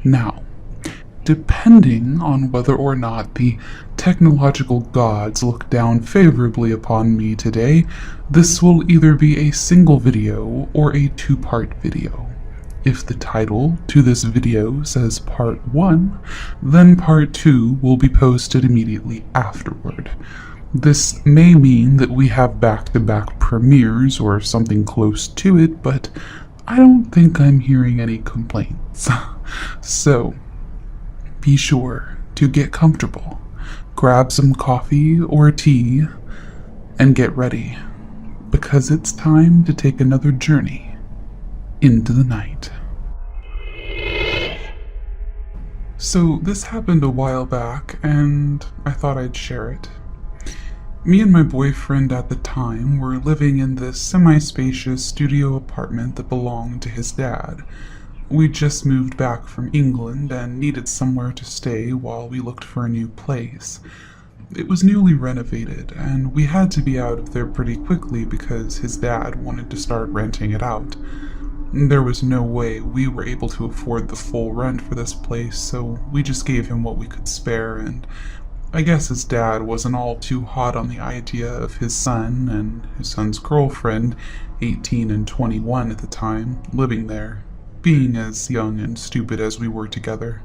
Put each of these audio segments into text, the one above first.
Now, depending on whether or not the technological gods look down favorably upon me today, this will either be a single video or a two-part video. If the title to this video says Part 1, then Part 2 will be posted immediately afterward. This may mean that we have back-to-back premieres or something close to it, but I don't think I'm hearing any complaints. So, be sure to get comfortable, grab some coffee or tea, and get ready, because it's time to take another journey into the night. So this happened a while back, and I thought I'd share it. Me and my boyfriend at the time were living in this semi-spacious studio apartment that belonged to his dad. We just moved back from England and needed somewhere to stay while we looked for a new place. It was newly renovated, and we had to be out of there pretty quickly because his dad wanted to start renting it out. There was no way we were able to afford the full rent for this place, so we just gave him what we could spare, and I guess his dad wasn't all too hot on the idea of his son and his son's girlfriend, 18 and 21 at the time, living there, being as young and stupid as we were together.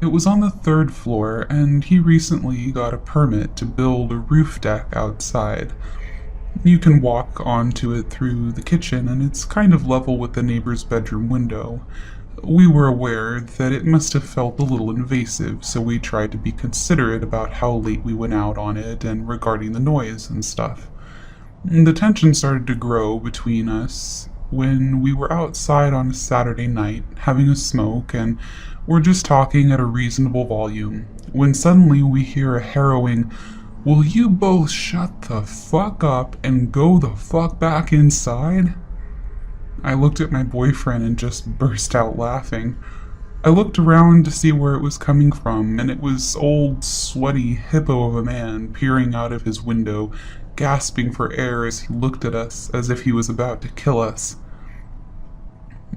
It was on the 3rd floor, and he recently got a permit to build a roof deck outside. You can walk onto it through the kitchen, and it's kind of level with the neighbor's bedroom window. We were aware that it must have felt a little invasive, so we tried to be considerate about how late we went out on it and regarding the noise and stuff. The tension started to grow between us when we were outside on a Saturday night having a smoke, and we're just talking at a reasonable volume, when suddenly we hear a harrowing, "Will you both shut the fuck up and go the fuck back inside?" I looked at my boyfriend and just burst out laughing. I looked around to see where it was coming from, and it was old, sweaty hippo of a man peering out of his window, gasping for air as he looked at us as if he was about to kill us.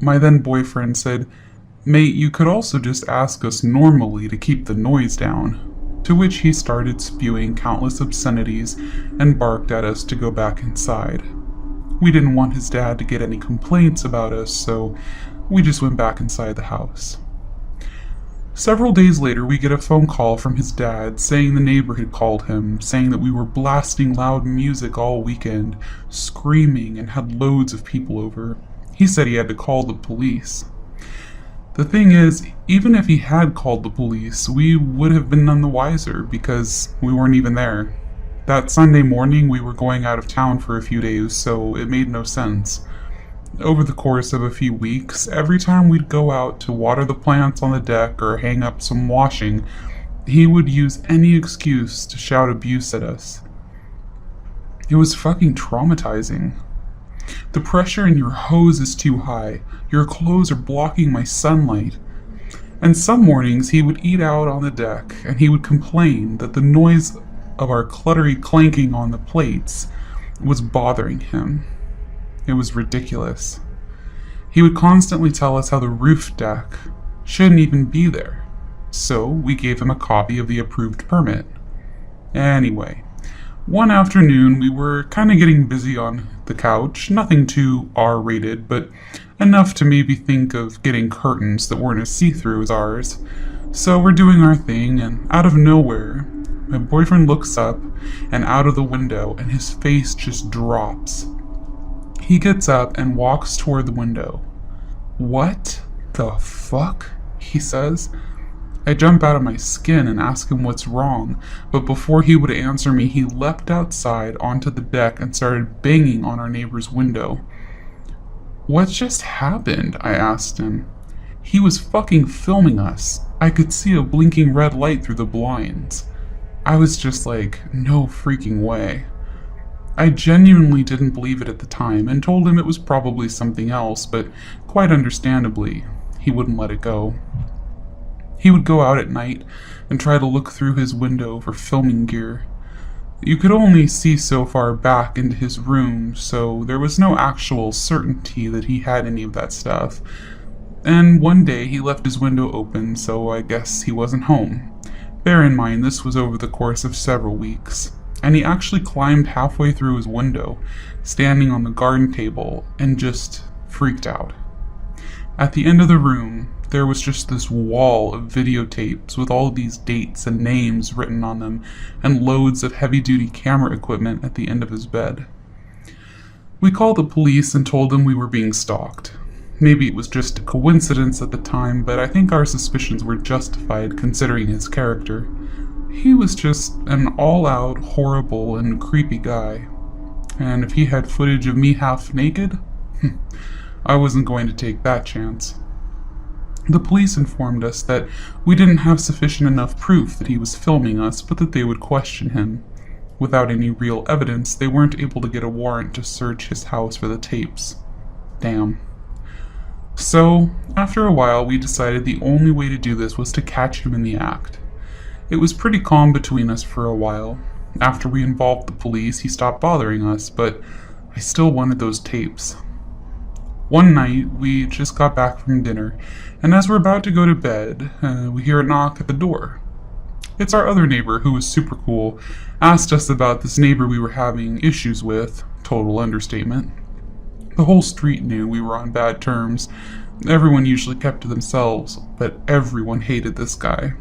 My then boyfriend said, "Mate, you could also just ask us normally to keep the noise down," to which he started spewing countless obscenities and barked at us to go back inside. We didn't want his dad to get any complaints about us, so we just went back inside the house. Several days later, we get a phone call from his dad saying the neighbor had called him, saying that we were blasting loud music all weekend, screaming, and had loads of people over. He said he had to call the police. The thing is, even if he had called the police, we would have been none the wiser because we weren't even there. That Sunday morning, we were going out of town for a few days, so it made no sense. Over the course of a few weeks, every time we'd go out to water the plants on the deck or hang up some washing, he would use any excuse to shout abuse at us. It was fucking traumatizing. "The pressure in your hose is too high. Your clothes are blocking my sunlight." And some mornings he would eat out on the deck, and he would complain that the noise of our cluttery clanking on the plates was bothering him. It was ridiculous. He would constantly tell us how the roof deck shouldn't even be there, so we gave him a copy of the approved permit. Anyway, one afternoon we were kind of getting busy on the couch, nothing too R-rated, but enough to maybe think of getting curtains that weren't as see-through as ours. So we're doing our thing, and out of nowhere, my boyfriend looks up and out of the window, and his face just drops. He gets up and walks toward the window. "What the fuck?" he says. I jump out of my skin and ask him what's wrong, but before he would answer me, he leapt outside onto the deck and started banging on our neighbor's window. "What just happened?" I asked him. He was fucking filming us. I could see a blinking red light through the blinds. I was just like, no freaking way. I genuinely didn't believe it at the time and told him it was probably something else, but quite understandably, he wouldn't let it go. He would go out at night and try to look through his window for filming gear. You could only see so far back into his room, so there was no actual certainty that he had any of that stuff. And one day he left his window open, so I guess he wasn't home. Bear in mind, this was over the course of several weeks. And he actually climbed halfway through his window, standing on the garden table, and just freaked out. At the end of the room, there was just this wall of videotapes with all of these dates and names written on them, and loads of heavy-duty camera equipment at the end of his bed. We called the police and told them we were being stalked. Maybe it was just a coincidence at the time, but I think our suspicions were justified considering his character. He was just an all-out, horrible, and creepy guy. And if he had footage of me half naked, I wasn't going to take that chance. The police informed us that we didn't have sufficient enough proof that he was filming us, but that they would question him. Without any real evidence, they weren't able to get a warrant to search his house for the tapes. Damn. So, after a while, we decided the only way to do this was to catch him in the act. It was pretty calm between us for a while. After we involved the police, he stopped bothering us, but I still wanted those tapes. One night, we just got back from dinner, and as we're about to go to bed, we hear a knock at the door. It's our other neighbor, who was super cool, asked us about this neighbor we were having issues with, total understatement. The whole street knew we were on bad terms. Everyone usually kept to themselves, but everyone hated this guy.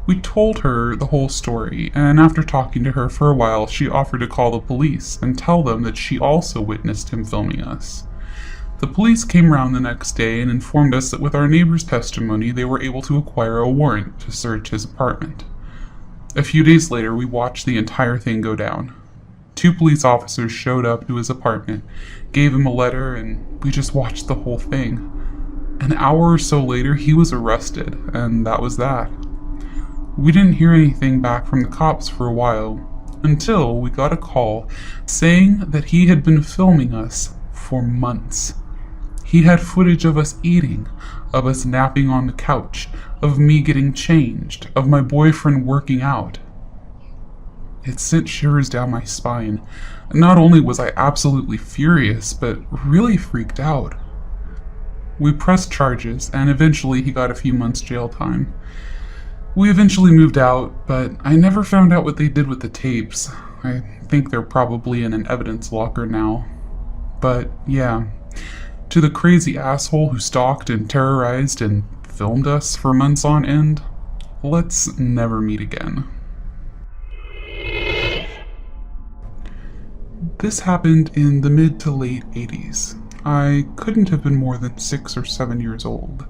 We told her the whole story, and after talking to her for a while, she offered to call the police and tell them that she also witnessed him filming us. The police came around the next day and informed us that with our neighbor's testimony, they were able to acquire a warrant to search his apartment. A few days later, we watched the entire thing go down. 2 police officers showed up to his apartment, gave him a letter, and we just watched the whole thing. An hour or so later, he was arrested, and that was that. We didn't hear anything back from the cops for a while, until we got a call saying that he had been filming us for months. He had footage of us eating, of us napping on the couch, of me getting changed, of my boyfriend working out. It sent shivers down my spine. Not only was I absolutely furious, but really freaked out. We pressed charges, and eventually he got a few months jail time. We eventually moved out, but I never found out what they did with the tapes. I think they're probably in an evidence locker now. But yeah, to the crazy asshole who stalked and terrorized and filmed us for months on end, let's never meet again. This happened in the mid to late 80s. I couldn't have been more than 6 or 7 years old.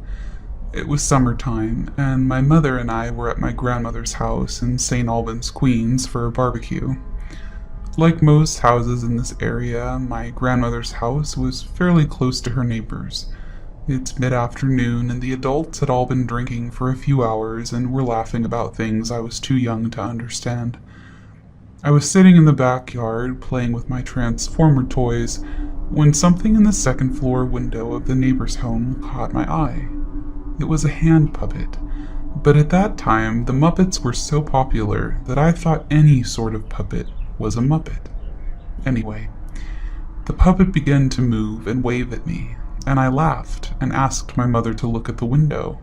It was summertime, and my mother and I were at my grandmother's house in St. Albans, Queens for a barbecue. Like most houses in this area, my grandmother's house was fairly close to her neighbors. It's mid-afternoon, and the adults had all been drinking for a few hours and were laughing about things I was too young to understand. I was sitting in the backyard playing with my Transformer toys when something in the second floor window of the neighbor's home caught my eye. It was a hand puppet, but at that time the Muppets were so popular that I thought any sort of puppet was a Muppet. Anyway, the puppet began to move and wave at me, and I laughed and asked my mother to look at the window.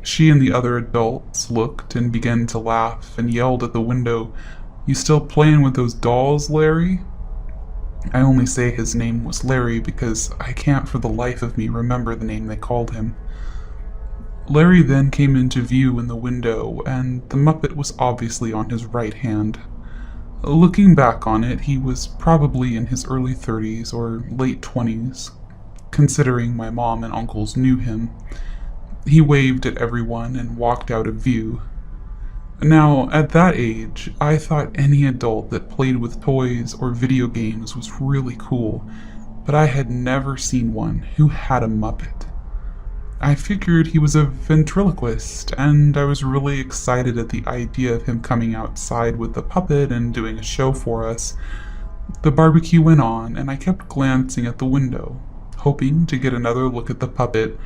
She and the other adults looked and began to laugh and yelled at the window, "You still playing with those dolls, Larry?" I only say his name was Larry because I can't for the life of me remember the name they called him. Larry then came into view in the window, and the Muppet was obviously on his right hand. Looking back on it, he was probably in his early 30s or late 20s, considering my mom and uncles knew him. He waved at everyone and walked out of view. Now, at that age, I thought any adult that played with toys or video games was really cool, but I had never seen one who had a Muppet. I figured he was a ventriloquist, and I was really excited at the idea of him coming outside with the puppet and doing a show for us. The barbecue went on, and I kept glancing at the window, hoping to get another look at the puppet,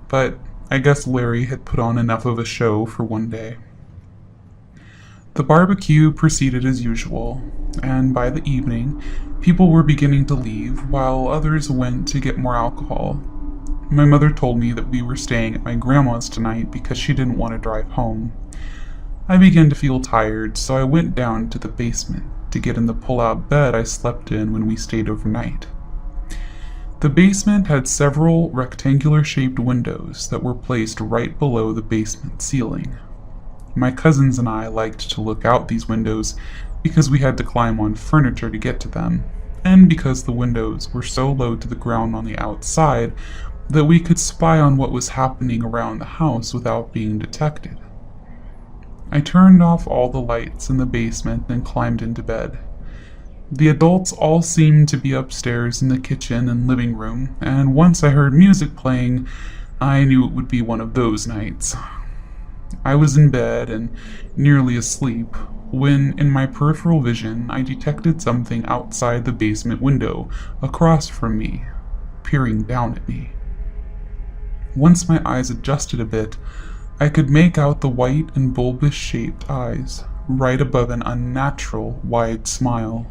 but I guess Larry had put on enough of a show for one day. The barbecue proceeded as usual, and by the evening, people were beginning to leave while others went to get more alcohol. My mother told me that we were staying at my grandma's tonight because she didn't want to drive home. I began to feel tired, so I went down to the basement to get in the pull-out bed I slept in when we stayed overnight. The basement had several rectangular-shaped windows that were placed right below the basement ceiling. My cousins and I liked to look out these windows because we had to climb on furniture to get to them, and because the windows were so low to the ground on the outside that we could spy on what was happening around the house without being detected. I turned off all the lights in the basement and climbed into bed. The adults all seemed to be upstairs in the kitchen and living room, and once I heard music playing, I knew it would be one of those nights. I was in bed and nearly asleep when, in my peripheral vision, I detected something outside the basement window across from me, peering down at me. Once my eyes adjusted a bit, I could make out the white and bulbous-shaped eyes, right above an unnatural, wide smile.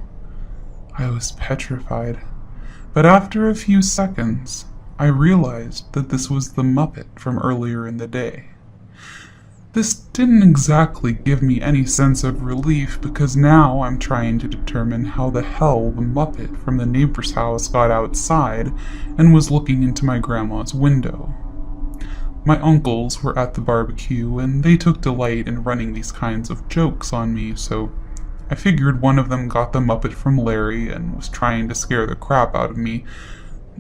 I was petrified, but after a few seconds, I realized that this was the Muppet from earlier in the day. This didn't exactly give me any sense of relief because now I'm trying to determine how the hell the Muppet from the neighbor's house got outside and was looking into my grandma's window. My uncles were at the barbecue, and they took delight in running these kinds of jokes on me, so I figured one of them got the Muppet from Larry and was trying to scare the crap out of me.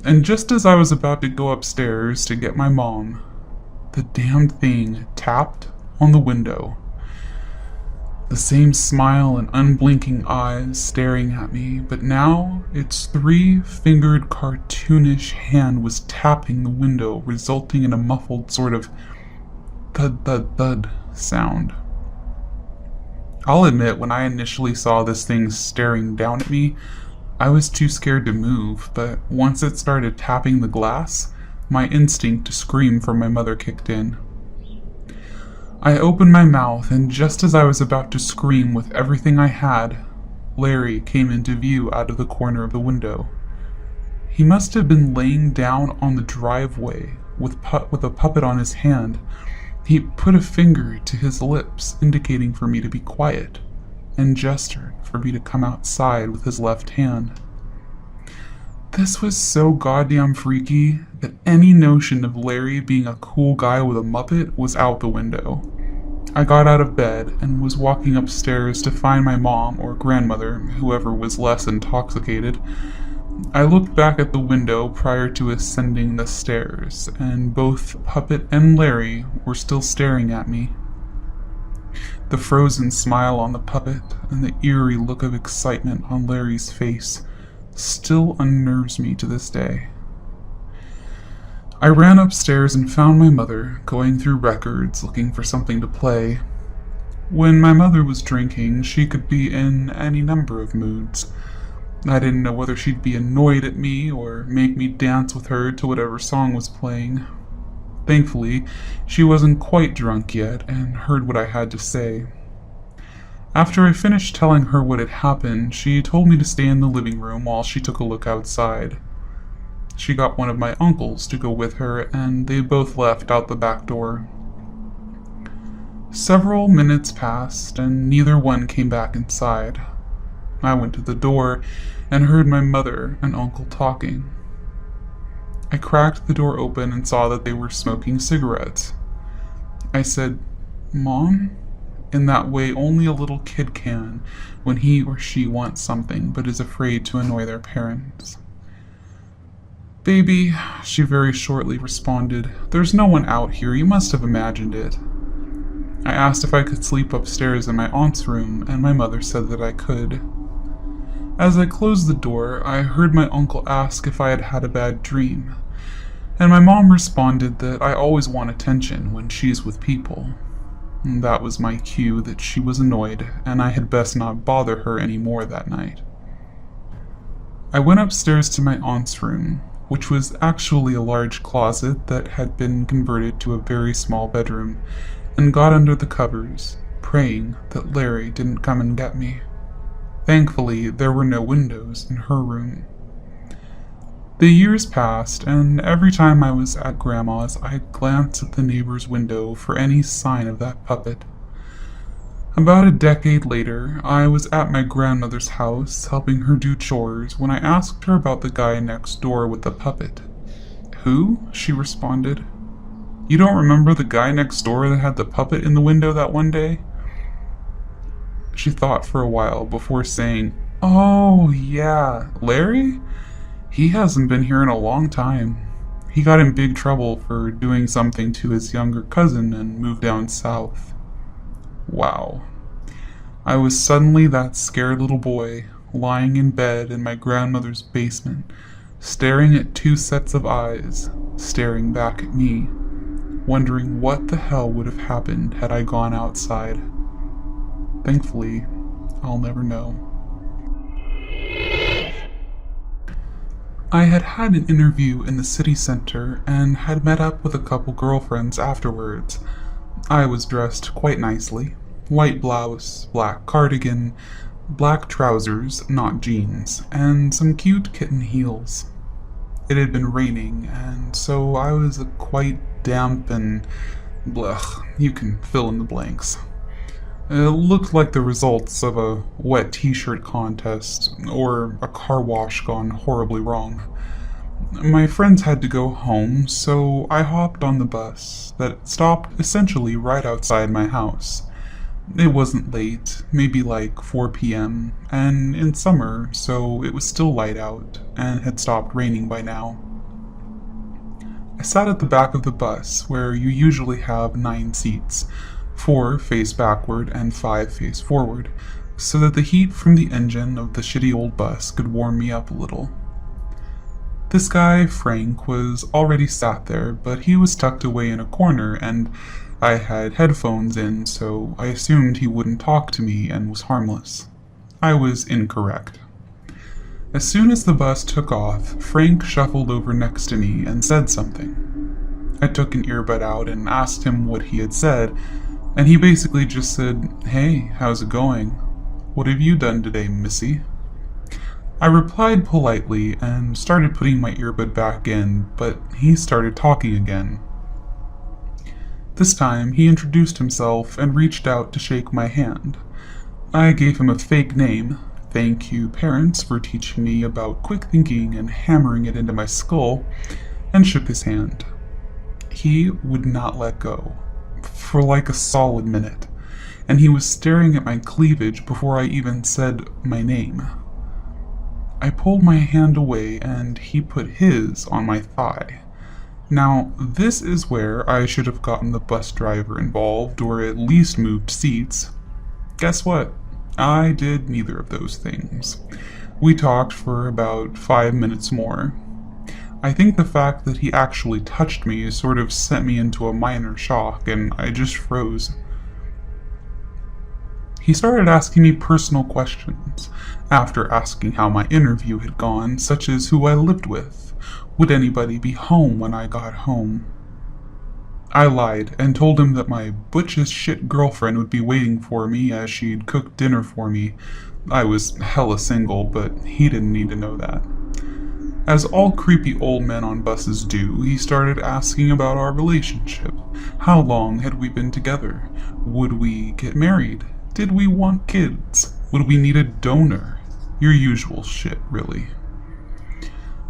And just as I was about to go upstairs to get my mom, the damned thing tapped on the window. The same smile and unblinking eyes staring at me, but now its three-fingered cartoonish hand was tapping the window, resulting in a muffled sort of thud-thud-thud sound. I'll admit, when I initially saw this thing staring down at me, I was too scared to move, but once it started tapping the glass, my instinct to scream for my mother kicked in. I opened my mouth, and just as I was about to scream with everything I had, Larry came into view out of the corner of the window. He must have been laying down on the driveway with a puppet on his hand. He put a finger to his lips, indicating for me to be quiet, and gestured for me to come outside with his left hand. This was so goddamn freaky that any notion of Larry being a cool guy with a Muppet was out the window. I got out of bed and was walking upstairs to find my mom or grandmother, whoever was less intoxicated. I looked back at the window prior to ascending the stairs, and both Puppet and Larry were still staring at me. The frozen smile on the puppet and the eerie look of excitement on Larry's face still unnerves me to this day. I ran upstairs and found my mother going through records looking for something to play. When my mother was drinking, she could be in any number of moods. I didn't know whether she'd be annoyed at me or make me dance with her to whatever song was playing. Thankfully, she wasn't quite drunk yet and heard what I had to say. After I finished telling her what had happened, she told me to stay in the living room while she took a look outside. She got one of my uncles to go with her, and they both left out the back door. Several minutes passed, and neither one came back inside. I went to the door and heard my mother and uncle talking. I cracked the door open and saw that they were smoking cigarettes. I said, "Mom?" in that way only a little kid can when he or she wants something but is afraid to annoy their parents. "Baby," she very shortly responded, "there's no one out here, you must have imagined it." I asked if I could sleep upstairs in my aunt's room, and my mother said that I could. As I closed the door, I heard my uncle ask if I had had a bad dream, and my mom responded that I always want attention when she's with people. That was my cue that she was annoyed, and I had best not bother her any more that night. I went upstairs to my aunt's room, which was actually a large closet that had been converted to a very small bedroom, and got under the covers, praying that Larry didn't come and get me. Thankfully, there were no windows in her room. The years passed, and every time I was at Grandma's, I'd glance at the neighbor's window for any sign of that puppet. About a decade later, I was at my grandmother's house helping her do chores when I asked her about the guy next door with the puppet. Who? She responded. You don't remember the guy next door that had the puppet in the window that one day? She thought for a while before saying, Oh, yeah, Larry? He hasn't been here in a long time. He got in big trouble for doing something to his younger cousin and moved down south. Wow. I was suddenly that scared little boy, lying in bed in my grandmother's basement, staring at two sets of eyes, staring back at me, wondering what the hell would have happened had I gone outside. Thankfully, I'll never know. I had an interview in the city center and had met up with a couple girlfriends afterwards. I was dressed quite nicely. White blouse, black cardigan, black trousers, not jeans, and some cute kitten heels. It had been raining, and so I was quite damp and blech, you can fill in the blanks. It looked like the results of a wet t-shirt contest, or a car wash gone horribly wrong. My friends had to go home, so I hopped on the bus that stopped essentially right outside my house. It wasn't late, maybe like 4 p.m., and in summer, so it was still light out, and had stopped raining by now. I sat at the back of the bus, where you usually have 9 seats, 4 face backward and 5 face forward, so that the heat from the engine of the shitty old bus could warm me up a little. This guy, Frank, was already sat there, but he was tucked away in a corner, and I had headphones in, so I assumed he wouldn't talk to me and was harmless. I was incorrect. As soon as the bus took off, Frank shuffled over next to me and said something. I took an earbud out and asked him what he had said, and he basically just said, Hey, how's it going? What have you done today, missy? I replied politely and started putting my earbud back in, but he started talking again. This time, he introduced himself and reached out to shake my hand. I gave him a fake name, thank you parents for teaching me about quick thinking and hammering it into my skull, and shook his hand. He would not let go, for like a solid minute, and he was staring at my cleavage before I even said my name. I pulled my hand away and he put his on my thigh. Now, this is where I should have gotten the bus driver involved or at least moved seats. Guess what? I did neither of those things. We talked for about 5 minutes more. I think the fact that he actually touched me sort of sent me into a minor shock and I just froze. He started asking me personal questions, after asking how my interview had gone, such as who I lived with. Would anybody be home when I got home? I lied and told him that my butch-as-shit girlfriend would be waiting for me as she'd cooked dinner for me. I was hella single, but he didn't need to know that. As all creepy old men on buses do, he started asking about our relationship. How long had we been together? Would we get married? Did we want kids? Would we need a donor? Your usual shit, really.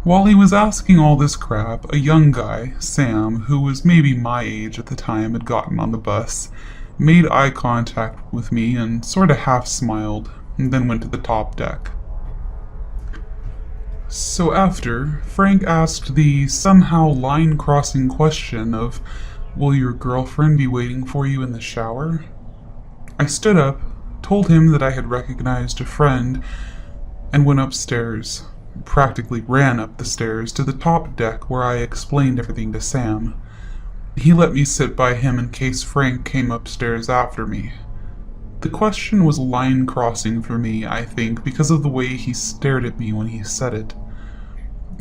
While he was asking all this crap, a young guy, Sam, who was maybe my age at the time, had gotten on the bus, made eye contact with me and sorta half smiled, and then went to the top deck. So after, Frank asked the somehow line-crossing question of, will your girlfriend be waiting for you in the shower? I stood up, told him that I had recognized a friend, and went upstairs. Practically ran up the stairs to the top deck where I explained everything to Sam. He let me sit by him in case Frank came upstairs after me. The question was line-crossing for me, I think, because of the way he stared at me when he said it.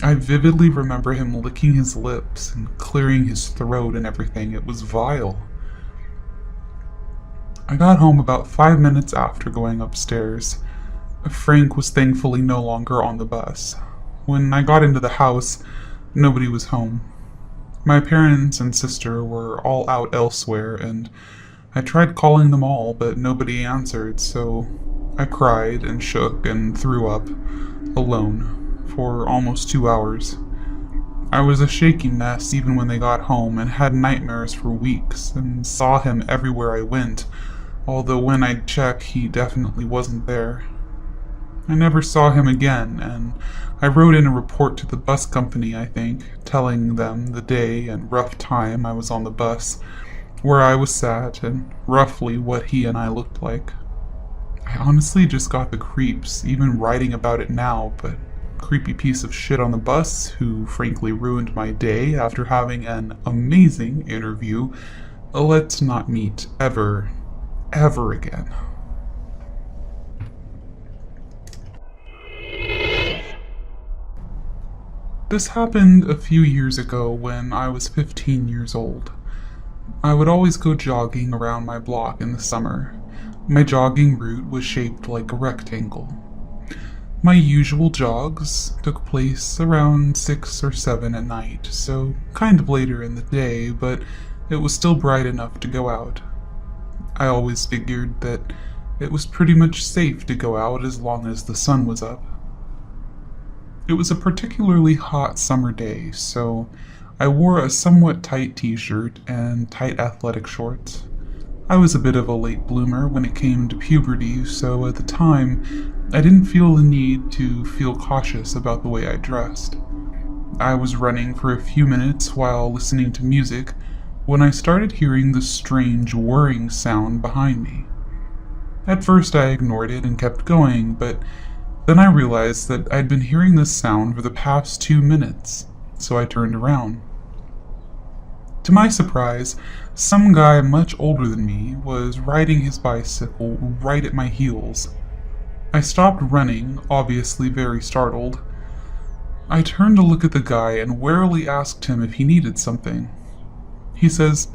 I vividly remember him licking his lips and clearing his throat and everything. It was vile. I got home about 5 minutes after going upstairs. Frank was thankfully no longer on the bus. When I got into the house, nobody was home. My parents and sister were all out elsewhere, and I tried calling them all, but nobody answered, so I cried and shook and threw up, alone, for almost 2 hours. I was a shaky mess even when they got home, and had nightmares for weeks, and saw him everywhere I went, although when I'd check, he definitely wasn't there. I never saw him again, and I wrote in a report to the bus company, I think, telling them the day and rough time I was on the bus, where I was sat, and roughly what he and I looked like. I honestly just got the creeps, even writing about it now, but creepy piece of shit on the bus, who frankly ruined my day after having an amazing interview, let's not meet ever again. This happened a few years ago when I was 15 years old. I would always go jogging around my block in the summer. My jogging route was shaped like a rectangle. My usual jogs took place around 6 or 7 at night, so kind of later in the day, but it was still bright enough to go out. I always figured that it was pretty much safe to go out as long as the sun was up. It was a particularly hot summer day, so I wore a somewhat tight t-shirt and tight athletic shorts. I was a bit of a late bloomer when it came to puberty, so at the time, I didn't feel the need to feel cautious about the way I dressed. I was running for a few minutes while listening to music when I started hearing this strange whirring sound behind me. At first I ignored it and kept going, but then I realized that I'd been hearing this sound for the past 2 minutes, so I turned around. To my surprise, some guy much older than me was riding his bicycle right at my heels. I stopped running, obviously very startled. I turned to look at the guy and warily asked him if he needed something. He says,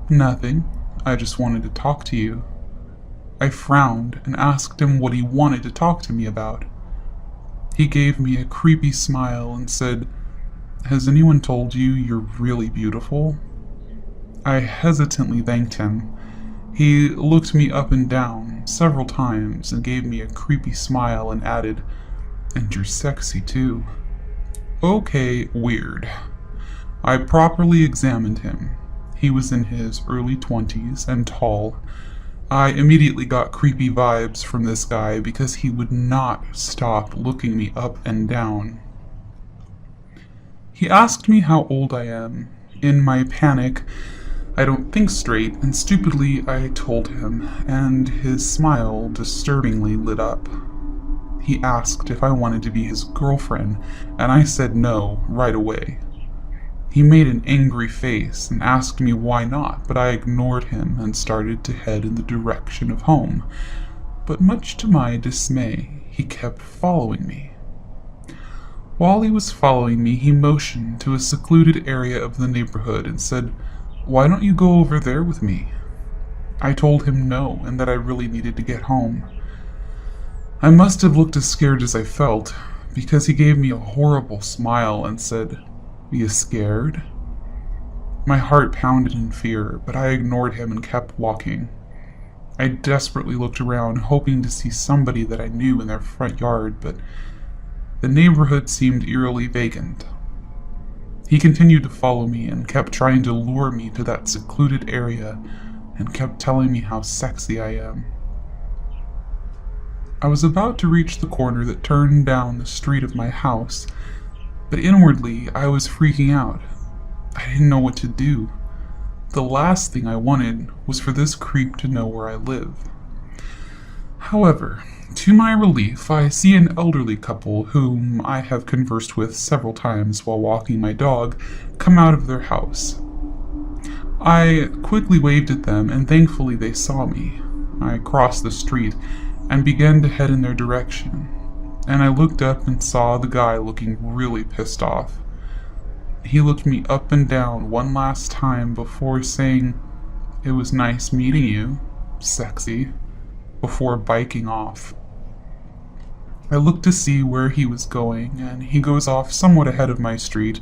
"Nothing, I just wanted to talk to you." I frowned and asked him what he wanted to talk to me about. He gave me a creepy smile and said, "Has anyone told you you're really beautiful?" I hesitantly thanked him. He looked me up and down several times and gave me a creepy smile and added, "And you're sexy too." Okay, weird. I properly examined him. He was in his early 20s and tall. I immediately got creepy vibes from this guy because he would not stop looking me up and down. He asked me how old I am. In my panic, I don't think straight, and stupidly I told him, and his smile disturbingly lit up. He asked if I wanted to be his girlfriend, and I said no right away. He made an angry face and asked me why not, but I ignored him and started to head in the direction of home. But much to my dismay, he kept following me. While he was following me, he motioned to a secluded area of the neighborhood and said, "Why don't you go over there with me?" I told him no, and that I really needed to get home. I must have looked as scared as I felt, because he gave me a horrible smile and said, "You scared?" My heart pounded in fear, but I ignored him and kept walking. I desperately looked around, hoping to see somebody that I knew in their front yard, but the neighborhood seemed eerily vacant. He continued to follow me and kept trying to lure me to that secluded area and kept telling me how sexy I am. I was about to reach the corner that turned down the street of my house, but inwardly I was freaking out. I didn't know what to do. The last thing I wanted was for this creep to know where I live. However, to my relief, I see an elderly couple whom I have conversed with several times while walking my dog come out of their house. I quickly waved at them, and thankfully they saw me. I crossed the street and began to head in their direction, and I looked up and saw the guy looking really pissed off. He looked me up and down one last time before saying, "It was nice meeting you, sexy," before biking off. I looked to see where he was going, and he goes off somewhat ahead of my street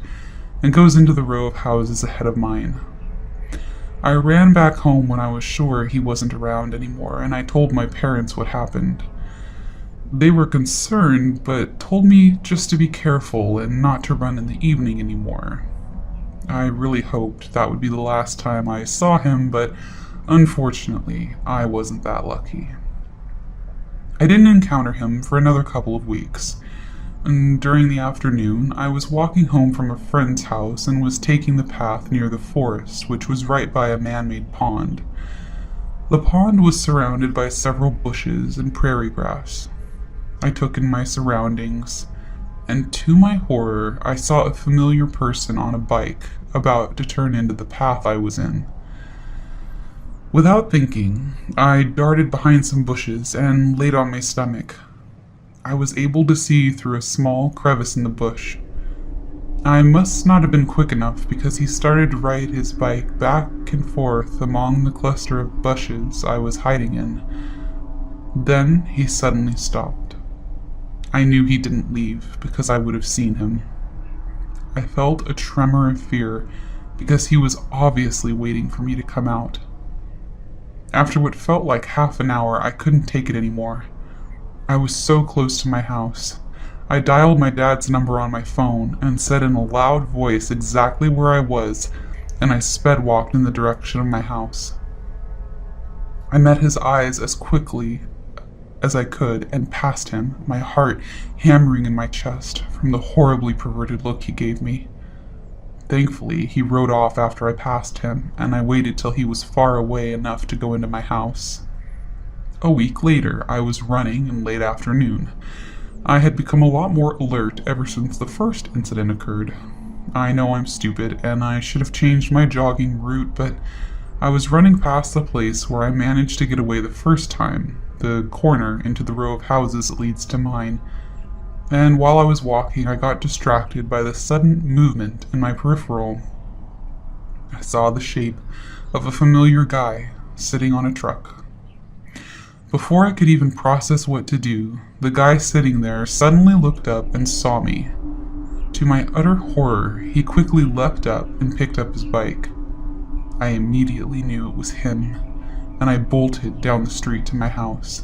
and goes into the row of houses ahead of mine. I ran back home when I was sure he wasn't around anymore, and I told my parents what happened. They were concerned, but told me just to be careful and not to run in the evening anymore. I really hoped that would be the last time I saw him, but unfortunately, I wasn't that lucky. I didn't encounter him for another couple of weeks, and during the afternoon, I was walking home from a friend's house and was taking the path near the forest, which was right by a man-made pond. The pond was surrounded by several bushes and prairie grass. I took in my surroundings, and to my horror, I saw a familiar person on a bike about to turn into the path I was in. Without thinking, I darted behind some bushes and laid on my stomach. I was able to see through a small crevice in the bush. I must not have been quick enough because he started to ride his bike back and forth among the cluster of bushes I was hiding in. Then he suddenly stopped. I knew he didn't leave because I would have seen him. I felt a tremor of fear because he was obviously waiting for me to come out. After what felt like half an hour, I couldn't take it anymore. I was so close to my house. I dialed my dad's number on my phone and said in a loud voice exactly where I was, and I sped-walked in the direction of my house. I met his eyes as quickly as I could and passed him, my heart hammering in my chest from the horribly perverted look he gave me. Thankfully, he rode off after I passed him, and I waited till he was far away enough to go into my house. A week later, I was running in late afternoon. I had become a lot more alert ever since the first incident occurred. I know I'm stupid, and I should have changed my jogging route, but I was running past the place where I managed to get away the first time, the corner into the row of houses that leads to mine, and while I was walking I got distracted by the sudden movement in my peripheral. I saw the shape of a familiar guy sitting on a truck. Before I could even process what to do, the guy sitting there suddenly looked up and saw me. To my utter horror, he quickly leapt up and picked up his bike. I immediately knew it was him, and I bolted down the street to my house.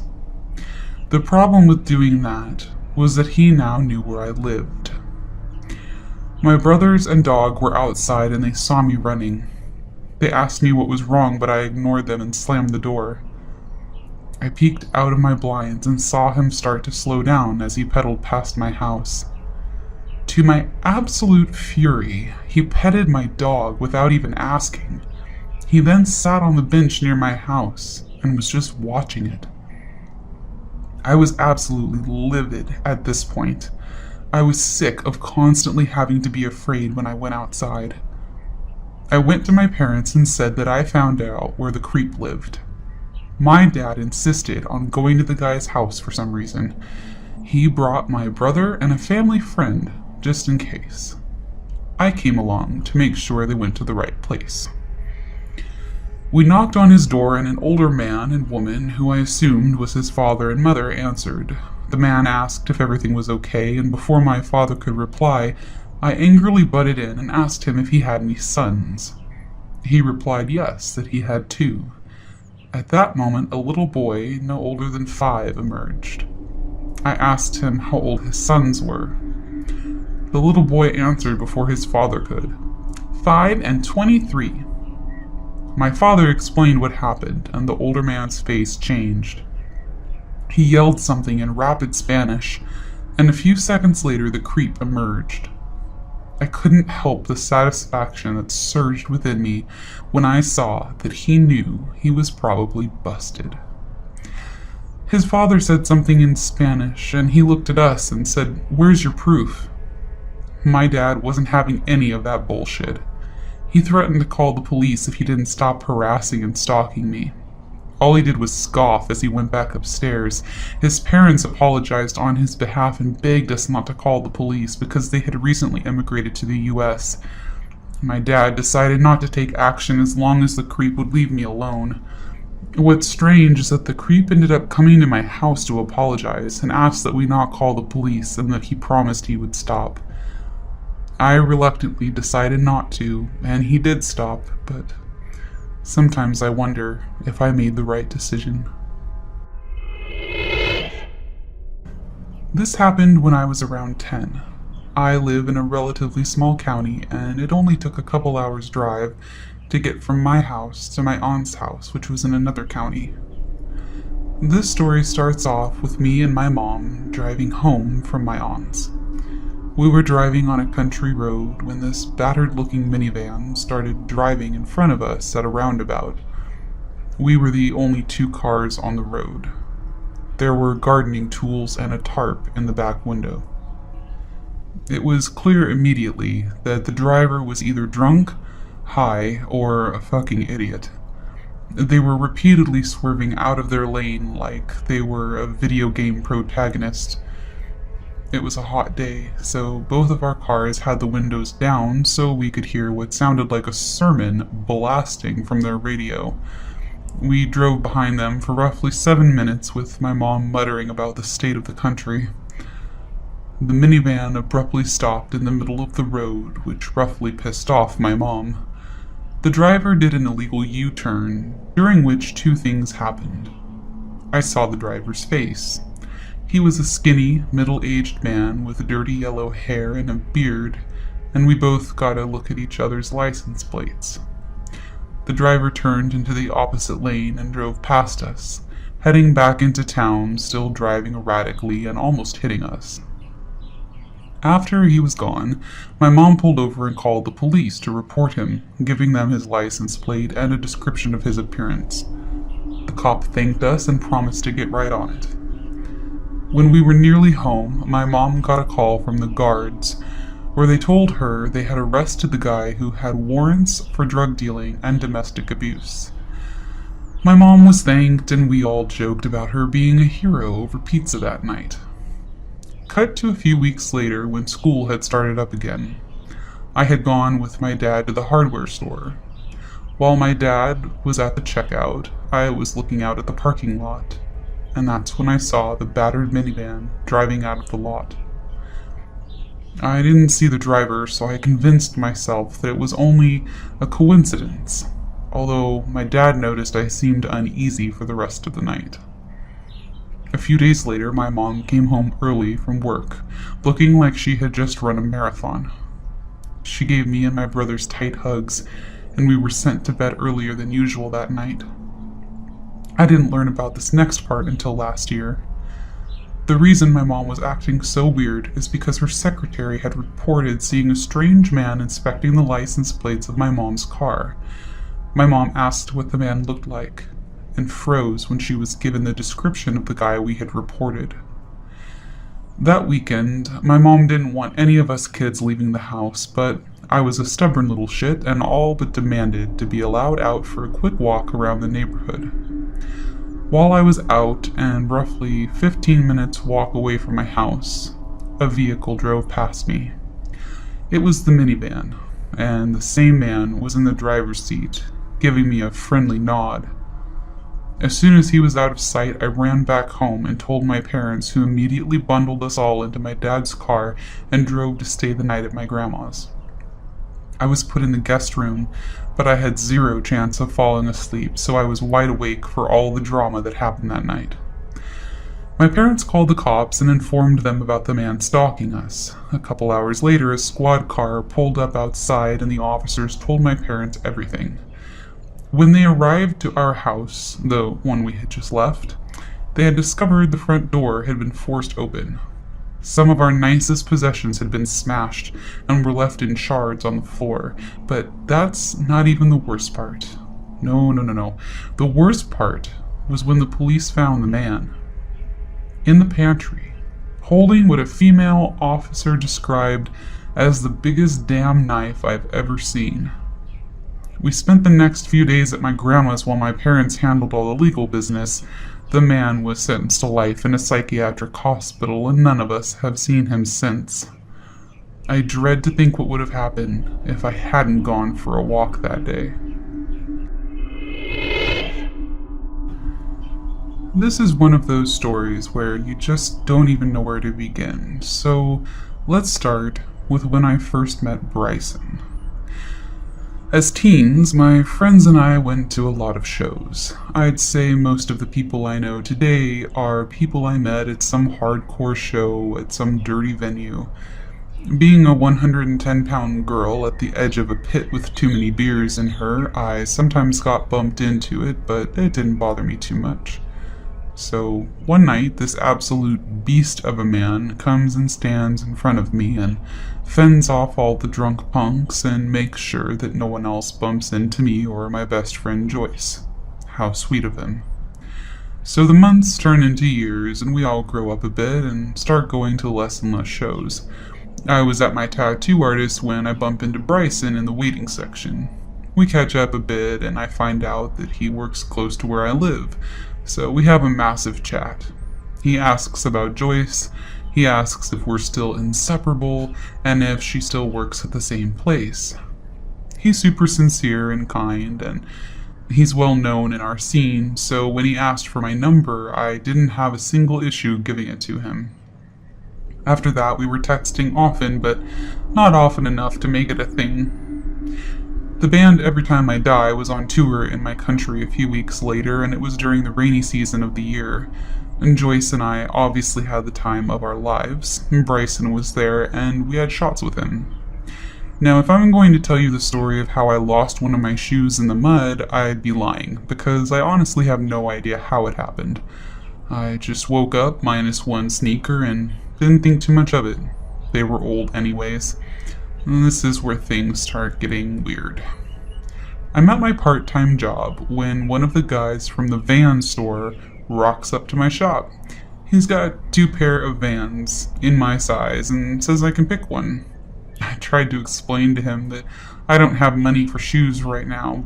The problem with doing that was that he now knew where I lived. My brothers and dog were outside and they saw me running. They asked me what was wrong, but I ignored them and slammed the door. I peeked out of my blinds and saw him start to slow down as he pedaled past my house. To my absolute fury, he petted my dog without even asking. He then sat on the bench near my house and was just watching it. I was absolutely livid at this point. I was sick of constantly having to be afraid when I went outside. I went to my parents and said that I found out where the creep lived. My dad insisted on going to the guy's house for some reason. He brought my brother and a family friend, just in case. I came along to make sure they went to the right place. We knocked on his door and an older man and woman, who I assumed was his father and mother, answered. The man asked if everything was okay, and before my father could reply, I angrily butted in and asked him if he had any sons. He replied yes, that he had 2. At that moment, a little boy, no older than 5, emerged. I asked him how old his sons were. The little boy answered before his father could. 5 and 23. My father explained what happened, and the older man's face changed. He yelled something in rapid Spanish, and a few seconds later the creep emerged. I couldn't help the satisfaction that surged within me when I saw that he knew he was probably busted. His father said something in Spanish, and he looked at us and said, "Where's your proof?" My dad wasn't having any of that bullshit. He threatened to call the police if he didn't stop harassing and stalking me. All he did was scoff as he went back upstairs. His parents apologized on his behalf and begged us not to call the police because they had recently immigrated to the US. My dad decided not to take action as long as the creep would leave me alone. What's strange is that the creep ended up coming to my house to apologize and asked that we not call the police and that he promised he would stop. I reluctantly decided not to, and he did stop, but sometimes I wonder if I made the right decision. This happened when I was around 10. I live in a relatively small county, and it only took a couple hours' drive to get from my house to my aunt's house, which was in another county. This story starts off with me and my mom driving home from my aunt's. We were driving on a country road when this battered-looking minivan started driving in front of us at a roundabout. We were the only two cars on the road. There were gardening tools and a tarp in the back window. It was clear immediately that the driver was either drunk, high, or a fucking idiot. They were repeatedly swerving out of their lane like they were a video game protagonist. It was a hot day, so both of our cars had the windows down so we could hear what sounded like a sermon blasting from their radio. We drove behind them for roughly 7 minutes with my mom muttering about the state of the country. The minivan abruptly stopped in the middle of the road, which roughly pissed off my mom. The driver did an illegal U-turn, during which two things happened. I saw the driver's face. He was a skinny, middle-aged man with dirty yellow hair and a beard, and we both got a look at each other's license plates. The driver turned into the opposite lane and drove past us, heading back into town, still driving erratically and almost hitting us. After he was gone, my mom pulled over and called the police to report him, giving them his license plate and a description of his appearance. The cop thanked us and promised to get right on it. When we were nearly home, my mom got a call from the guards, where they told her they had arrested the guy who had warrants for drug dealing and domestic abuse. My mom was thanked, and we all joked about her being a hero over pizza that night. Cut to a few weeks later when school had started up again. I had gone with my dad to the hardware store. While my dad was at the checkout, I was looking out at the parking lot, and that's when I saw the battered minivan driving out of the lot. I didn't see the driver, so I convinced myself that it was only a coincidence, although my dad noticed I seemed uneasy for the rest of the night. A few days later, my mom came home early from work, looking like she had just run a marathon. She gave me and my brothers tight hugs, and we were sent to bed earlier than usual that night. I didn't learn about this next part until last year. The reason my mom was acting so weird is because her secretary had reported seeing a strange man inspecting the license plates of my mom's car. My mom asked what the man looked like, and froze when she was given the description of the guy we had reported. That weekend, my mom didn't want any of us kids leaving the house, but I was a stubborn little shit and all but demanded to be allowed out for a quick walk around the neighborhood. While I was out and roughly 15 minutes walk away from my house, a vehicle drove past me. It was the minivan, and the same man was in the driver's seat, giving me a friendly nod. As soon as he was out of sight, I ran back home and told my parents, who immediately bundled us all into my dad's car and drove to stay the night at my grandma's. I was put in the guest room, but I had zero chance of falling asleep, so I was wide awake for all the drama that happened that night. My parents called the cops and informed them about the man stalking us. A couple hours later, a squad car pulled up outside and the officers told my parents everything. When they arrived to our house, the one we had just left, they had discovered the front door had been forced open. Some of our nicest possessions had been smashed and were left in shards on the floor, but that's not even the worst part. No. The worst part was when the police found the man. In the pantry, holding what a female officer described as the biggest damn knife I've ever seen. We spent the next few days at my grandma's while my parents handled all the legal business. The man was sentenced to life in a psychiatric hospital, and none of us have seen him since. I dread to think what would have happened if I hadn't gone for a walk that day. This is one of those stories where you just don't even know where to begin. So let's start with when I first met Bryson. As teens, my friends and I went to a lot of shows. I'd say most of the people I know today are people I met at some hardcore show at some dirty venue. Being a 110-pound girl at the edge of a pit with too many beers in her, I sometimes got bumped into it, but it didn't bother me too much. So one night, this absolute beast of a man comes and stands in front of me and fends off all the drunk punks and makes sure that no one else bumps into me or my best friend Joyce. How sweet of him. So the months turn into years and we all grow up a bit and start going to less and less shows. I was at my tattoo artist when I bump into Bryson in the waiting section. We catch up a bit and I find out that he works close to where I live. So we have a massive chat. He asks about Joyce, he asks if we're still inseparable, and if she still works at the same place. He's super sincere and kind, and he's well known in our scene, so when he asked for my number, I didn't have a single issue giving it to him. After that, we were texting often, but not often enough to make it a thing. The band Every Time I Die was on tour in my country a few weeks later, and it was during the rainy season of the year. And Joyce and I obviously had the time of our lives. Bryson was there, and we had shots with him. Now, if I'm going to tell you the story of how I lost one of my shoes in the mud, I'd be lying, because I honestly have no idea how it happened. I just woke up minus one sneaker and didn't think too much of it. They were old anyways. This is where things start getting weird. I'm at my part-time job when one of the guys from the van store rocks up to my shop. He's got 2 pair of Vans in my size and says I can pick one. I tried to explain to him that I don't have money for shoes right now,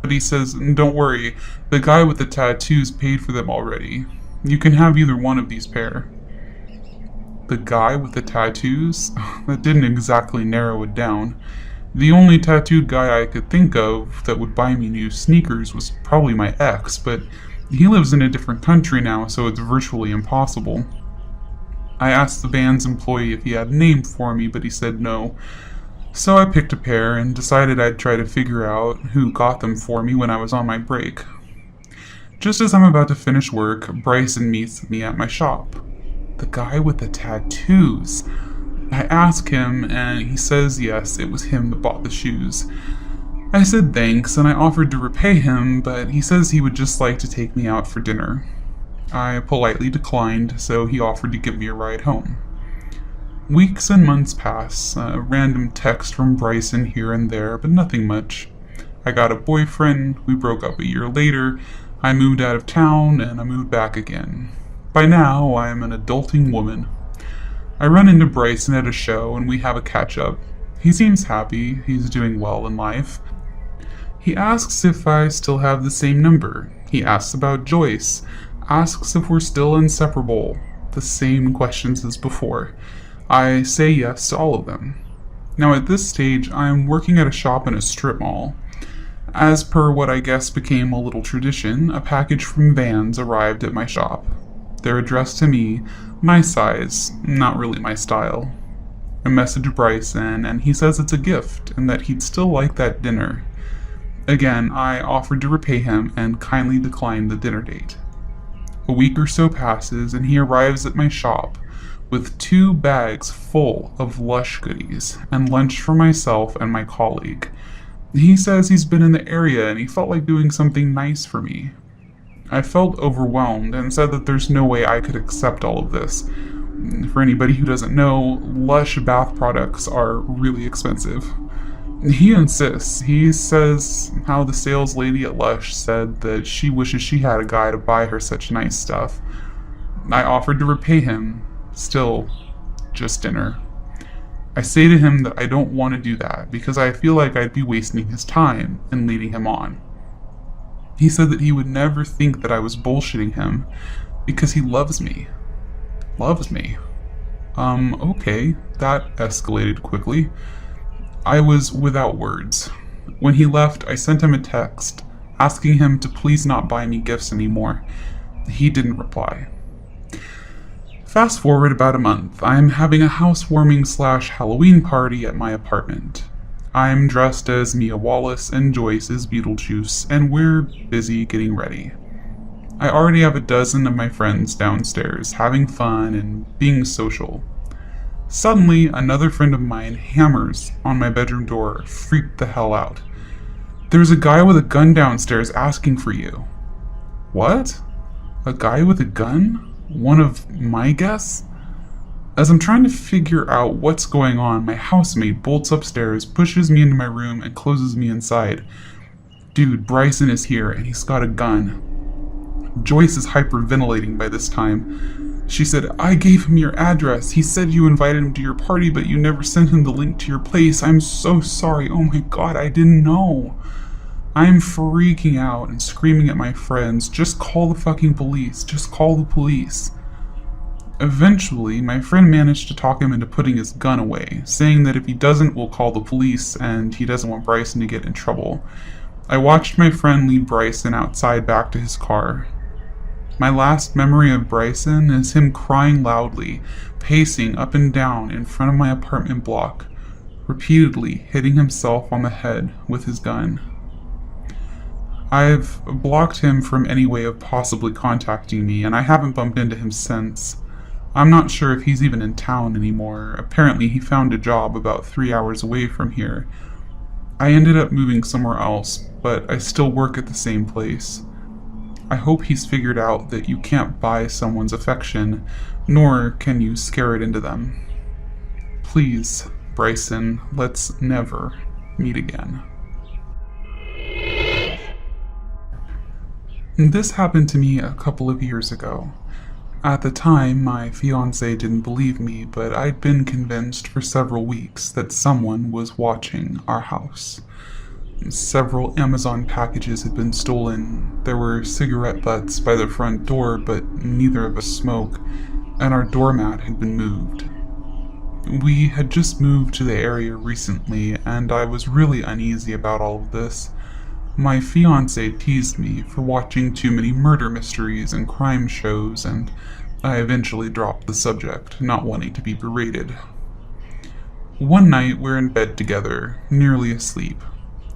but he says, "Don't worry, the guy with the tattoos paid for them already. You can have either one of these pair." The guy with the tattoos? That didn't exactly narrow it down. The only tattooed guy I could think of that would buy me new sneakers was probably my ex, but he lives in a different country now, so it's virtually impossible. I asked the band's employee if he had a name for me, but he said no. So I picked a pair and decided I'd try to figure out who got them for me when I was on my break. Just as I'm about to finish work, Bryson meets me at my shop. The guy with the tattoos. I ask him, and he says yes, it was him that bought the shoes. I said thanks, and I offered to repay him, but he says he would just like to take me out for dinner. I politely declined, so he offered to give me a ride home. Weeks and months pass, a random text from Bryson here and there, but nothing much. I got a boyfriend, we broke up a year later, I moved out of town, and I moved back again. By now, I am an adulting woman. I run into Bryson at a show and we have a catch-up. He seems happy, he's doing well in life. He asks if I still have the same number. He asks about Joyce, asks if we're still inseparable. The same questions as before. I say yes to all of them. Now at this stage, I am working at a shop in a strip mall. As per what I guess became a little tradition, a package from Vans arrived at my shop. They're addressed to me, my size, not really my style. I message Bryson, and he says it's a gift, and that he'd still like that dinner. Again, I offered to repay him, and kindly declined the dinner date. A week or so passes, and he arrives at my shop, with 2 bags full of Lush goodies, and lunch for myself and my colleague. He says he's been in the area, and he felt like doing something nice for me. I felt overwhelmed and said that there's no way I could accept all of this. For anybody who doesn't know, Lush bath products are really expensive. He insists. He says how the sales lady at Lush said that she wishes she had a guy to buy her such nice stuff. I offered to repay him. Still, just dinner. I say to him that I don't want to do that because I feel like I'd be wasting his time and leading him on. He said that he would never think that I was bullshitting him because he loves me. Loves me. Okay, that escalated quickly. I was without words. When he left, I sent him a text, asking him to please not buy me gifts anymore. He didn't reply. Fast forward about a month, I'm having a housewarming / Halloween party at my apartment. I'm dressed as Mia Wallace and Joyce as Beetlejuice, and we're busy getting ready. I already have a dozen of my friends downstairs, having fun and being social. Suddenly, another friend of mine hammers on my bedroom door, freaked the hell out. "There's a guy with a gun downstairs asking for you." What? A guy with a gun? One of my guests? As I'm trying to figure out what's going on, my housemate bolts upstairs, pushes me into my room, and closes me inside. "Dude, Bryson is here, and he's got a gun." Joyce is hyperventilating by this time. She said, "I gave him your address. He said you invited him to your party, but you never sent him the link to your place. I'm so sorry. Oh my god, I didn't know." I'm freaking out and screaming at my friends, "Just call the fucking police. Just call the police." Eventually, my friend managed to talk him into putting his gun away, saying that if he doesn't, we'll call the police, and he doesn't want Bryson to get in trouble. I watched my friend lead Bryson outside back to his car. My last memory of Bryson is him crying loudly, pacing up and down in front of my apartment block, repeatedly hitting himself on the head with his gun. I've blocked him from any way of possibly contacting me, and I haven't bumped into him since. I'm not sure if he's even in town anymore. Apparently he found a job about 3 hours away from here. I ended up moving somewhere else, but I still work at the same place. I hope he's figured out that you can't buy someone's affection, nor can you scare it into them. Please, Bryson, let's never meet again. This happened to me a couple of years ago. At the time, my fiancé didn't believe me, but I'd been convinced for several weeks that someone was watching our house. Several Amazon packages had been stolen. There were cigarette butts by the front door, but neither of us smoke, and our doormat had been moved. We had just moved to the area recently, and I was really uneasy about all of this. My fiancé teased me for watching too many murder mysteries and crime shows, and I eventually dropped the subject, not wanting to be berated. One night we're in bed together, nearly asleep.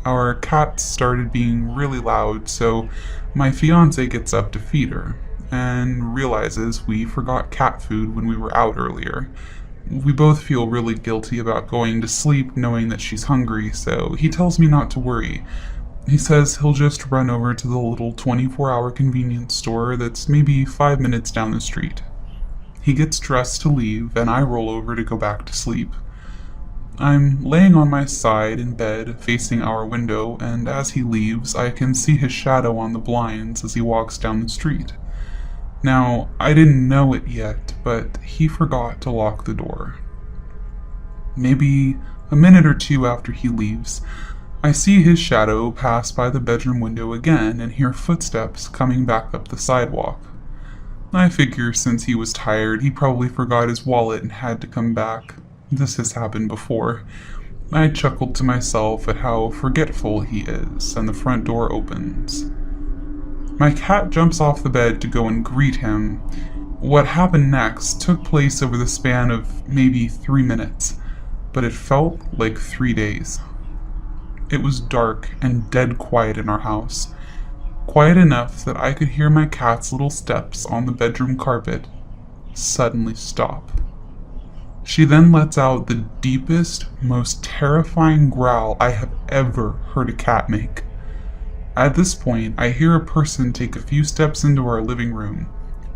Our cat started being really loud, so my fiancé gets up to feed her, and realizes we forgot cat food when we were out earlier. We both feel really guilty about going to sleep knowing that she's hungry, so he tells me not to worry. He says he'll just run over to the little 24-hour convenience store that's maybe 5 minutes down the street. He gets dressed to leave, and I roll over to go back to sleep. I'm laying on my side in bed, facing our window, and as he leaves, I can see his shadow on the blinds as he walks down the street. Now, I didn't know it yet, but he forgot to lock the door. Maybe a minute or two after he leaves, I see his shadow pass by the bedroom window again and hear footsteps coming back up the sidewalk. I figure since he was tired, he probably forgot his wallet and had to come back. This has happened before. I chuckled to myself at how forgetful he is, and the front door opens. My cat jumps off the bed to go and greet him. What happened next took place over the span of maybe 3 minutes, but it felt like 3 days. It was dark and dead quiet in our house. Quiet enough that I could hear my cat's little steps on the bedroom carpet suddenly stop. She then lets out the deepest, most terrifying growl I have ever heard a cat make. At this point, I hear a person take a few steps into our living room,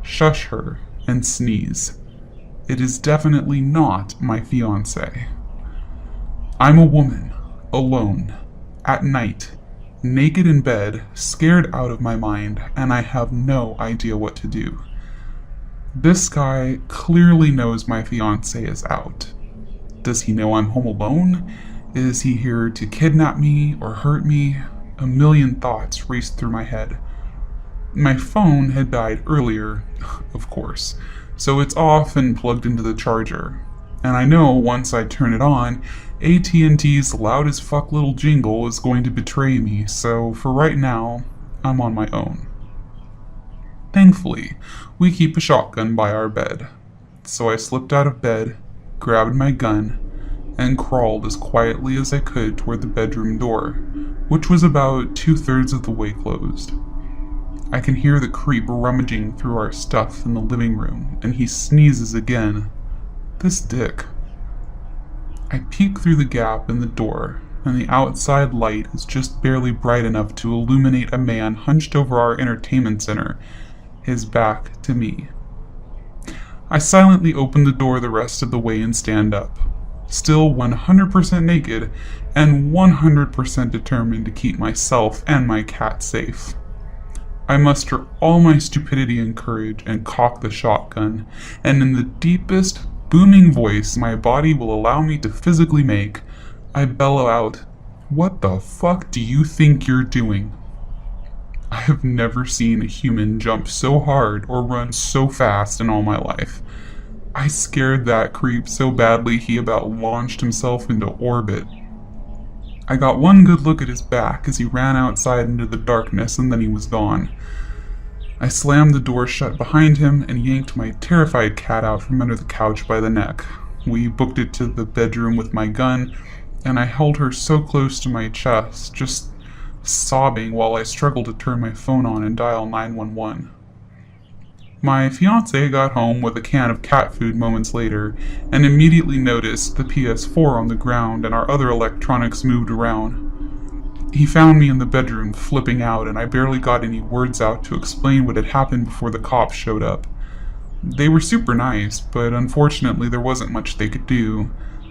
shush her, and sneeze. It is definitely not my fiancé. I'm a woman, alone, at night, naked in bed, scared out of my mind, and I have no idea what to do. This guy clearly knows my fiancé is out. Does he know I'm home alone? Is he here to kidnap me or hurt me? A million thoughts raced through my head. My phone had died earlier, of course, so it's off and plugged into the charger. And I know once I turn it on, AT&T's loud as fuck little jingle is going to betray me, so for right now, I'm on my own. Thankfully, we keep a shotgun by our bed. So I slipped out of bed, grabbed my gun, and crawled as quietly as I could toward the bedroom door, which was about 2/3 of the way closed. I can hear the creep rummaging through our stuff in the living room, and he sneezes again. This dick. I peek through the gap in the door, and the outside light is just barely bright enough to illuminate a man hunched over our entertainment center, his back to me. I silently open the door the rest of the way and stand up, still 100% naked and 100% determined to keep myself and my cat safe. I muster all my stupidity and courage and cock the shotgun, and in the deepest, booming voice my body will allow me to physically make, I bellow out, "What the fuck do you think you're doing?" I have never seen a human jump so hard or run so fast in all my life. I scared that creep so badly he about launched himself into orbit. I got one good look at his back as he ran outside into the darkness, and then he was gone. I slammed the door shut behind him and yanked my terrified cat out from under the couch by the neck. We booked it to the bedroom with my gun, and I held her so close to my chest, just sobbing while I struggled to turn my phone on and dial 911. My fiancé got home with a can of cat food moments later, and immediately noticed the PS4 on the ground and our other electronics moved around. He found me in the bedroom flipping out, and I barely got any words out to explain what had happened before the cops showed up. They were super nice, but unfortunately there wasn't much they could do.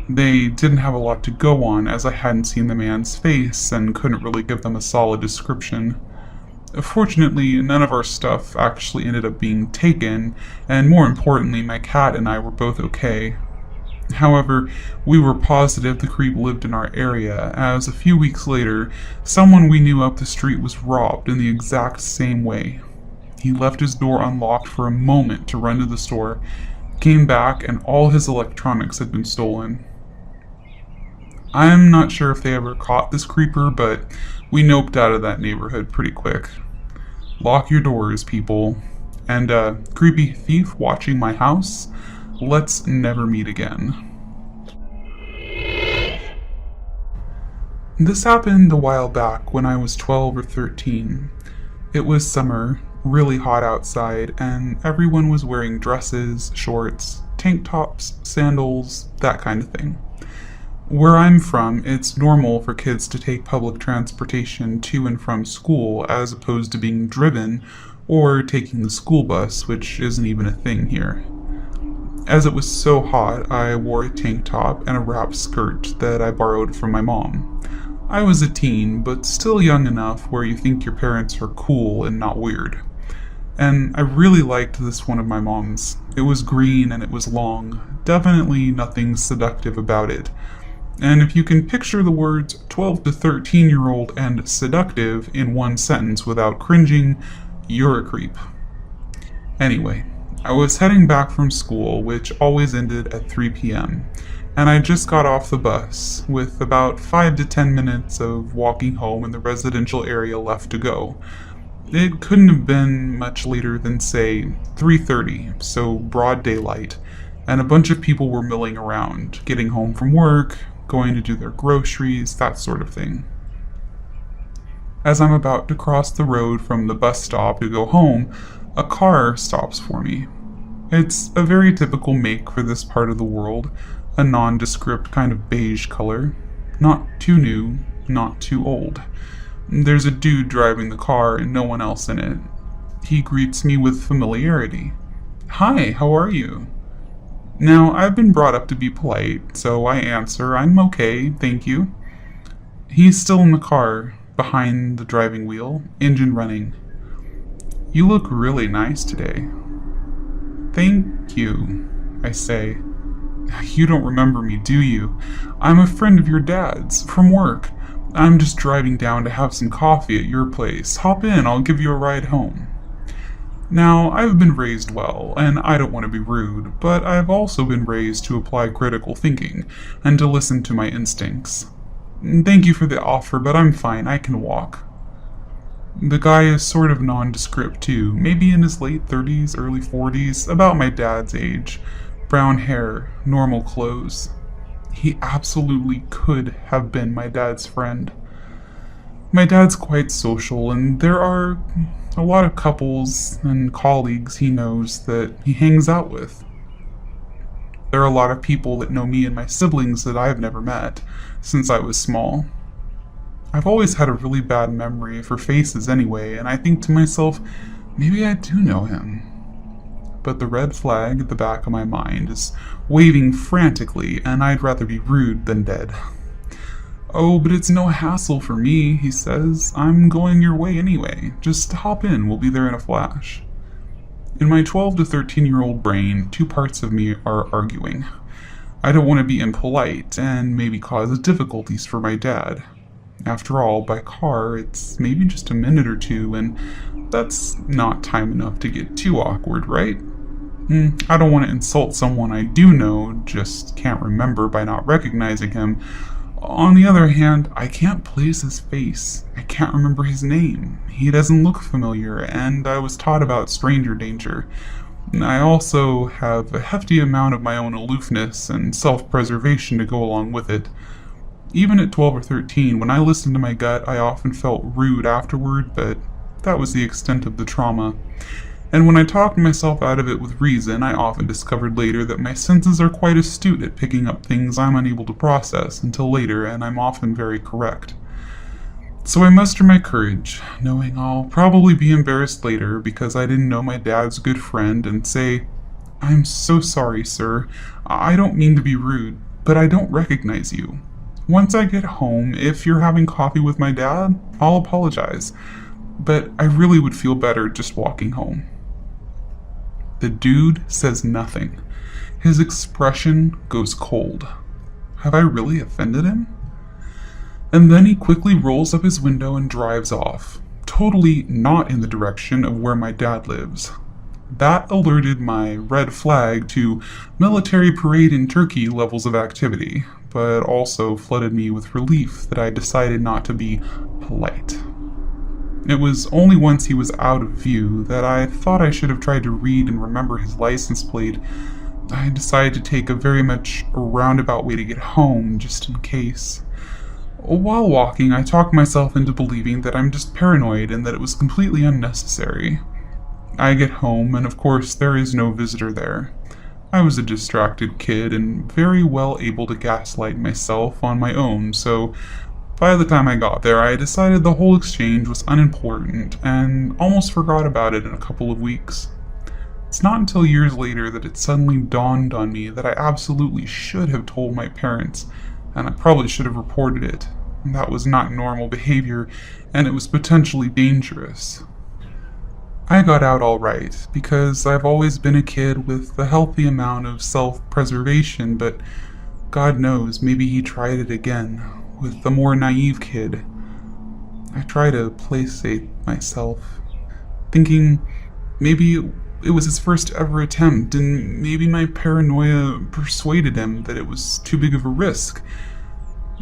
They didn't have a lot to go on, as I hadn't seen the man's face and couldn't really give them a solid description. Fortunately, none of our stuff actually ended up being taken, and more importantly, my cat and I were both okay. However, we were positive the creep lived in our area, as a few weeks later, someone we knew up the street was robbed in the exact same way. He left his door unlocked for a moment to run to the store, came back, and all his electronics had been stolen. I'm not sure if they ever caught this creeper, but we noped out of that neighborhood pretty quick. Lock your doors, people. And, creepy thief watching my house? Let's never meet again. This happened a while back when I was 12 or 13. It was summer, really hot outside, and everyone was wearing dresses, shorts, tank tops, sandals, that kind of thing. Where I'm from, it's normal for kids to take public transportation to and from school as opposed to being driven or taking the school bus, which isn't even a thing here. As it was so hot, I wore a tank top and a wrap skirt that I borrowed from my mom. I was a teen, but still young enough where you think your parents are cool and not weird. And I really liked this one of my mom's. It was green and it was long, definitely nothing seductive about it. And if you can picture the words 12 to 13-year-old and seductive in one sentence without cringing, you're a creep. Anyway, I was heading back from school, which always ended at 3 p.m., and I just got off the bus, with about 5 to 10 minutes of walking home in the residential area left to go. It couldn't have been much later than, say, 3:30, so broad daylight, and a bunch of people were milling around, getting home from work, going to do their groceries, that sort of thing. As I'm about to cross the road from the bus stop to go home, a car stops for me. It's a very typical make for this part of the world, a nondescript kind of beige color. Not too new, not too old. There's a dude driving the car and no one else in it. He greets me with familiarity. "Hi, how are you?" Now, I've been brought up to be polite, so I answer, "I'm okay, thank you." He's still in the car, behind the driving wheel, engine running. "You look really nice today." "Thank you," I say. "You don't remember me, do you? I'm a friend of your dad's, from work. I'm just driving down to have some coffee at your place. Hop in, I'll give you a ride home." Now, I've been raised well, and I don't want to be rude, but I've also been raised to apply critical thinking, and to listen to my instincts. "Thank you for the offer, but I'm fine, I can walk." The guy is sort of nondescript too, maybe in his late 30s, early 40s, about my dad's age. Brown hair, normal clothes. He absolutely could have been my dad's friend. My dad's quite social, and there are a lot of couples and colleagues he knows that he hangs out with. There are a lot of people that know me and my siblings that I've never met since I was small. I've always had a really bad memory for faces anyway, and I think to myself, maybe I do know him. But the red flag at the back of my mind is waving frantically, and I'd rather be rude than dead. Oh, but it's no hassle for me, he says. I'm going your way anyway. Just hop in, we'll be there in a flash. In my 12 to 13-year-old brain, two parts of me are arguing. I don't want to be impolite and maybe cause difficulties for my dad. After all, by car, it's maybe just a minute or two, and that's not time enough to get too awkward, right? I don't want to insult someone I do know, just can't remember by not recognizing him. On the other hand, I can't place his face. I can't remember his name. He doesn't look familiar, and I was taught about stranger danger. I also have a hefty amount of my own aloofness and self-preservation to go along with it. Even at 12 or 13, when I listened to my gut, I often felt rude afterward, but that was the extent of the trauma. And when I talked myself out of it with reason, I often discovered later that my senses are quite astute at picking up things I'm unable to process until later, and I'm often very correct. So I muster my courage, knowing I'll probably be embarrassed later because I didn't know my dad's good friend, and say, "I'm so sorry, sir. I don't mean to be rude, but I don't recognize you. Once I get home, if you're having coffee with my dad, I'll apologize. But I really would feel better just walking home." The dude says nothing. His expression goes cold. Have I really offended him? And then he quickly rolls up his window and drives off, totally not in the direction of where my dad lives. That alerted my red flag to military parade in Turkey levels of activity, but also flooded me with relief that I decided not to be polite. It was only once he was out of view that I thought I should have tried to read and remember his license plate. I decided to take a very much roundabout way to get home, just in case. While walking, I talked myself into believing that I'm just paranoid and that it was completely unnecessary. I get home, and of course there is no visitor there. I was a distracted kid and very well able to gaslight myself on my own, so by the time I got there, I decided the whole exchange was unimportant and almost forgot about it in a couple of weeks. It's not until years later that it suddenly dawned on me that I absolutely should have told my parents, and I probably should have reported it. That was not normal behavior, and it was potentially dangerous. I got out all right, because I've always been a kid with a healthy amount of self-preservation, but God knows, maybe he tried it again, with a more naive kid. I try to placate myself, thinking maybe it was his first ever attempt, and maybe my paranoia persuaded him that it was too big of a risk.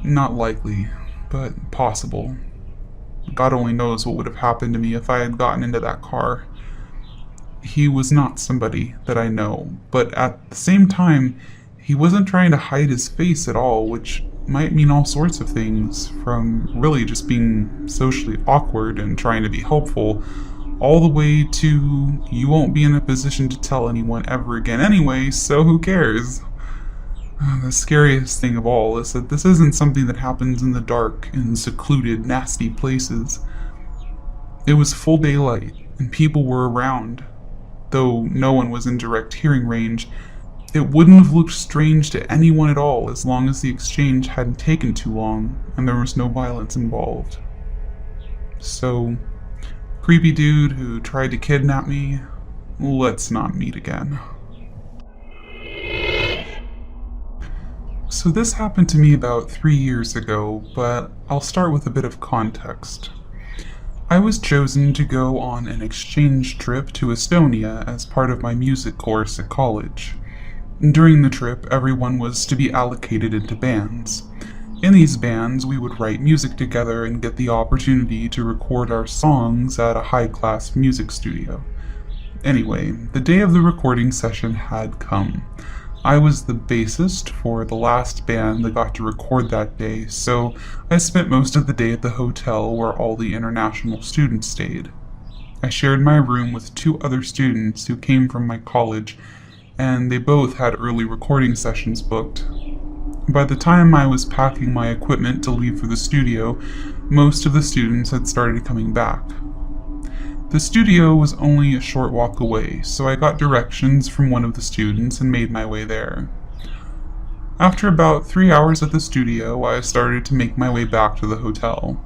Not likely, but possible. God only knows what would have happened to me if I had gotten into that car. He was not somebody that I know, but at the same time, he wasn't trying to hide his face at all, which might mean all sorts of things, from really just being socially awkward and trying to be helpful, all the way to you won't be in a position to tell anyone ever again anyway, so who cares? The scariest thing of all is that this isn't something that happens in the dark, in secluded, nasty places. It was full daylight, and people were around. Though no one was in direct hearing range, it wouldn't have looked strange to anyone at all as long as the exchange hadn't taken too long and there was no violence involved. So, creepy dude who tried to kidnap me, let's not meet again. So this happened to me about 3 years ago, but I'll start with a bit of context. I was chosen to go on an exchange trip to Estonia as part of my music course at college. During the trip, everyone was to be allocated into bands. In these bands, we would write music together and get the opportunity to record our songs at a high-class music studio. Anyway, the day of the recording session had come. I was the bassist for the last band that got to record that day, so I spent most of the day at the hotel where all the international students stayed. I shared my room with 2 other students who came from my college, and they both had early recording sessions booked. By the time I was packing my equipment to leave for the studio, most of the students had started coming back. The studio was only a short walk away, so I got directions from one of the students and made my way there. After about 3 hours at the studio, I started to make my way back to the hotel.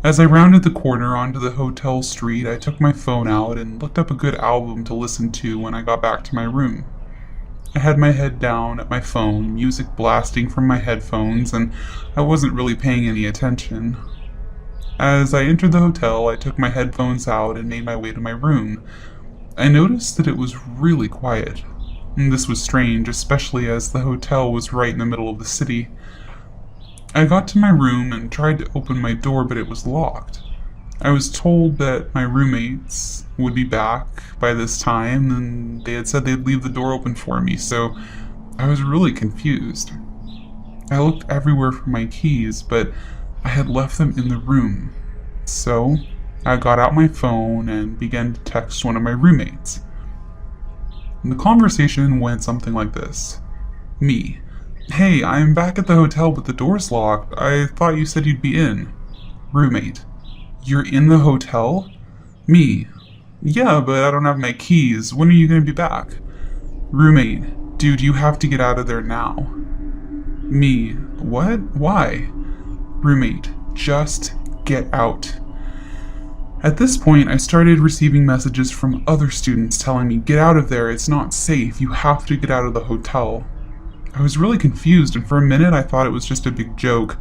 As I rounded the corner onto the hotel street, I took my phone out and looked up a good album to listen to when I got back to my room. I had my head down at my phone, music blasting from my headphones, and I wasn't really paying any attention. As I entered the hotel, I took my headphones out and made my way to my room. I noticed that it was really quiet. This was strange, especially as the hotel was right in the middle of the city. I got to my room and tried to open my door, but it was locked. I was told that my roommates would be back by this time, and they had said they'd leave the door open for me, so I was really confused. I looked everywhere for my keys, but I had left them in the room. So I got out my phone and began to text one of my roommates. The conversation went something like this. Me: "Hey, I'm back at the hotel but the door's locked. I thought you said you'd be in." Roommate: "You're in the hotel?" Me: "Yeah, but I don't have my keys. When are you going to be back?" Roommate: "Dude, you have to get out of there now." Me: "What? Why?" Roommate: "Just get out." At this point, I started receiving messages from other students telling me, "Get out of there, it's not safe, you have to get out of the hotel." I was really confused, and for a minute I thought it was just a big joke.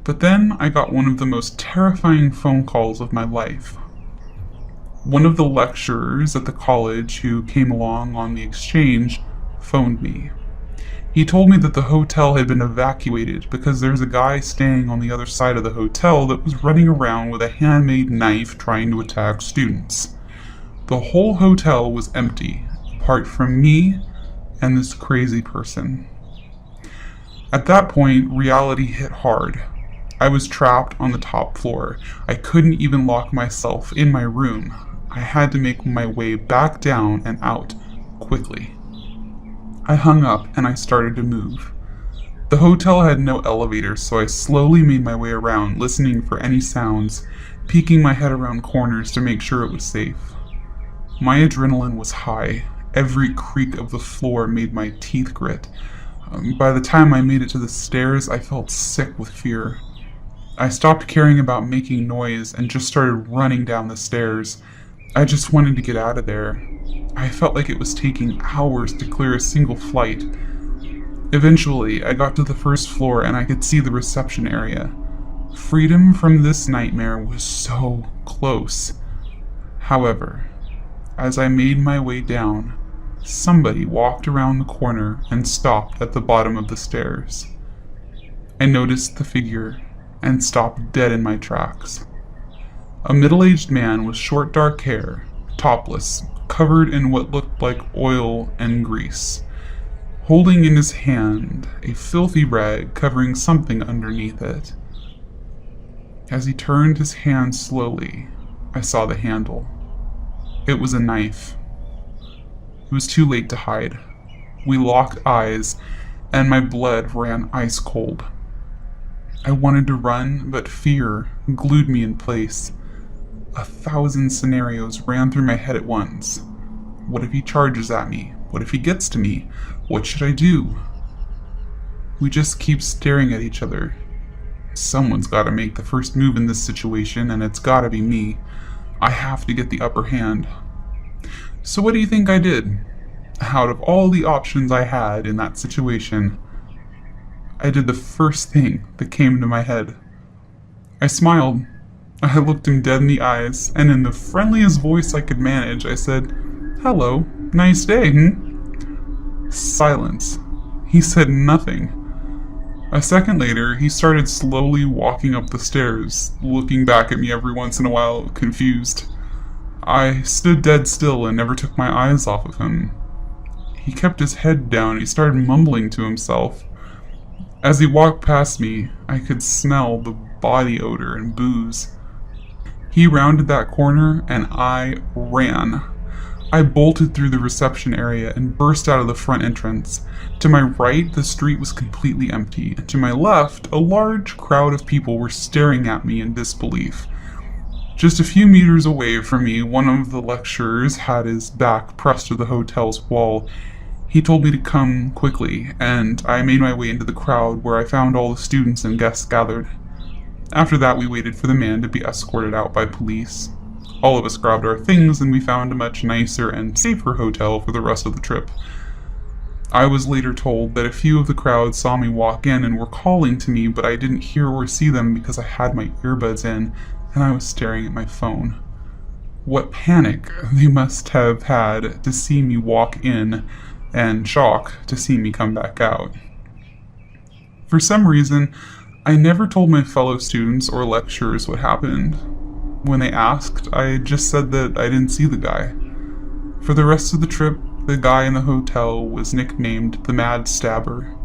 But then I got one of the most terrifying phone calls of my life. One of the lecturers at the college who came along on the exchange phoned me. He told me that the hotel had been evacuated because there's a guy staying on the other side of the hotel that was running around with a handmade knife trying to attack students. The whole hotel was empty, apart from me and this crazy person. At that point, reality hit hard. I was trapped on the top floor. I couldn't even lock myself in my room. I had to make my way back down and out quickly. I hung up and I started to move. The hotel had no elevator, so I slowly made my way around, listening for any sounds, peeking my head around corners to make sure it was safe. My adrenaline was high. Every creak of the floor made my teeth grit. By the time I made it to the stairs, I felt sick with fear. I stopped caring about making noise and just started running down the stairs. I just wanted to get out of there. I felt like it was taking hours to clear a single flight. Eventually, I got to the first floor and I could see the reception area. Freedom from this nightmare was so close. However, as I made my way down, somebody walked around the corner and stopped at the bottom of the stairs. I noticed the figure and stopped dead in my tracks. A middle-aged man with short dark hair, topless, covered in what looked like oil and grease, holding in his hand a filthy rag covering something underneath it. As he turned his hand slowly, I saw the handle. It was a knife. It was too late to hide. We locked eyes, and my blood ran ice cold. I wanted to run, but fear glued me in place. 1,000 scenarios ran through my head at once. What if he charges at me? What if he gets to me? What should I do? We just keep staring at each other. Someone's gotta make the first move in this situation, and it's gotta be me. I have to get the upper hand. So what do you think I did? Out of all the options I had in that situation, I did the first thing that came to my head. I smiled. I looked him dead in the eyes, and in the friendliest voice I could manage, I said, "Hello, nice day, hmm?" Silence. He said nothing. A second later, he started slowly walking up the stairs, looking back at me every once in a while, confused. I stood dead still and never took my eyes off of him. He kept his head down and he started mumbling to himself. As he walked past me, I could smell the body odor and booze. He rounded that corner and I ran. I bolted through the reception area and burst out of the front entrance. To my right, the street was completely empty, and to my left, a large crowd of people were staring at me in disbelief. Just a few meters away from me, one of the lecturers had his back pressed to the hotel's wall. He told me to come quickly, and I made my way into the crowd where I found all the students and guests gathered. After that, we waited for the man to be escorted out by police. All of us grabbed our things and we found a much nicer and safer hotel for the rest of the trip. I was later told that a few of the crowd saw me walk in and were calling to me, but I didn't hear or see them because I had my earbuds in and I was staring at my phone. What panic they must have had to see me walk in, and shock to see me come back out. For some reason, I never told my fellow students or lecturers what happened. When they asked, I just said that I didn't see the guy. For the rest of the trip, the guy in the hotel was nicknamed the Mad Stabber.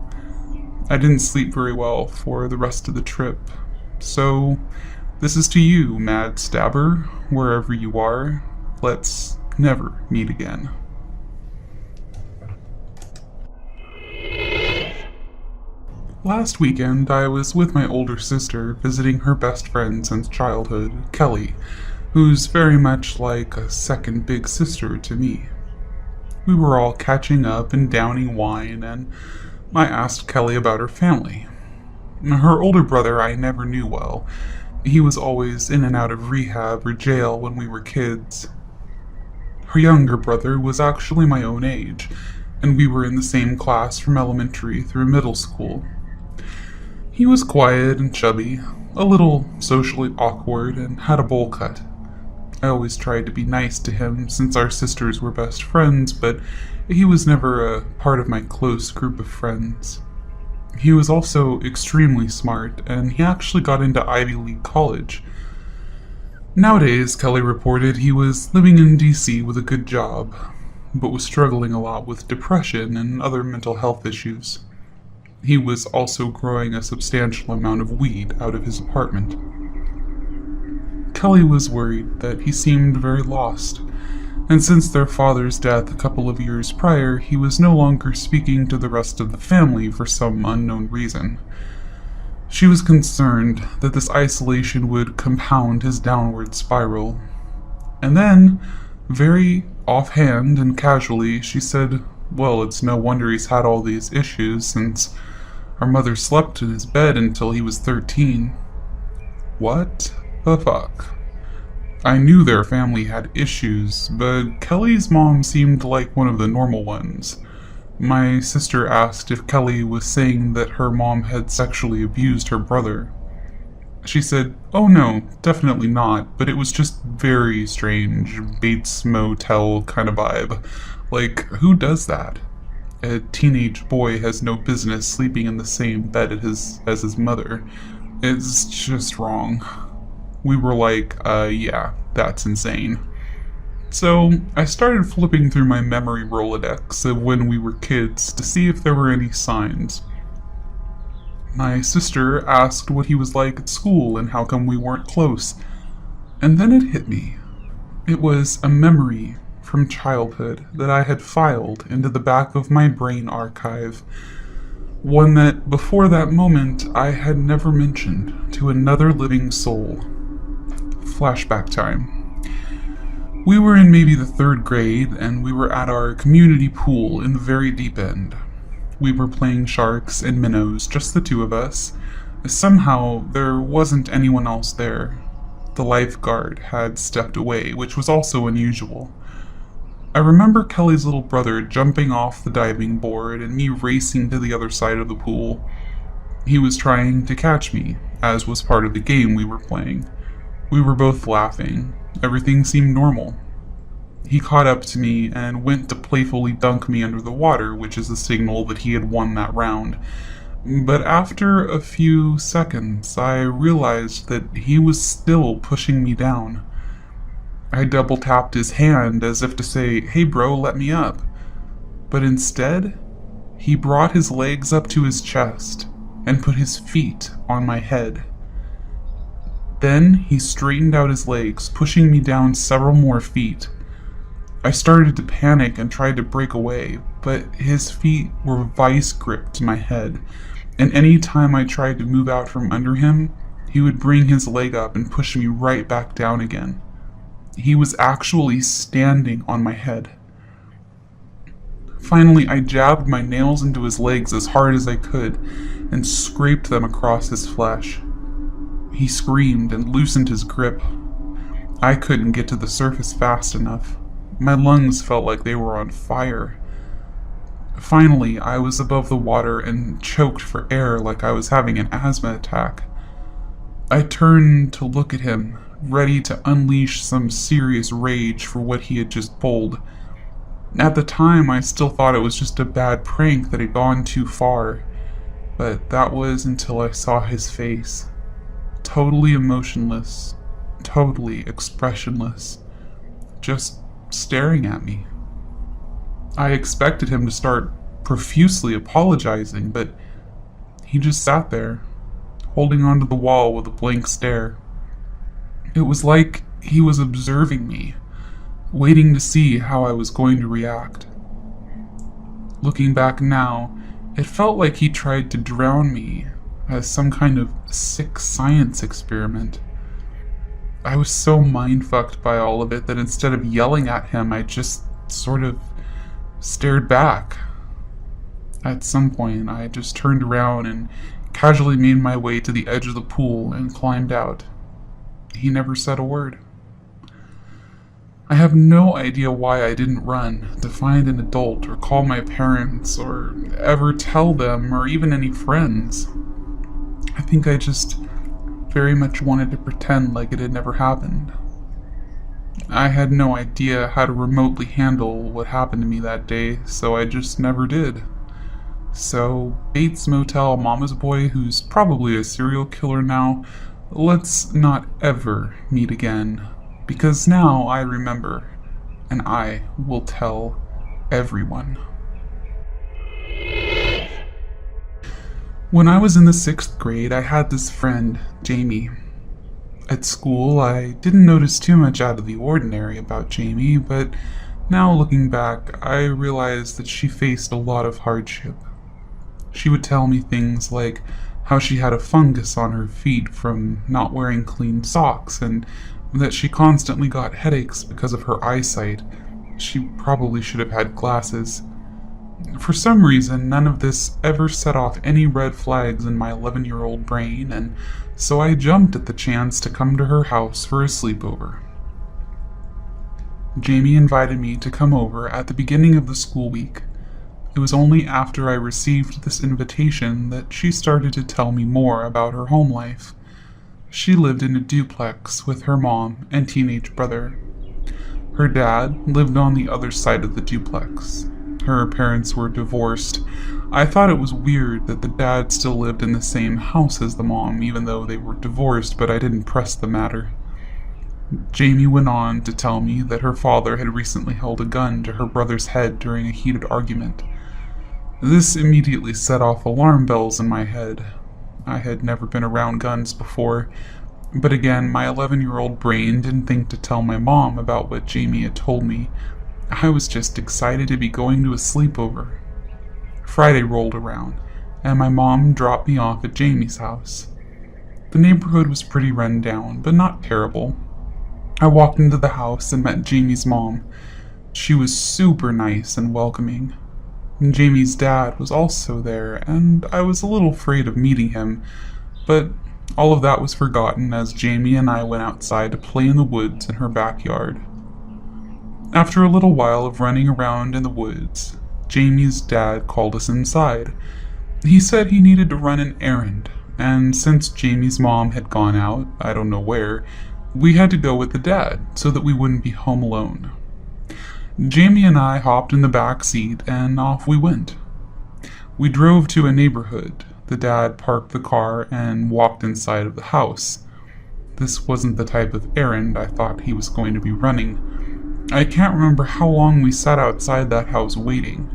I didn't sleep very well for the rest of the trip. So, this is to you, Mad Stabber, wherever you are. Let's never meet again. Last weekend, I was with my older sister visiting her best friend since childhood, Kelly, who's very much like a second big sister to me. We were all catching up and downing wine, and I asked Kelly about her family. Her older brother I never knew well. He was always in and out of rehab or jail when we were kids. Her younger brother was actually my own age, and we were in the same class from elementary through middle school. He was quiet and chubby, a little socially awkward, and had a bowl cut. I always tried to be nice to him since our sisters were best friends, but he was never a part of my close group of friends. He was also extremely smart, and he actually got into Ivy League college. Nowadays, Kelly reported he was living in DC with a good job, but was struggling a lot with depression and other mental health issues. He was also growing a substantial amount of weed out of his apartment. Kelly was worried that he seemed very lost, and since their father's death a couple of years prior, he was no longer speaking to the rest of the family for some unknown reason. She was concerned that this isolation would compound his downward spiral. And then, very offhand and casually, she said, well, it's no wonder he's had all these issues since our mother slept in his bed until he was 13. What the fuck? I knew their family had issues, but Kelly's mom seemed like one of the normal ones. My sister asked if Kelly was saying that her mom had sexually abused her brother. She said, oh no, definitely not, but it was just very strange, Bates Motel kind of vibe. Like, who does that? A teenage boy has no business sleeping in the same bed as his mother. It's just wrong. We were like, yeah, that's insane. So, I started flipping through my memory Rolodex of when we were kids to see if there were any signs. My sister asked what he was like at school and how come we weren't close. And then it hit me. It was a memory from childhood that I had filed into the back of my brain archive. One that, before that moment, I had never mentioned to another living soul. Flashback time. We were in maybe the 3rd grade, and we were at our community pool in the very deep end. We were playing sharks and minnows, just the two of us. Somehow, there wasn't anyone else there. The lifeguard had stepped away, which was also unusual. I remember Kelly's little brother jumping off the diving board and me racing to the other side of the pool. He was trying to catch me, as was part of the game we were playing. We were both laughing. Everything seemed normal. He caught up to me and went to playfully dunk me under the water, which is a signal that he had won that round. But after a few seconds, I realized that he was still pushing me down. I double tapped his hand as if to say, "Hey bro, let me up." But instead, he brought his legs up to his chest and put his feet on my head. Then he straightened out his legs, pushing me down several more feet. I started to panic and tried to break away, but his feet were vice gripped to my head, and any time I tried to move out from under him, he would bring his leg up and push me right back down again. He was actually standing on my head. Finally, I jabbed my nails into his legs as hard as I could and scraped them across his flesh. He screamed and loosened his grip. I couldn't get to the surface fast enough. My lungs felt like they were on fire. Finally, I was above the water and choked for air like I was having an asthma attack. I turned to look at him, ready to unleash some serious rage for what he had just pulled. At the time, I still thought it was just a bad prank that had gone too far, but that was until I saw his face. Totally emotionless, totally expressionless, just staring at me. I expected him to start profusely apologizing, but he just sat there, holding onto the wall with a blank stare. It was like he was observing me, waiting to see how I was going to react. Looking back now, it felt like he tried to drown me as some kind of sick science experiment. I was so mind-fucked by all of it that instead of yelling at him, I just sort of stared back. At some point, I just turned around and casually made my way to the edge of the pool and climbed out. He never said a word. I have no idea why I didn't run to find an adult or call my parents or ever tell them or even any friends. I think I just very much wanted to pretend like it had never happened. I had no idea how to remotely handle what happened to me that day, so I just never did. So, Bates Motel Mama's boy, who's probably a serial killer now, let's not ever meet again, because now I remember, and I will tell everyone. When I was in the 6th grade, I had this friend, Jamie. At school, I didn't notice too much out of the ordinary about Jamie, but now looking back, I realized that she faced a lot of hardship. She would tell me things like how she had a fungus on her feet from not wearing clean socks, and that she constantly got headaches because of her eyesight. She probably should have had glasses. For some reason, none of this ever set off any red flags in my 11-year-old brain, and so I jumped at the chance to come to her house for a sleepover. Jamie invited me to come over at the beginning of the school week. It was only after I received this invitation that she started to tell me more about her home life. She lived in a duplex with her mom and teenage brother. Her dad lived on the other side of the duplex. Her parents were divorced. I thought it was weird that the dad still lived in the same house as the mom, even though they were divorced, but I didn't press the matter. Jamie went on to tell me that her father had recently held a gun to her brother's head during a heated argument. This immediately set off alarm bells in my head. I had never been around guns before, but again, my 11-year-old brain didn't think to tell my mom about what Jamie had told me. I was just excited to be going to a sleepover. Friday rolled around, and my mom dropped me off at Jamie's house. The neighborhood was pretty run down, but not terrible. I walked into the house and met Jamie's mom. She was super nice and welcoming. Jamie's dad was also there, and I was a little afraid of meeting him, but all of that was forgotten as Jamie and I went outside to play in the woods in her backyard. After a little while of running around in the woods, Jamie's dad called us inside. He said he needed to run an errand, and since Jamie's mom had gone out, I don't know where, we had to go with the dad so that we wouldn't be home alone. Jamie and I hopped in the back seat and off we went. We drove to a neighborhood the dad parked the car and walked inside of the house. This wasn't the type of errand I thought he was going to be running. I can't remember how long we sat outside that house waiting,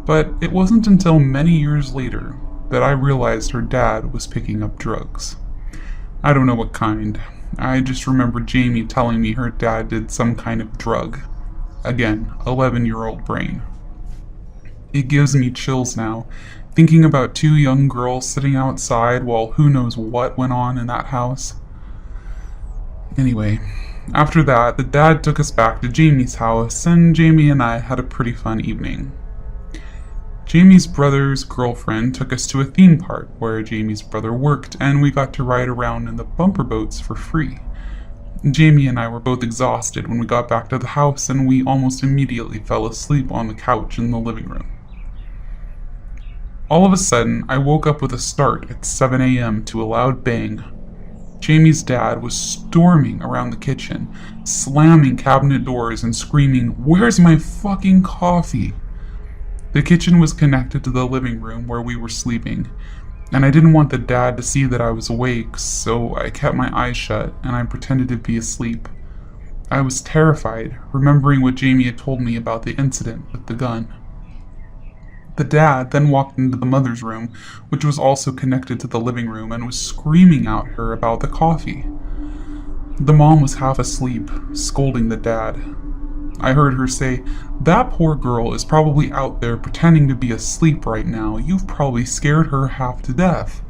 but it wasn't until many years later that I realized her dad was picking up drugs. I don't know what kind. I just remember Jamie telling me her dad did some kind of drug. Again, 11-year-old brain. It gives me chills now, thinking about two young girls sitting outside while who knows what went on in that house. Anyway, after that, the dad took us back to Jamie's house, and Jamie and I had a pretty fun evening. Jamie's brother's girlfriend took us to a theme park where Jamie's brother worked, and we got to ride around in the bumper boats for free. Jamie and I were both exhausted when we got back to the house, and we almost immediately fell asleep on the couch in the living room. All of a sudden, I woke up with a start at 7 a.m. to a loud bang. Jamie's dad was storming around the kitchen, slamming cabinet doors and screaming, "Where's my fucking coffee?" The kitchen was connected to the living room where we were sleeping, and I didn't want the dad to see that I was awake, so I kept my eyes shut and I pretended to be asleep. I was terrified, remembering what Jamie had told me about the incident with the gun. The dad then walked into the mother's room, which was also connected to the living room, and was screaming at her about the coffee. The mom was half asleep, scolding the dad. I heard her say, "That poor girl is probably out there pretending to be asleep right now. You've probably scared her half to death."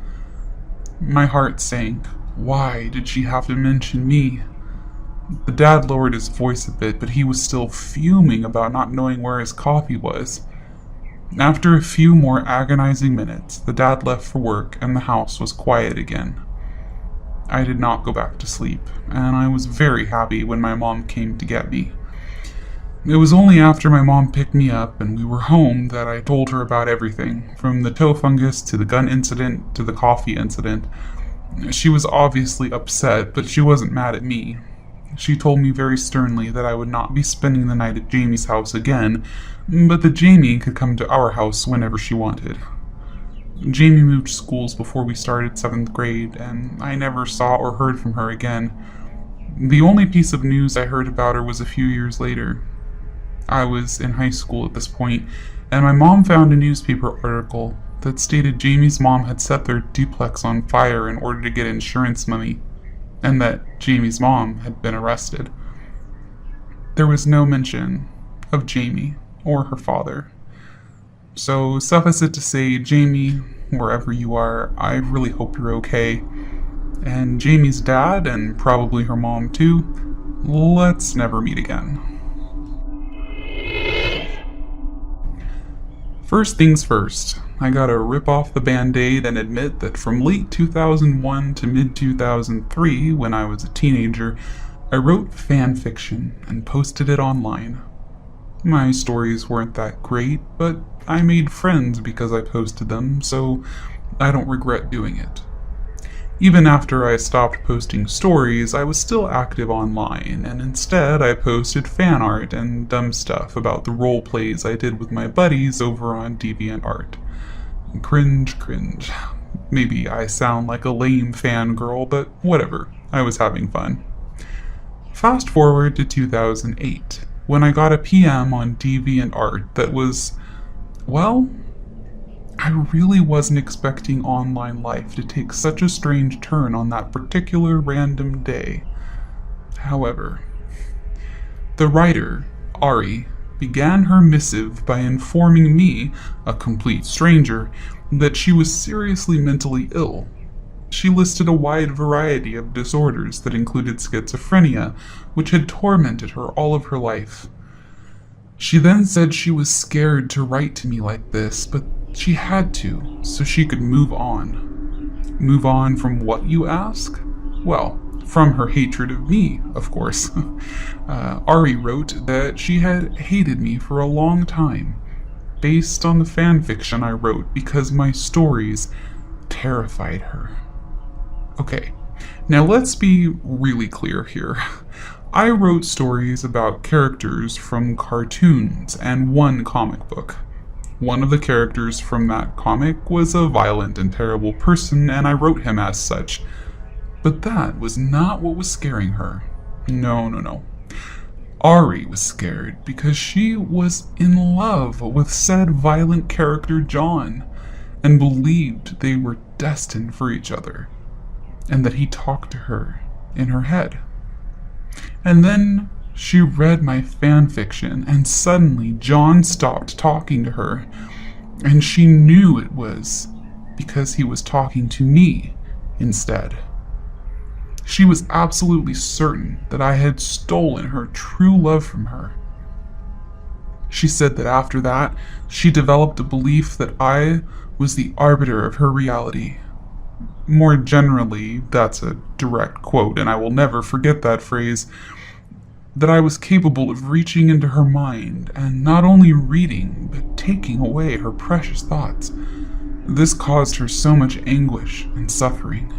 My heart sank. Why did she have to mention me? The dad lowered his voice a bit, but he was still fuming about not knowing where his coffee was. After a few more agonizing minutes, the dad left for work and the house was quiet again. I did not go back to sleep, and I was very happy when my mom came to get me. It was only after my mom picked me up and we were home that I told her about everything, from the toe fungus to the gun incident to the coffee incident. She was obviously upset, but she wasn't mad at me. She told me very sternly that I would not be spending the night at Jamie's house again, but that Jamie could come to our house whenever she wanted. Jamie moved schools before we started 7th grade, and I never saw or heard from her again. The only piece of news I heard about her was a few years later. I was in high school at this point, and my mom found a newspaper article that stated Jamie's mom had set their duplex on fire in order to get insurance money, and that Jamie's mom had been arrested. There was no mention of Jamie or her father. So suffice it to say, Jamie, wherever you are, I really hope you're okay. And Jamie's dad, and probably her mom too, let's never meet again. First things first, I gotta rip off the band-aid and admit that from late 2001 to mid-2003, when I was a teenager, I wrote fan fiction and posted it online. My stories weren't that great, but I made friends because I posted them, so I don't regret doing it. Even after I stopped posting stories, I was still active online, and instead I posted fan art and dumb stuff about the role plays I did with my buddies over on DeviantArt. Cringe. Maybe I sound like a lame fangirl, but whatever, I was having fun. Fast forward to 2008, when I got a PM on DeviantArt that was, well, I really wasn't expecting online life to take such a strange turn on that particular random day. However, the writer, Ari, began her missive by informing me, a complete stranger, that she was seriously mentally ill. She listed a wide variety of disorders that included schizophrenia, which had tormented her all of her life. She then said she was scared to write to me like this, but she had to, so she could move on. Move on from what, you ask? Well, from her hatred of me, of course. Ari wrote that she had hated me for a long time, based on the fanfiction I wrote because my stories terrified her. Okay, now let's be really clear here. I wrote stories about characters from cartoons and one comic book. One of the characters from that comic was a violent and terrible person, and I wrote him as such. But that was not what was scaring her. No, no, no. Ari was scared because she was in love with said violent character John, and believed they were destined for each other, and that he talked to her in her head. And then she read my fan fiction, and suddenly John stopped talking to her, and she knew it was because he was talking to me instead. She was absolutely certain that I had stolen her true love from her. She said that after that, she developed a belief that I was the arbiter of her reality. More generally, that's a direct quote, and I will never forget that phrase, that I was capable of reaching into her mind and not only reading, but taking away her precious thoughts. This caused her so much anguish and suffering.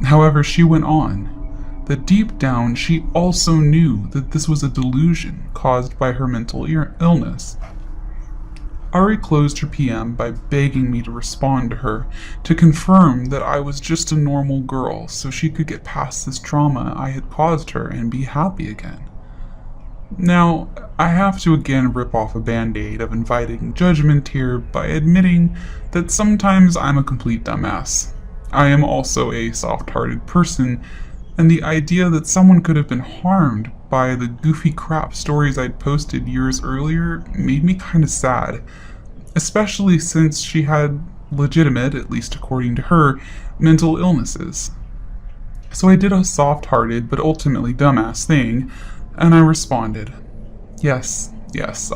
However, she went on, that deep down she also knew that this was a delusion caused by her mental illness. Ari closed her PM by begging me to respond to her, to confirm that I was just a normal girl so she could get past this trauma I had caused her and be happy again. Now, I have to again rip off a band-aid of inviting judgment here by admitting that sometimes I'm a complete dumbass. I am also a soft-hearted person, and the idea that someone could have been harmed by the goofy crap stories I'd posted years earlier made me kinda sad, especially since she had legitimate, at least according to her, mental illnesses. So I did a soft-hearted but ultimately dumbass thing, and I responded. Yes,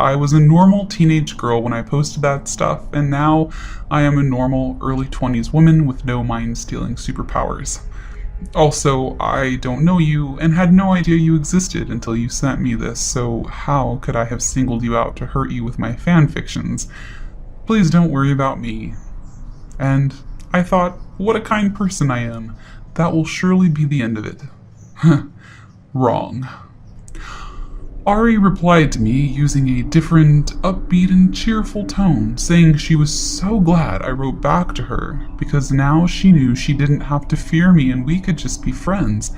I was a normal teenage girl when I posted that stuff, and now I am a normal early 20s woman with no mind-stealing superpowers. Also, I don't know you and had no idea you existed until you sent me this, so how could I have singled you out to hurt you with my fanfictions? Please don't worry about me. And I thought, what a kind person I am. That will surely be the end of it. Wrong. Ari replied to me using a different, upbeat and cheerful tone, saying she was so glad I wrote back to her, because now she knew she didn't have to fear me and we could just be friends.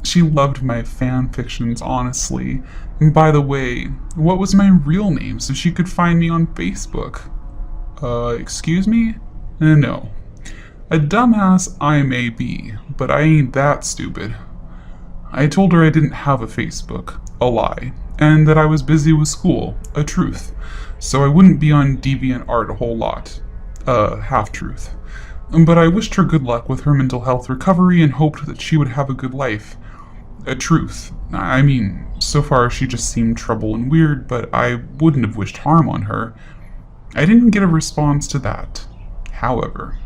She loved my fan fictions, honestly. And by the way, what was my real name so she could find me on Facebook? Excuse me? No. A dumbass I may be, but I ain't that stupid. I told her I didn't have a Facebook, a lie, and that I was busy with school, a truth, so I wouldn't be on DeviantArt a whole lot, half-truth. But I wished her good luck with her mental health recovery and hoped that she would have a good life. A truth. I mean, so far she just seemed trouble and weird, but I wouldn't have wished harm on her. I didn't get a response to that. However,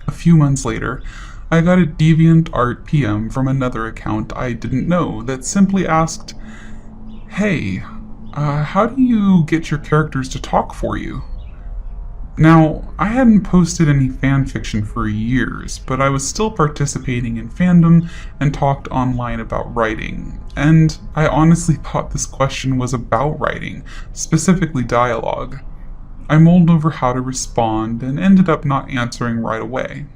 a few months later, I got a DeviantArt PM from another account I didn't know that simply asked, "Hey, how do you get your characters to talk for you?" Now, I hadn't posted any fanfiction for years, but I was still participating in fandom and talked online about writing, and I honestly thought this question was about writing, specifically dialogue. I mulled over how to respond and ended up not answering right away.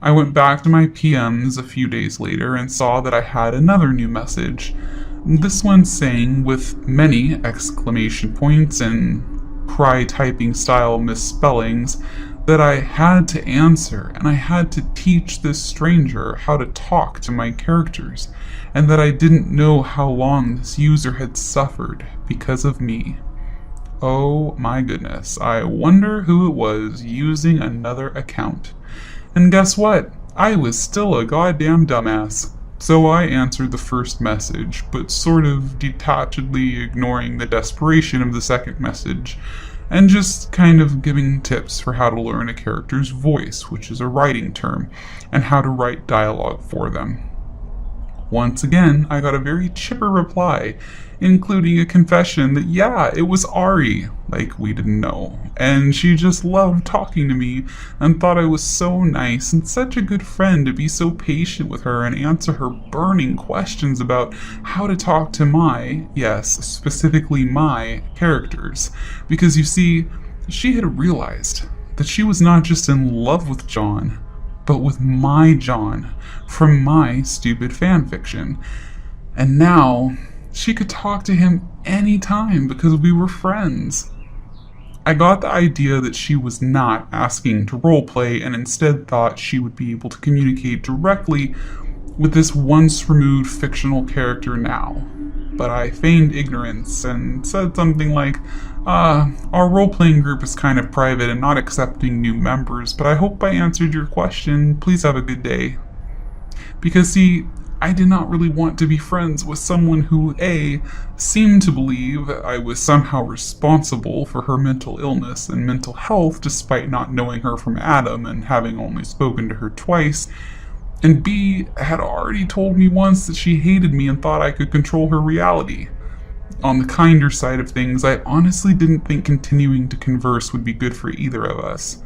I went back to my PMs a few days later and saw that I had another new message. This one saying, with many exclamation points and cry typing style misspellings, that I had to answer and I had to teach this stranger how to talk to my characters, and that I didn't know how long this user had suffered because of me. Oh my goodness, I wonder who it was using another account. And guess what? I was still a goddamn dumbass. So I answered the first message, but sort of detachedly ignoring the desperation of the second message, and just kind of giving tips for how to learn a character's voice, which is a writing term, and how to write dialogue for them. Once again, I got a very chipper reply, including a confession that yeah, it was Ari, like we didn't know, and she just loved talking to me and thought I was so nice and such a good friend to be so patient with her and answer her burning questions about how to talk to my, yes, specifically my, characters. Because you see, She had realized that she was not just in love with John, but with my John from my stupid fanfiction. And now she could talk to him anytime because we were friends. I got the idea that she was not asking to roleplay and instead thought she would be able to communicate directly with this once removed fictional character now. But I feigned ignorance and said something like, our role-playing group is kind of private and not accepting new members, but I hope I answered your question. Please have a good day. Because see, I did not really want to be friends with someone who, A, seemed to believe I was somehow responsible for her mental illness and mental health despite not knowing her from Adam and having only spoken to her twice, and B, had already told me once that she hated me and thought I could control her reality. On the kinder side of things, I honestly didn't think continuing to converse would be good for either of us.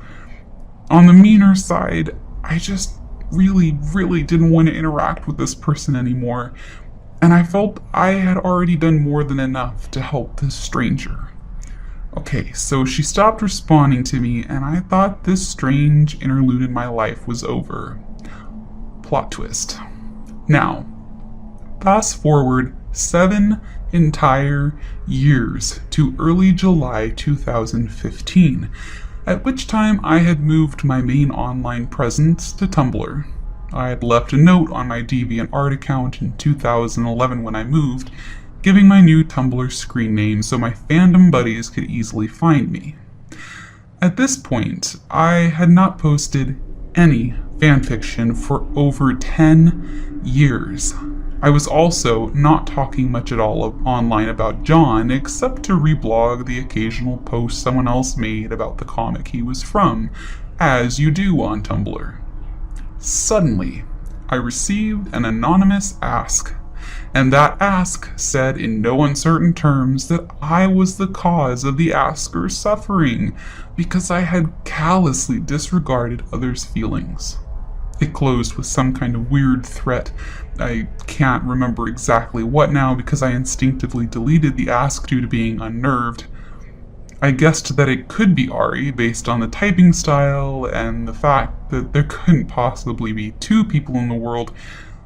On the meaner side, I just really didn't want to interact with this person anymore, and I felt I had already done more than enough to help this stranger. Okay, so she stopped responding to me, and I thought this strange interlude in my life was over. Plot twist. Now, fast forward 7 entire years to early July 2015, at which time I had moved my main online presence to Tumblr. I had left a note on my DeviantArt account in 2011 when I moved, giving my new Tumblr screen name so my fandom buddies could easily find me. At this point, I had not posted any fanfiction for over 10 years. I was also not talking much at all online about John, except to reblog the occasional post someone else made about the comic he was from, as you do on Tumblr. Suddenly, I received an anonymous ask, and that ask said in no uncertain terms that I was the cause of the asker's suffering, because I had callously disregarded others' feelings. It closed with some kind of weird threat. I can't remember exactly what now because I instinctively deleted the ask due to being unnerved. I guessed that it could be Ari based on the typing style and the fact that there couldn't possibly be two people in the world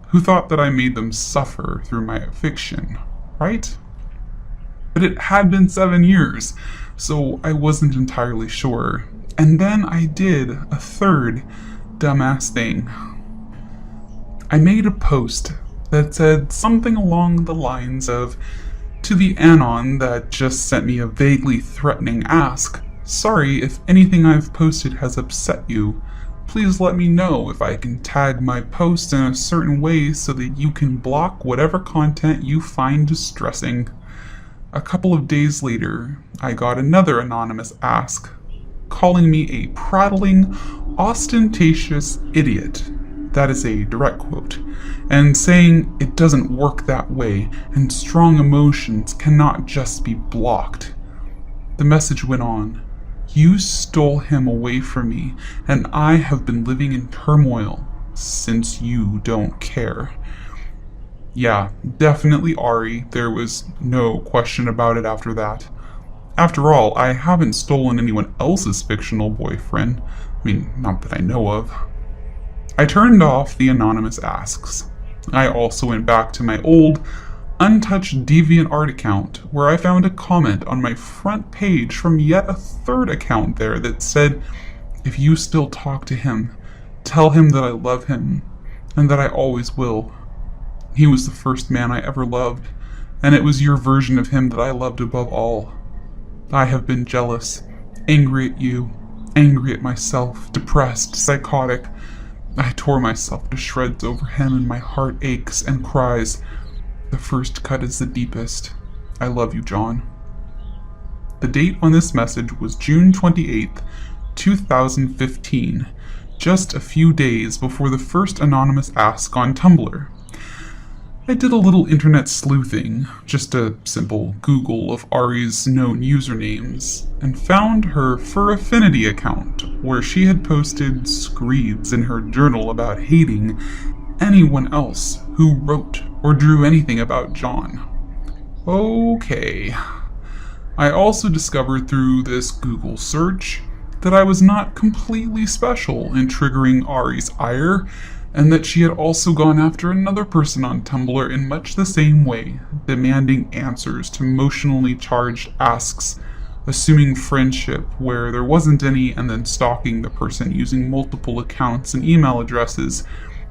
who thought that I made them suffer through my fiction, right? But it had been 7 years, so I wasn't entirely sure. And then I did a third dumbass thing. I made a post that said something along the lines of, to the anon that just sent me a vaguely threatening ask, sorry if anything I've posted has upset you. Please let me know if I can tag my post in a certain way so that you can block whatever content you find distressing. A couple of days later, I got another anonymous ask, calling me a prattling, ostentatious idiot. That is a direct quote. And saying it doesn't work that way and strong emotions cannot just be blocked. The message went on. You stole him away from me, and I have been living in turmoil since you don't care. Yeah, definitely Ari. There was no question about it after that. After all, I haven't stolen anyone else's fictional boyfriend. I mean, not that I know of. I turned off the anonymous asks. I also went back to my old, untouched DeviantArt account, where I found a comment on my front page from yet a third account there that said, if you still talk to him, tell him that I love him, and that I always will. He was the first man I ever loved, and it was your version of him that I loved above all. I have been jealous, angry at you, angry at myself, depressed, psychotic. I tore myself to shreds over him and my heart aches and cries. The first cut is the deepest. I love you, John. The date on this message was June 28th, 2015, just a few days before the first anonymous ask on Tumblr. I did a little internet sleuthing, just a simple Google of Ari's known usernames, and found her Fur Affinity account, where she had posted screeds in her journal about hating anyone else who wrote or drew anything about John. Okay. I also discovered through this Google search that I was not completely special in triggering Ari's ire, and that she had also gone after another person on Tumblr in much the same way, demanding answers to emotionally charged asks, assuming friendship where there wasn't any, and then stalking the person using multiple accounts and email addresses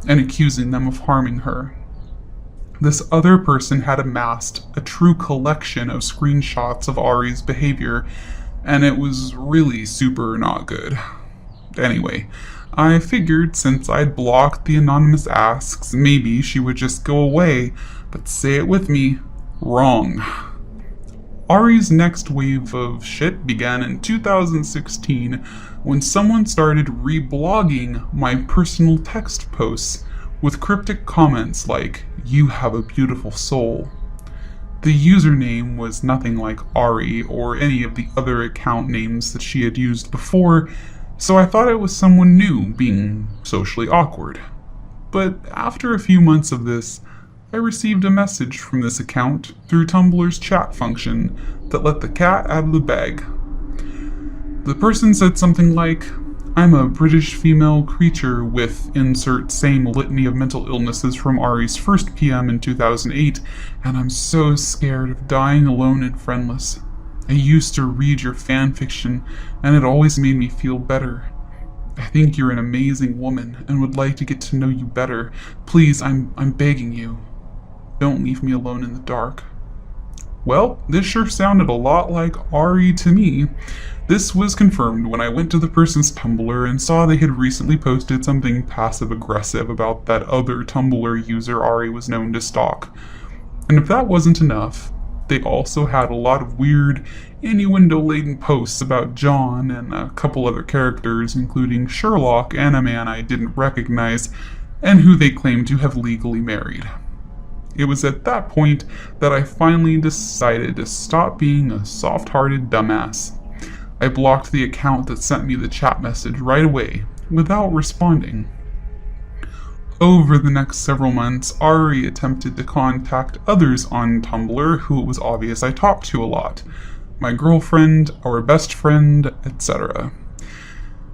and accusing them of harming her. This other person had amassed a true collection of screenshots of Ari's behavior, and it was really super not good. Anyway, I figured since I'd blocked the anonymous asks, maybe she would just go away, but say it with me, wrong. Ari's next wave of shit began in 2016 when someone started reblogging my personal text posts with cryptic comments like, "You have a beautiful soul." The username was nothing like Ari or any of the other account names that she had used before, so I thought it was someone new being socially awkward. But after a few months of this, I received a message from this account through Tumblr's chat function that let the cat out of the bag. The person said something like, "I'm a British female creature with insert same litany of mental illnesses from Ari's first PM in 2008, and I'm so scared of dying alone and friendless. I used to read your fan fiction, and it always made me feel better. I think you're an amazing woman and would like to get to know you better. Please, I'm begging you. Don't leave me alone in the dark." Well, this sure sounded a lot like Ari to me. This was confirmed when I went to the person's Tumblr and saw they had recently posted something passive-aggressive about that other Tumblr user Ari was known to stalk. And if that wasn't enough, they also had a lot of weird, innuendo-laden posts about John and a couple other characters, including Sherlock and a man I didn't recognize, and who they claimed to have legally married. It was at that point that I finally decided to stop being a soft-hearted dumbass. I blocked the account that sent me the chat message right away, without responding. Over the next several months, Ari attempted to contact others on Tumblr who it was obvious I talked to a lot. My girlfriend, our best friend, etc.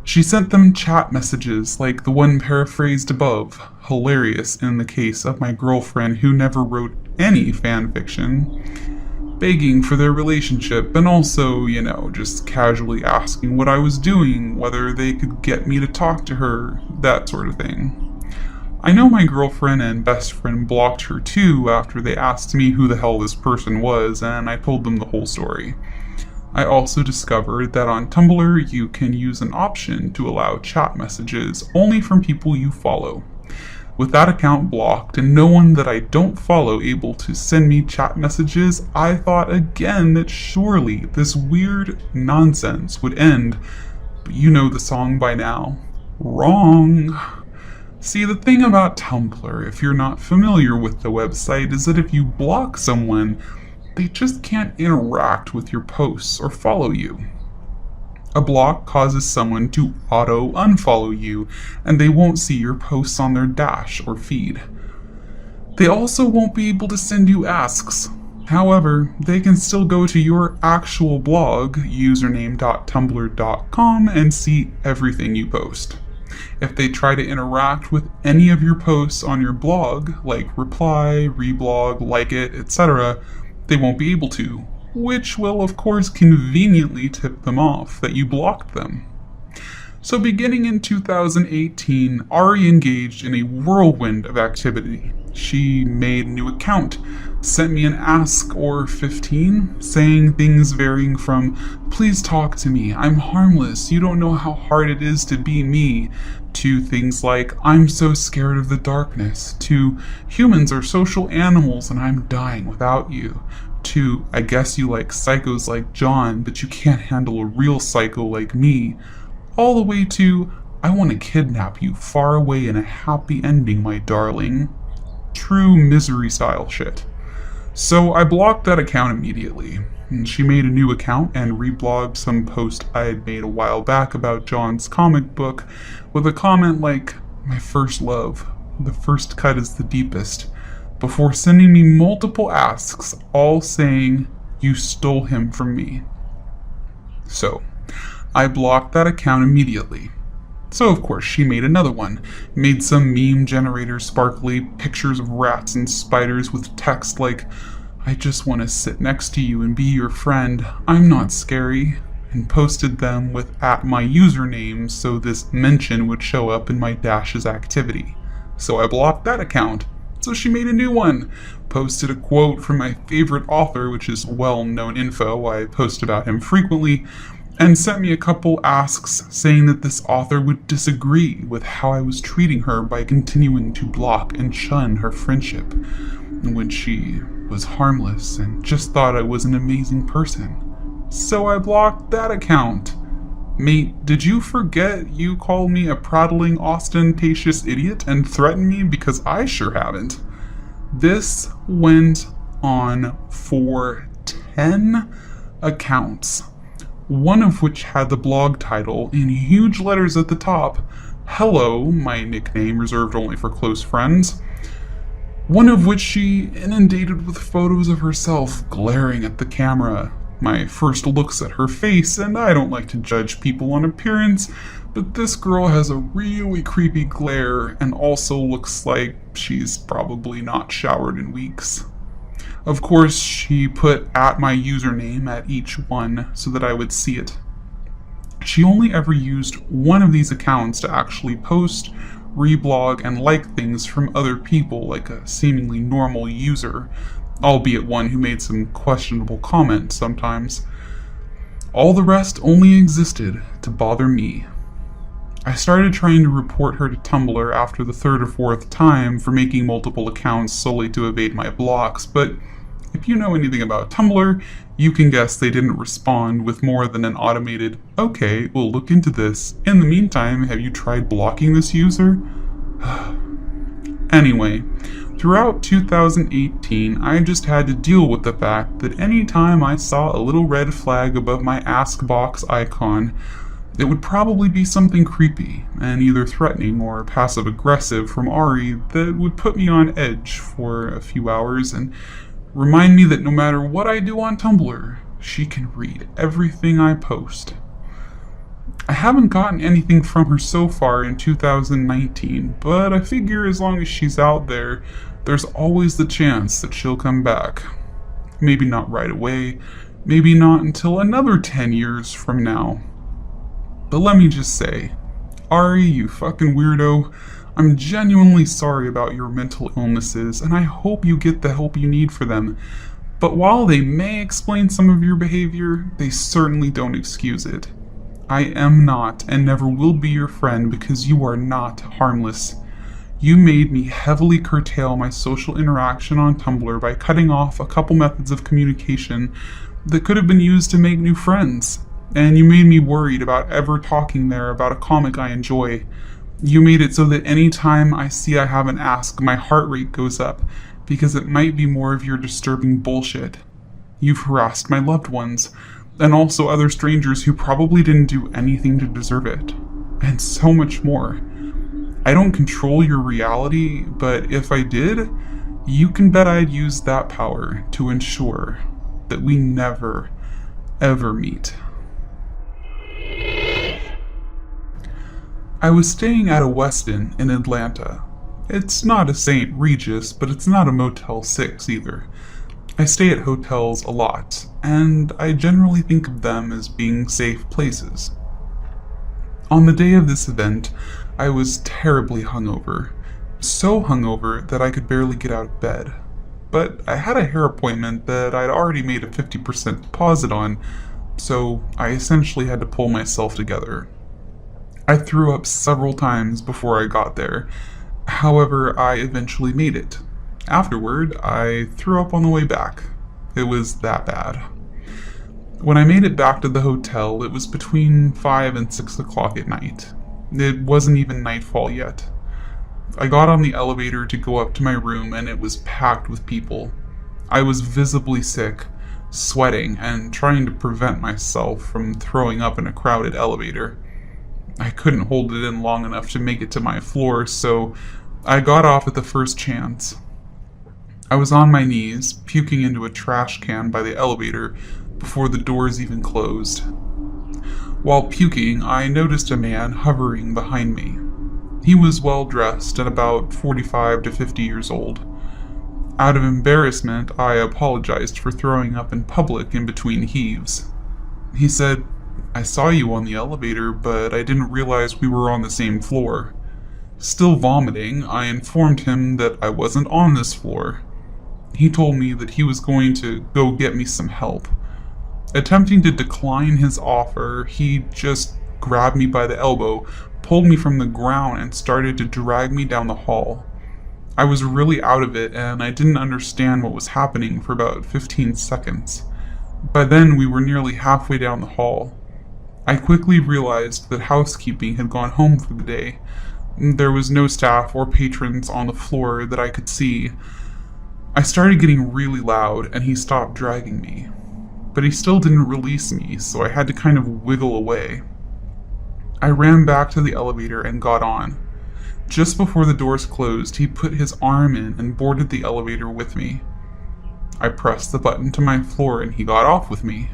She sent them chat messages like the one paraphrased above, hilarious in the case of my girlfriend who never wrote any fanfiction, begging for their relationship and also, just casually asking what I was doing, whether they could get me to talk to her, that sort of thing. I know my girlfriend and best friend blocked her too after they asked me who the hell this person was, and I told them the whole story. I also discovered that on Tumblr you can use an option to allow chat messages only from people you follow. With that account blocked and no one that I don't follow able to send me chat messages, I thought again that surely this weird nonsense would end. But you know the song by now. Wrong. See, the thing about Tumblr, if you're not familiar with the website, is that if you block someone, they just can't interact with your posts or follow you. A block causes someone to auto-unfollow you, and they won't see your posts on their dash or feed. They also won't be able to send you asks. However, they can still go to your actual blog, username.tumblr.com, and see everything you post. If they try to interact with any of your posts on your blog, like reply, reblog, like it, etc., they won't be able to, which will of course conveniently tip them off that you blocked them. So beginning in 2018, Ari engaged in a whirlwind of activity. She made a new account, sent me an ask or 15, saying things varying from, "Please talk to me, I'm harmless, you don't know how hard it is to be me," to things like, "I'm so scared of the darkness," to "Humans are social animals and I'm dying without you," to "I guess you like psychos like John, but you can't handle a real psycho like me," all the way to "I want to kidnap you far away in a happy ending, my darling." True misery style shit. So I blocked that account immediately. And she made a new account and reblogged some post I had made a while back about John's comic book with a comment like, "My first love, the first cut is the deepest," before sending me multiple asks, all saying, You stole him from me. So, I blocked that account immediately. So of course she made another one, made some meme generator sparkly pictures of rats and spiders with text like, "I just want to sit next to you and be your friend, I'm not scary," and posted them with @my username so this mention would show up in my Dash's activity. So I blocked that account. So she made a new one, posted a quote from my favorite author, which is well-known info, I post about him frequently, and sent me a couple asks saying that this author would disagree with how I was treating her by continuing to block and shun her friendship, when she was harmless and just thought I was an amazing person. So I blocked that account. Mate, did you forget you called me a prattling, ostentatious idiot and threatened me? Because I sure haven't. This went on for 10 accounts, one of which had the blog title in huge letters at the top, "Hello," my nickname reserved only for close friends, one of which she inundated with photos of herself glaring at the camera. My first looks at her face, and I don't like to judge people on appearance, but this girl has a really creepy glare and also looks like she's probably not showered in weeks. Of course, she put @my username at each one so that I would see it. She only ever used one of these accounts to actually post, reblog, and like things from other people like a seemingly normal user, albeit one who made some questionable comments sometimes. All the rest only existed to bother me. I started trying to report her to Tumblr after the third or fourth time for making multiple accounts solely to evade my blocks, but if you know anything about Tumblr, you can guess they didn't respond with more than an automated, "Okay, we'll look into this. In the meantime, have you tried blocking this user?" Anyway, throughout 2018, I just had to deal with the fact that any time I saw a little red flag above my Ask Box icon, it would probably be something creepy and either threatening or passive-aggressive from Ari that would put me on edge for a few hours and remind me that no matter what I do on Tumblr, she can read everything I post. I haven't gotten anything from her so far in 2019, but I figure as long as she's out there, there's always the chance that she'll come back. Maybe not right away, maybe not until another 10 years from now. But let me just say, Ari, you fucking weirdo, I'm genuinely sorry about your mental illnesses, and I hope you get the help you need for them. But while they may explain some of your behavior, they certainly don't excuse it. I am not, and never will be your friend because you are not harmless. You made me heavily curtail my social interaction on Tumblr by cutting off a couple methods of communication that could have been used to make new friends. And you made me worried about ever talking there about a comic I enjoy. You made it so that any time I see I have an ask, my heart rate goes up, because it might be more of your disturbing bullshit. You've harassed my loved ones, and also other strangers who probably didn't do anything to deserve it. And so much more. I don't control your reality, but if I did, you can bet I'd use that power to ensure that we never, ever meet. I was staying at a Westin in Atlanta. It's not a St. Regis, but it's not a Motel 6 either. I stay at hotels a lot, and I generally think of them as being safe places. On the day of this event, I was terribly hungover. So hungover that I could barely get out of bed. But I had a hair appointment that I'd already made a 50% deposit on, so I essentially had to pull myself together. I threw up several times before I got there. However, I eventually made it. Afterward, I threw up on the way back. It was that bad. When I made it back to the hotel, it was between 5 and 6 o'clock at night. It wasn't even nightfall yet. I got on the elevator to go up to my room and it was packed with people. I was visibly sick, sweating, and trying to prevent myself from throwing up in a crowded elevator. I couldn't hold it in long enough to make it to my floor, so I got off at the first chance. I was on my knees, puking into a trash can by the elevator before the doors even closed. While puking, I noticed a man hovering behind me. He was well dressed and about 45 to 50 years old. Out of embarrassment, I apologized for throwing up in public in between heaves. He said, "I saw you on the elevator, but I didn't realize we were on the same floor." Still vomiting, I informed him that I wasn't on this floor. He told me that he was going to go get me some help. Attempting to decline his offer, he just grabbed me by the elbow, pulled me from the ground, and started to drag me down the hall. I was really out of it, and I didn't understand what was happening for about 15 seconds. By then, we were nearly halfway down the hall. I quickly realized that housekeeping had gone home for the day. There was no staff or patrons on the floor that I could see. I started getting really loud, and he stopped dragging me. But he still didn't release me, so I had to kind of wiggle away. I ran back to the elevator and got on. Just before the doors closed, he put his arm in and boarded the elevator with me. I pressed the button to my floor and he got off with me.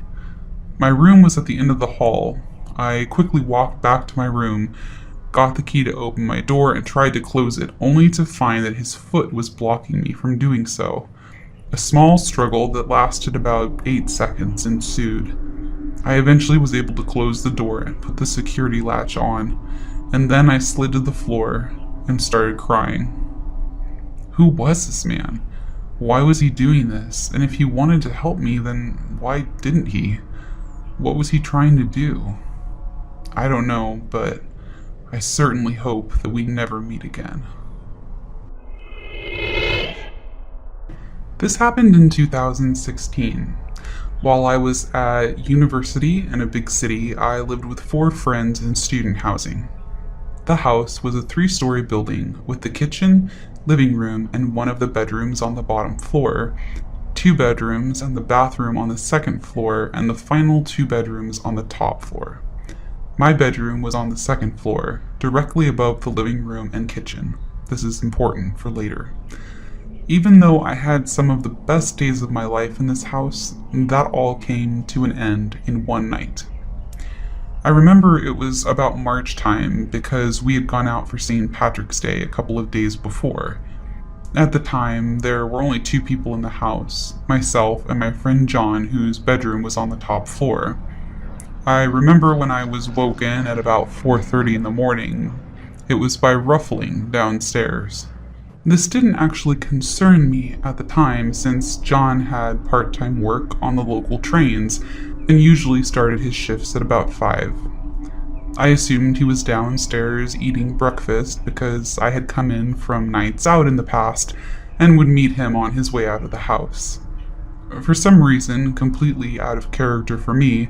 My room was at the end of the hall. I quickly walked back to my room, got the key to open my door, and tried to close it, only to find that his foot was blocking me from doing so. A small struggle that lasted about 8 seconds ensued. I eventually was able to close the door and put the security latch on, and then I slid to the floor and started crying. Who was this man? Why was he doing this? And if he wanted to help me, then why didn't he? What was he trying to do? I don't know, but I certainly hope that we never meet again. This happened in 2016. While I was at university in a big city, I lived with 4 friends in student housing. The house was a 3-story building with the kitchen, living room, and one of the bedrooms on the bottom floor, 2 bedrooms and the bathroom on the second floor, and the final 2 bedrooms on the top floor. My bedroom was on the second floor, directly above the living room and kitchen. This is important for later. Even though I had some of the best days of my life in this house, that all came to an end in one night. I remember it was about March time because we had gone out for St. Patrick's Day a couple of days before. At the time, there were only 2 people in the house, myself and my friend John, whose bedroom was on the top floor. I remember when I was woken at about 4:30 in the morning. It was by ruffling downstairs. This didn't actually concern me at the time since John had part-time work on the local trains and usually started his shifts at about 5. I assumed he was downstairs eating breakfast because I had come in from nights out in the past and would meet him on his way out of the house. For some reason, completely out of character for me,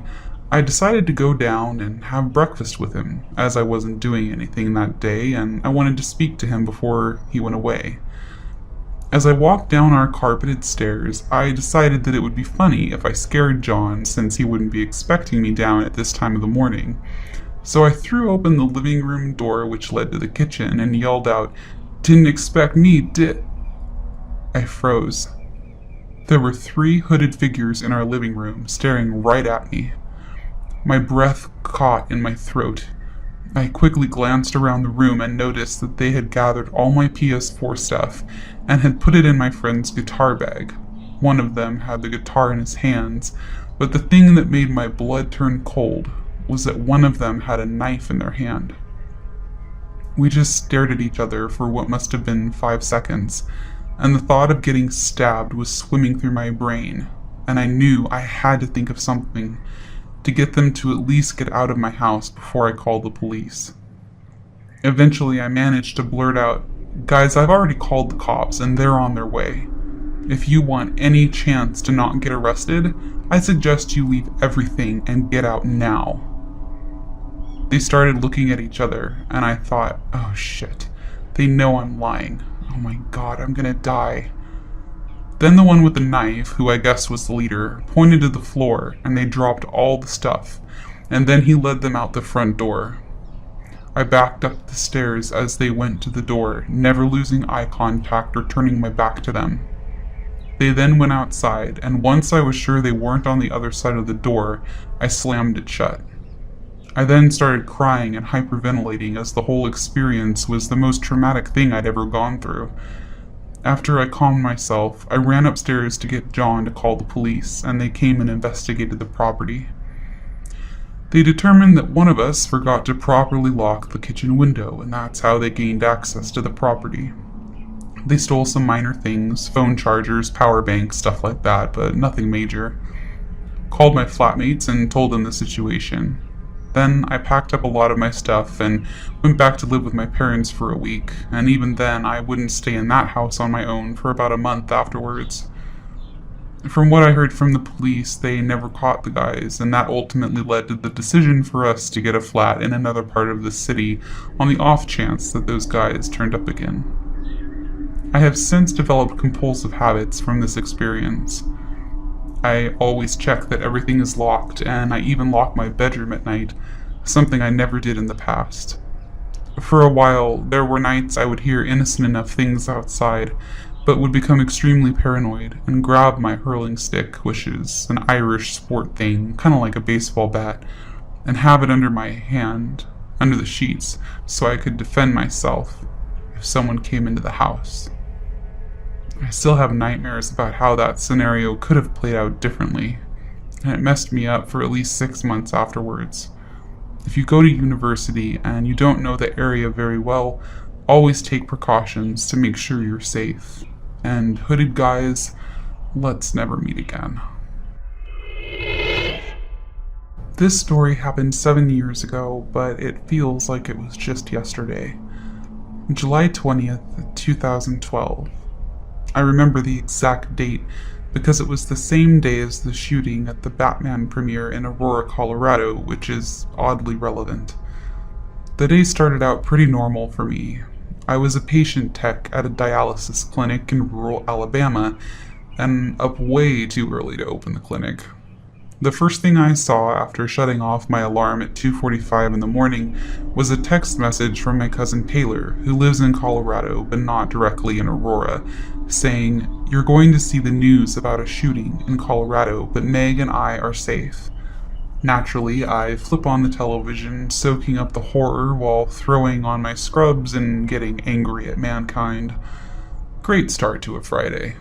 I decided to go down and have breakfast with him, as I wasn't doing anything that day and I wanted to speak to him before he went away. As I walked down our carpeted stairs, I decided that it would be funny if I scared John since he wouldn't be expecting me down at this time of the morning. So I threw open the living room door which led to the kitchen and yelled out, "Didn't expect me, did—" I froze. There were 3 hooded figures in our living room staring right at me. My breath caught in my throat. I quickly glanced around the room and noticed that they had gathered all my PS4 stuff and had put it in my friend's guitar bag. One of them had the guitar in his hands, but the thing that made my blood turn cold was that one of them had a knife in their hand. We just stared at each other for what must have been 5 seconds, and the thought of getting stabbed was swimming through my brain, and I knew I had to think of something to get them to at least get out of my house before I called the police. Eventually, I managed to blurt out, "Guys, I've already called the cops and they're on their way. If you want any chance to not get arrested, I suggest you leave everything and get out now." They started looking at each other, and I thought, oh shit, they know I'm lying. Oh my god, I'm gonna die. Then the one with the knife, who I guess was the leader, pointed to the floor and they dropped all the stuff, and then he led them out the front door. I backed up the stairs as they went to the door, never losing eye contact or turning my back to them. They then went outside, and once I was sure they weren't on the other side of the door, I slammed it shut. I then started crying and hyperventilating as the whole experience was the most traumatic thing I'd ever gone through. After I calmed myself, I ran upstairs to get John to call the police, and they came and investigated the property. They determined that one of us forgot to properly lock the kitchen window, and that's how they gained access to the property. They stole some minor things, phone chargers, power banks, stuff like that, but nothing major. Called my flatmates and told them the situation. Then I packed up a lot of my stuff and went back to live with my parents for a week, and even then I wouldn't stay in that house on my own for about a month afterwards. From what I heard from the police, they never caught the guys, and that ultimately led to the decision for us to get a flat in another part of the city on the off chance that those guys turned up again. I have since developed compulsive habits from this experience. I always check that everything is locked, and I even lock my bedroom at night, something I never did in the past. For a while, there were nights I would hear innocent enough things outside, but would become extremely paranoid and grab my hurling stick, which is an Irish sport thing, kind of like a baseball bat, and have it under my hand, under the sheets, so I could defend myself if someone came into the house. I still have nightmares about how that scenario could have played out differently, and it messed me up for at least 6 months afterwards. If you go to university and you don't know the area very well, always take precautions to make sure you're safe. And hooded guys, let's never meet again. This story happened 7 years ago, but it feels like it was just yesterday. July 20th, 2012. I remember the exact date because it was the same day as the shooting at the Batman premiere in Aurora, Colorado, which is oddly relevant. The day started out pretty normal for me. I was a patient tech at a dialysis clinic in rural Alabama, and up way too early to open the clinic. The first thing I saw after shutting off my alarm at 2:45 in the morning was a text message from my cousin Taylor, who lives in Colorado but not directly in Aurora, saying, "You're going to see the news about a shooting in Colorado, but Meg and I are safe." Naturally, I flip on the television, soaking up the horror while throwing on my scrubs and getting angry at mankind. Great start to a Friday.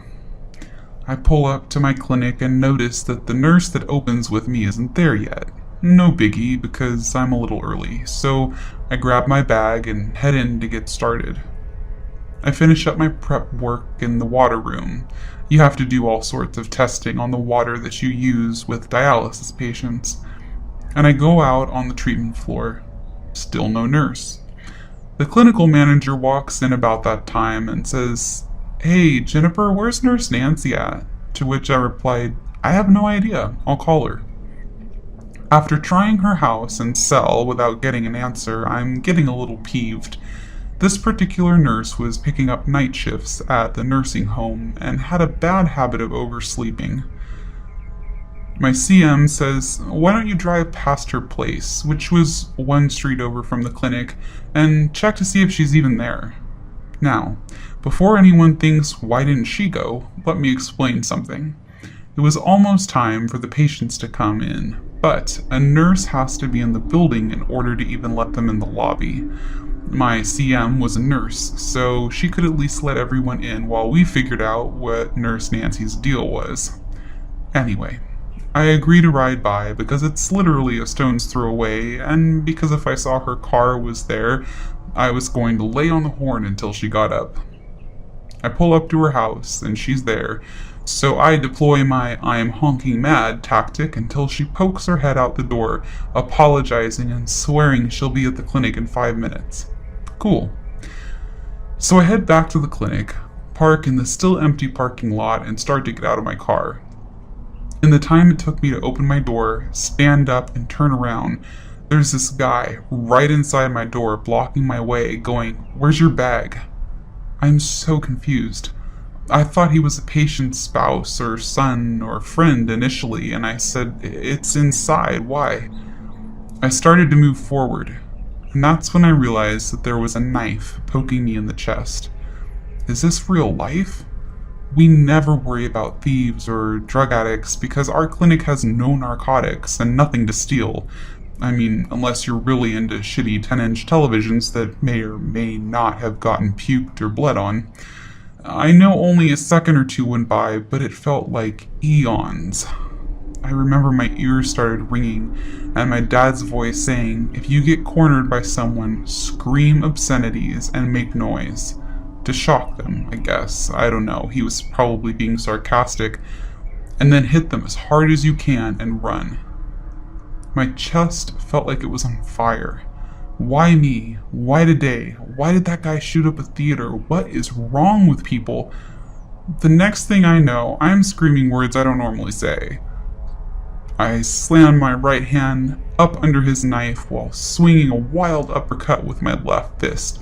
I pull up to my clinic and notice that the nurse that opens with me isn't there yet. No biggie, because I'm a little early, so I grab my bag and head in to get started. I finish up my prep work in the water room. You have to do all sorts of testing on the water that you use with dialysis patients. And I go out on the treatment floor. Still no nurse. The clinical manager walks in about that time and says, "Hey, Jennifer, where's Nurse Nancy at?" To which I replied, "I have no idea. I'll call her." After trying her house and cell without getting an answer, I'm getting a little peeved. This particular nurse was picking up night shifts at the nursing home and had a bad habit of oversleeping. My CM says, "Why don't you drive past her place," which was one street over from the clinic, "and check to see if she's even there." Now, before anyone thinks, "Why didn't she go?" let me explain something. It was almost time for the patients to come in, but a nurse has to be in the building in order to even let them in the lobby. My CM was a nurse, so she could at least let everyone in while we figured out what Nurse Nancy's deal was. Anyway, I agree to ride by because it's literally a stone's throw away, and because if I saw her car was there, I was going to lay on the horn until she got up. I pull up to her house, and she's there, so I deploy my "I'm honking mad" tactic until she pokes her head out the door, apologizing and swearing she'll be at the clinic in 5 minutes. Cool. So I head back to the clinic, park in the still empty parking lot, and start to get out of my car. In the time it took me to open my door, stand up, and turn around, there's this guy right inside my door blocking my way, going, "Where's your bag?" I'm so confused. I thought he was a patient's spouse or son or friend initially, and I said, "It's inside, why?" I started to move forward, and that's when I realized that there was a knife poking me in the chest. Is this real life? We never worry about thieves or drug addicts because our clinic has no narcotics and nothing to steal. I mean, unless you're really into shitty 10-inch televisions that may or may not have gotten puked or bled on. I know only a second or two went by, but it felt like eons. I remember my ears started ringing, and my dad's voice saying, if you get cornered by someone, scream obscenities and make noise. To shock them, I guess. I don't know. He was probably being sarcastic. And then hit them as hard as you can and run. My chest felt like it was on fire. Why me? Why today? Why did that guy shoot up a theater? What is wrong with people? The next thing I know, I'm screaming words I don't normally say. I slammed my right hand up under his knife while swinging a wild uppercut with my left fist.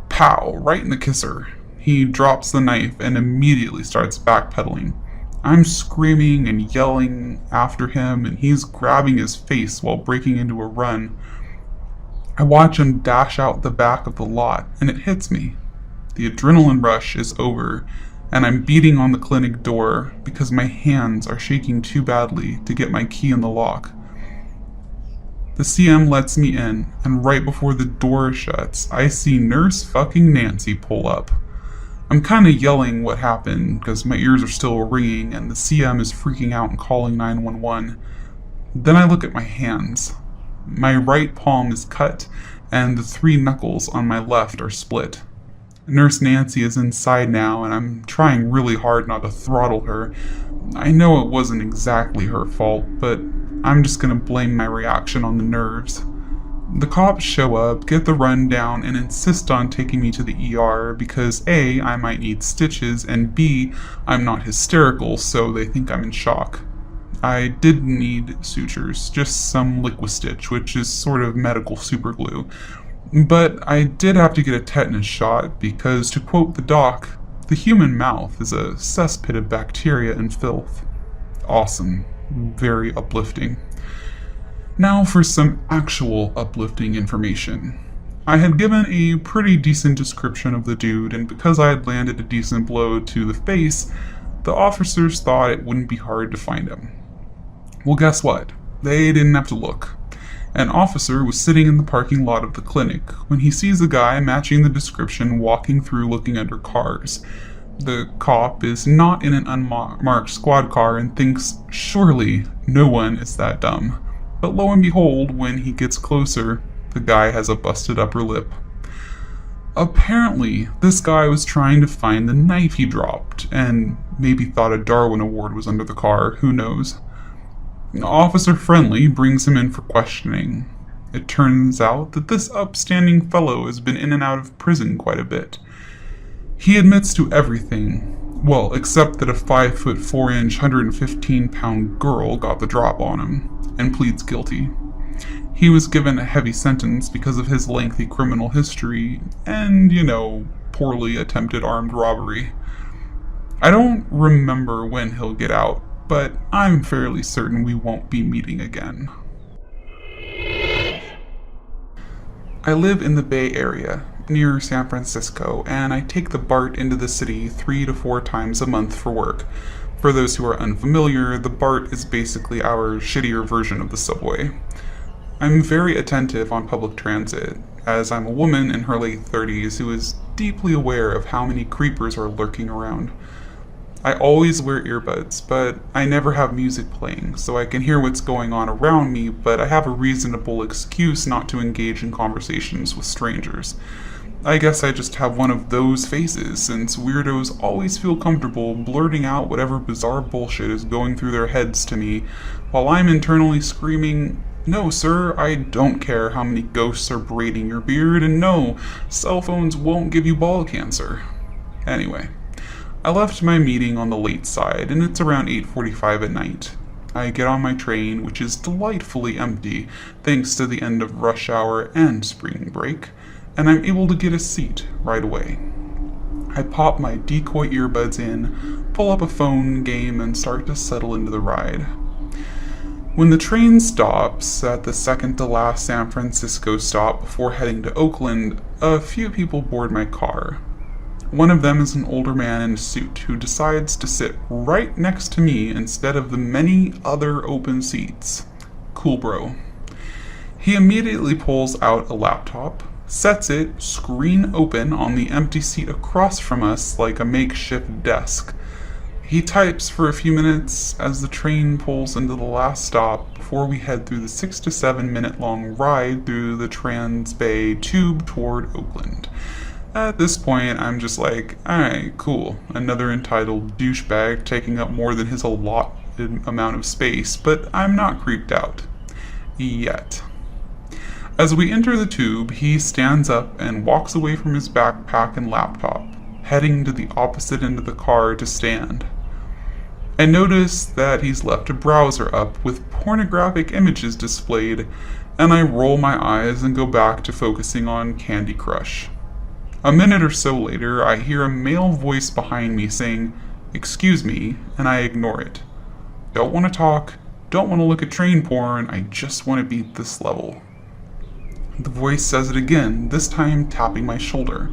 Pow! Right in the kisser. He drops the knife and immediately starts backpedaling. I'm screaming and yelling after him, and he's grabbing his face while breaking into a run. I watch him dash out the back of the lot, and it hits me. The adrenaline rush is over, and I'm beating on the clinic door because my hands are shaking too badly to get my key in the lock. The CM lets me in, and right before the door shuts, I see Nurse fucking Nancy pull up. I'm kinda yelling what happened because my ears are still ringing and the CM is freaking out and calling 911. Then I look at my hands. My right palm is cut, and the 3 knuckles on my left are split. Nurse Nancy is inside now, and I'm trying really hard not to throttle her. I know it wasn't exactly her fault, but I'm just gonna blame my reaction on the nerves. The cops show up, get the rundown, and insist on taking me to the ER because A, I might need stitches, and B, I'm not hysterical, so they think I'm in shock. I did need sutures, just some Liquistitch, which is sort of medical superglue. But I did have to get a tetanus shot because, to quote the doc, the human mouth is a cesspit of bacteria and filth. Awesome. Very uplifting. Now for some actual uplifting information. I had given a pretty decent description of the dude, and because I had landed a decent blow to the face, the officers thought it wouldn't be hard to find him. Well, guess what? They didn't have to look. An officer was sitting in the parking lot of the clinic when he sees a guy matching the description walking through looking under cars. The cop is not in an unmarked squad car and thinks, surely no one is that dumb. But lo and behold, when he gets closer, the guy has a busted upper lip. Apparently, this guy was trying to find the knife he dropped, and maybe thought a Darwin Award was under the car, who knows. Officer Friendly brings him in for questioning. It turns out that this upstanding fellow has been in and out of prison quite a bit. He admits to everything, well, except that a 5'4" 115-pound girl got the drop on him, and pleads guilty. He was given a heavy sentence because of his lengthy criminal history and, poorly attempted armed robbery. I don't remember when he'll get out, but I'm fairly certain we won't be meeting again. I live in the Bay Area, near San Francisco, and I take the BART into the city 3 to 4 times a month for work. For those who are unfamiliar, the BART is basically our shittier version of the subway. I'm very attentive on public transit, as I'm a woman in her late 30s who is deeply aware of how many creepers are lurking around. I always wear earbuds, but I never have music playing, so I can hear what's going on around me, but I have a reasonable excuse not to engage in conversations with strangers. I guess I just have one of those faces, since weirdos always feel comfortable blurting out whatever bizarre bullshit is going through their heads to me, while I'm internally screaming, "No, sir, I don't care how many ghosts are braiding your beard, and no, cell phones won't give you ball cancer." Anyway, I left my meeting on the late side, and it's around 8:45 at night. I get on my train, which is delightfully empty, thanks to the end of rush hour and spring break, and I'm able to get a seat right away. I pop my decoy earbuds in, pull up a phone game, and start to settle into the ride. When the train stops at the second to last San Francisco stop before heading to Oakland, a few people board my car. One of them is an older man in a suit who decides to sit right next to me instead of the many other open seats. Cool bro. He immediately pulls out a laptop, sets it screen open on the empty seat across from us like a makeshift desk. He types for a few minutes as the train pulls into the last stop before we head through the 6 to 7 minute long ride through the Trans-Bay Tube toward Oakland. At this point, I'm just like, alright, cool. Another entitled douchebag taking up more than his allotted amount of space, but I'm not creeped out. Yet. As we enter the tube, he stands up and walks away from his backpack and laptop, heading to the opposite end of the car to stand. I notice that he's left a browser up with pornographic images displayed, and I roll my eyes and go back to focusing on Candy Crush. A minute or so later, I hear a male voice behind me saying, "Excuse me," and I ignore it. Don't want to talk, don't want to look at train porn, I just want to beat this level. The voice says it again, this time tapping my shoulder.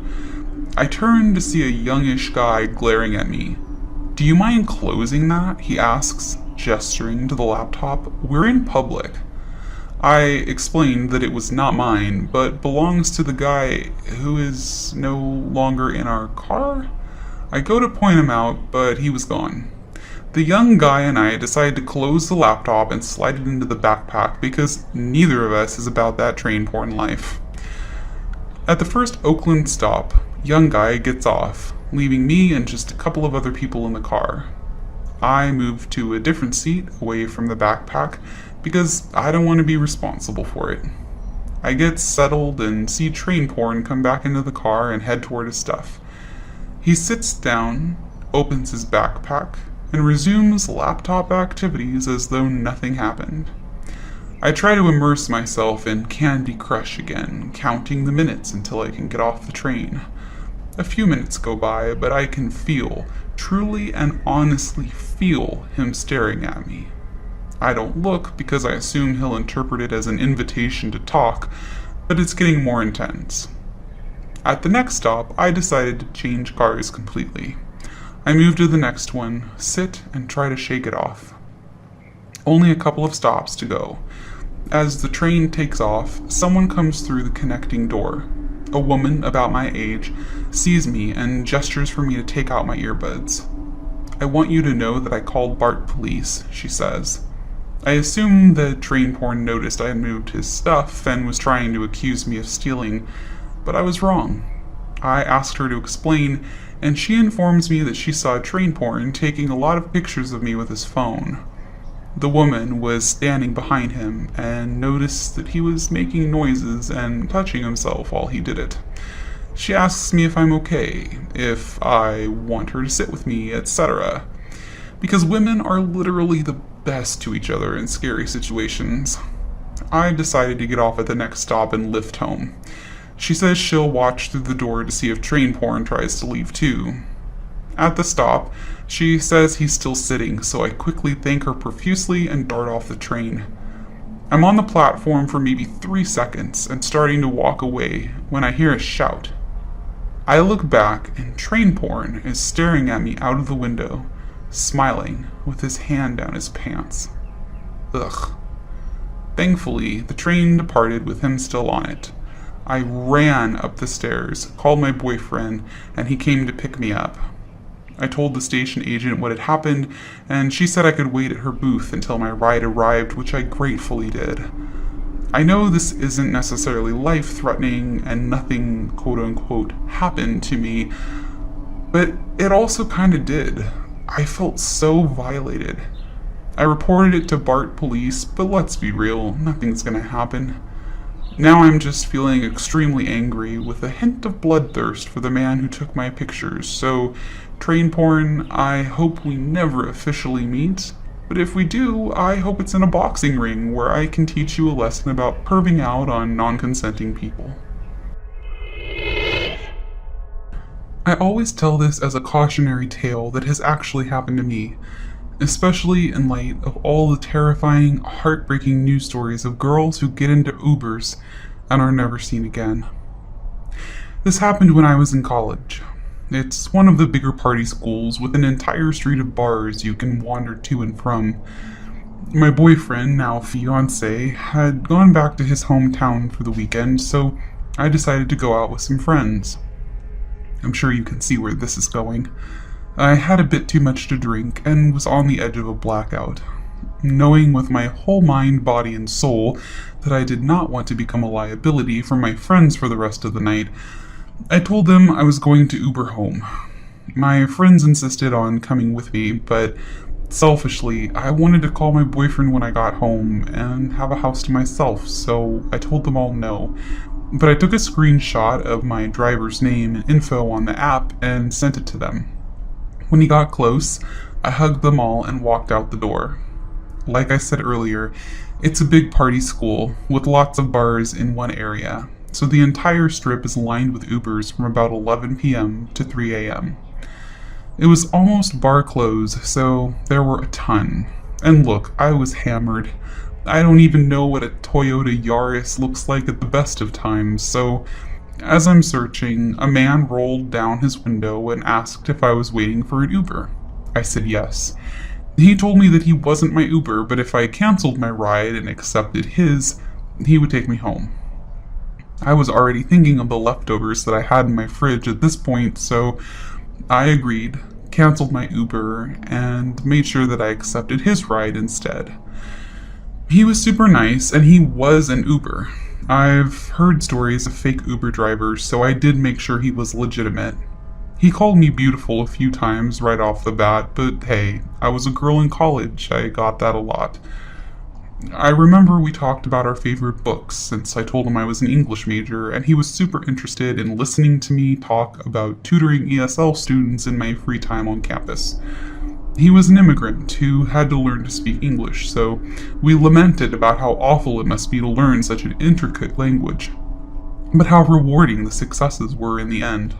I turn to see a youngish guy glaring at me. "Do you mind closing that?" he asks, gesturing to the laptop. "We're in public." I explained that it was not mine, but belongs to the guy who is no longer in our car. I go to point him out, but he was gone. The young guy and I decide to close the laptop and slide it into the backpack because neither of us is about that train porn life. At the first Oakland stop, young guy gets off, leaving me and just a couple of other people in the car. I move to a different seat away from the backpack because I don't want to be responsible for it. I get settled and see train porn come back into the car and head toward his stuff. He sits down, opens his backpack, and resumes laptop activities as though nothing happened. I try to immerse myself in Candy Crush again, counting the minutes until I can get off the train. A few minutes go by, but I can feel, truly and honestly feel, him staring at me. I don't look because I assume he'll interpret it as an invitation to talk, but it's getting more intense. At the next stop, I decided to change cars completely. I move to the next one, sit, and try to shake it off. Only a couple of stops to go. As the train takes off, someone comes through the connecting door. A woman about my age sees me and gestures for me to take out my earbuds. "I want you to know that I called BART police," she says. I assumed that train porn noticed I had moved his stuff and was trying to accuse me of stealing, but I was wrong. I asked her to explain, and she informs me that she saw train porn taking a lot of pictures of me with his phone. The woman was standing behind him and noticed that he was making noises and touching himself while he did it. She asks me if I'm okay, if I want her to sit with me, etc. Because women are literally the best to each other in scary situations. I decided to get off at the next stop and lift home. She says she'll watch through the door to see if train porn tries to leave too. At the stop, she says he's still sitting, so I quickly thank her profusely and dart off the train. I'm on the platform for maybe 3 seconds and starting to walk away when I hear a shout. I look back and train porn is staring at me out of the window, smiling with his hand down his pants. Ugh. Thankfully, the train departed with him still on it. I ran up the stairs, called my boyfriend, and he came to pick me up. I told the station agent what had happened, and she said I could wait at her booth until my ride arrived, which I gratefully did. I know this isn't necessarily life-threatening and nothing quote-unquote happened to me, but it also kinda did. I felt so violated. I reported it to BART police, but let's be real, nothing's gonna happen. Now I'm just feeling extremely angry with a hint of bloodthirst for the man who took my pictures, so train porn, I hope we never officially meet, but if we do, I hope it's in a boxing ring where I can teach you a lesson about perving out on non-consenting people. I always tell this as a cautionary tale that has actually happened to me, especially in light of all the terrifying, heartbreaking news stories of girls who get into Ubers and are never seen again. This happened when I was in college. It's one of the bigger party schools with an entire street of bars you can wander to and from. My boyfriend, now fiance, had gone back to his hometown for the weekend, so I decided to go out with some friends. I'm sure you can see where this is going. I had a bit too much to drink and was on the edge of a blackout. Knowing with my whole mind, body, and soul that I did not want to become a liability for my friends for the rest of the night, I told them I was going to Uber home. My friends insisted on coming with me, but selfishly, I wanted to call my boyfriend when I got home and have a house to myself, so I told them all no. But I took a screenshot of my driver's name and info on the app and sent it to them. When he got close, I hugged them all and walked out the door. Like I said earlier, it's a big party school with lots of bars in one area, so the entire strip is lined with Ubers from about 11 p.m. to 3 a.m. It was almost bar close, so there were a ton. And look, I was hammered. I don't even know what a Toyota Yaris looks like at the best of times, so as I'm searching, a man rolled down his window and asked if I was waiting for an Uber. I said yes. He told me that he wasn't my Uber, but if I canceled my ride and accepted his, he would take me home. I was already thinking of the leftovers that I had in my fridge at this point, so I agreed, canceled my Uber, and made sure that I accepted his ride instead. He was super nice, and he was an Uber. I've heard stories of fake Uber drivers, so I did make sure he was legitimate. He called me beautiful a few times right off the bat, but hey, I was a girl in college, I got that a lot. I remember we talked about our favorite books, since I told him I was an English major, and he was super interested in listening to me talk about tutoring ESL students in my free time on campus. He was an immigrant who had to learn to speak English, so we lamented about how awful it must be to learn such an intricate language, but how rewarding the successes were in the end.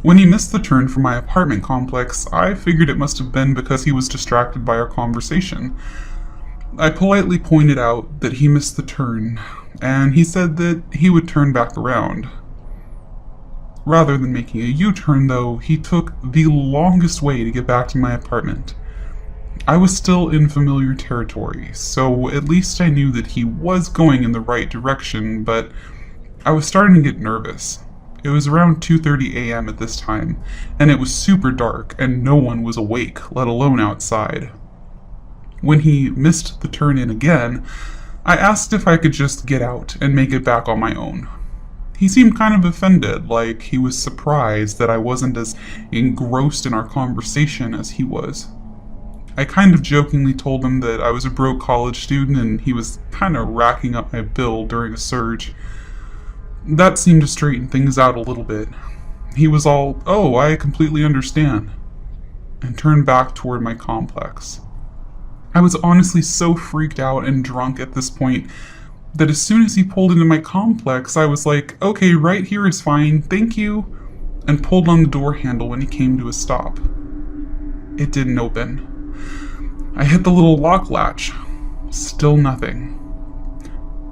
When he missed the turn from my apartment complex, I figured it must have been because he was distracted by our conversation. I politely pointed out that he missed the turn, and he said that he would turn back around. Rather than making a U-turn, though, he took the longest way to get back to my apartment. I was still in familiar territory, so at least I knew that he was going in the right direction, but I was starting to get nervous. It was around 2:30 a.m. at this time, and it was super dark, and no one was awake, let alone outside. When he missed the turn-in again, I asked if I could just get out and make it back on my own. He seemed kind of offended, like he was surprised that I wasn't as engrossed in our conversation as he was. I kind of jokingly told him that I was a broke college student and he was kind of racking up my bill during a surge. That seemed to straighten things out a little bit. He was all, "Oh, I completely understand," and turned back toward my complex. I was honestly so freaked out and drunk at this point that as soon as he pulled into my complex, I was like, "Okay, right here is fine, thank you," and pulled on the door handle when he came to a stop. It didn't open. I hit the little lock latch. Still nothing.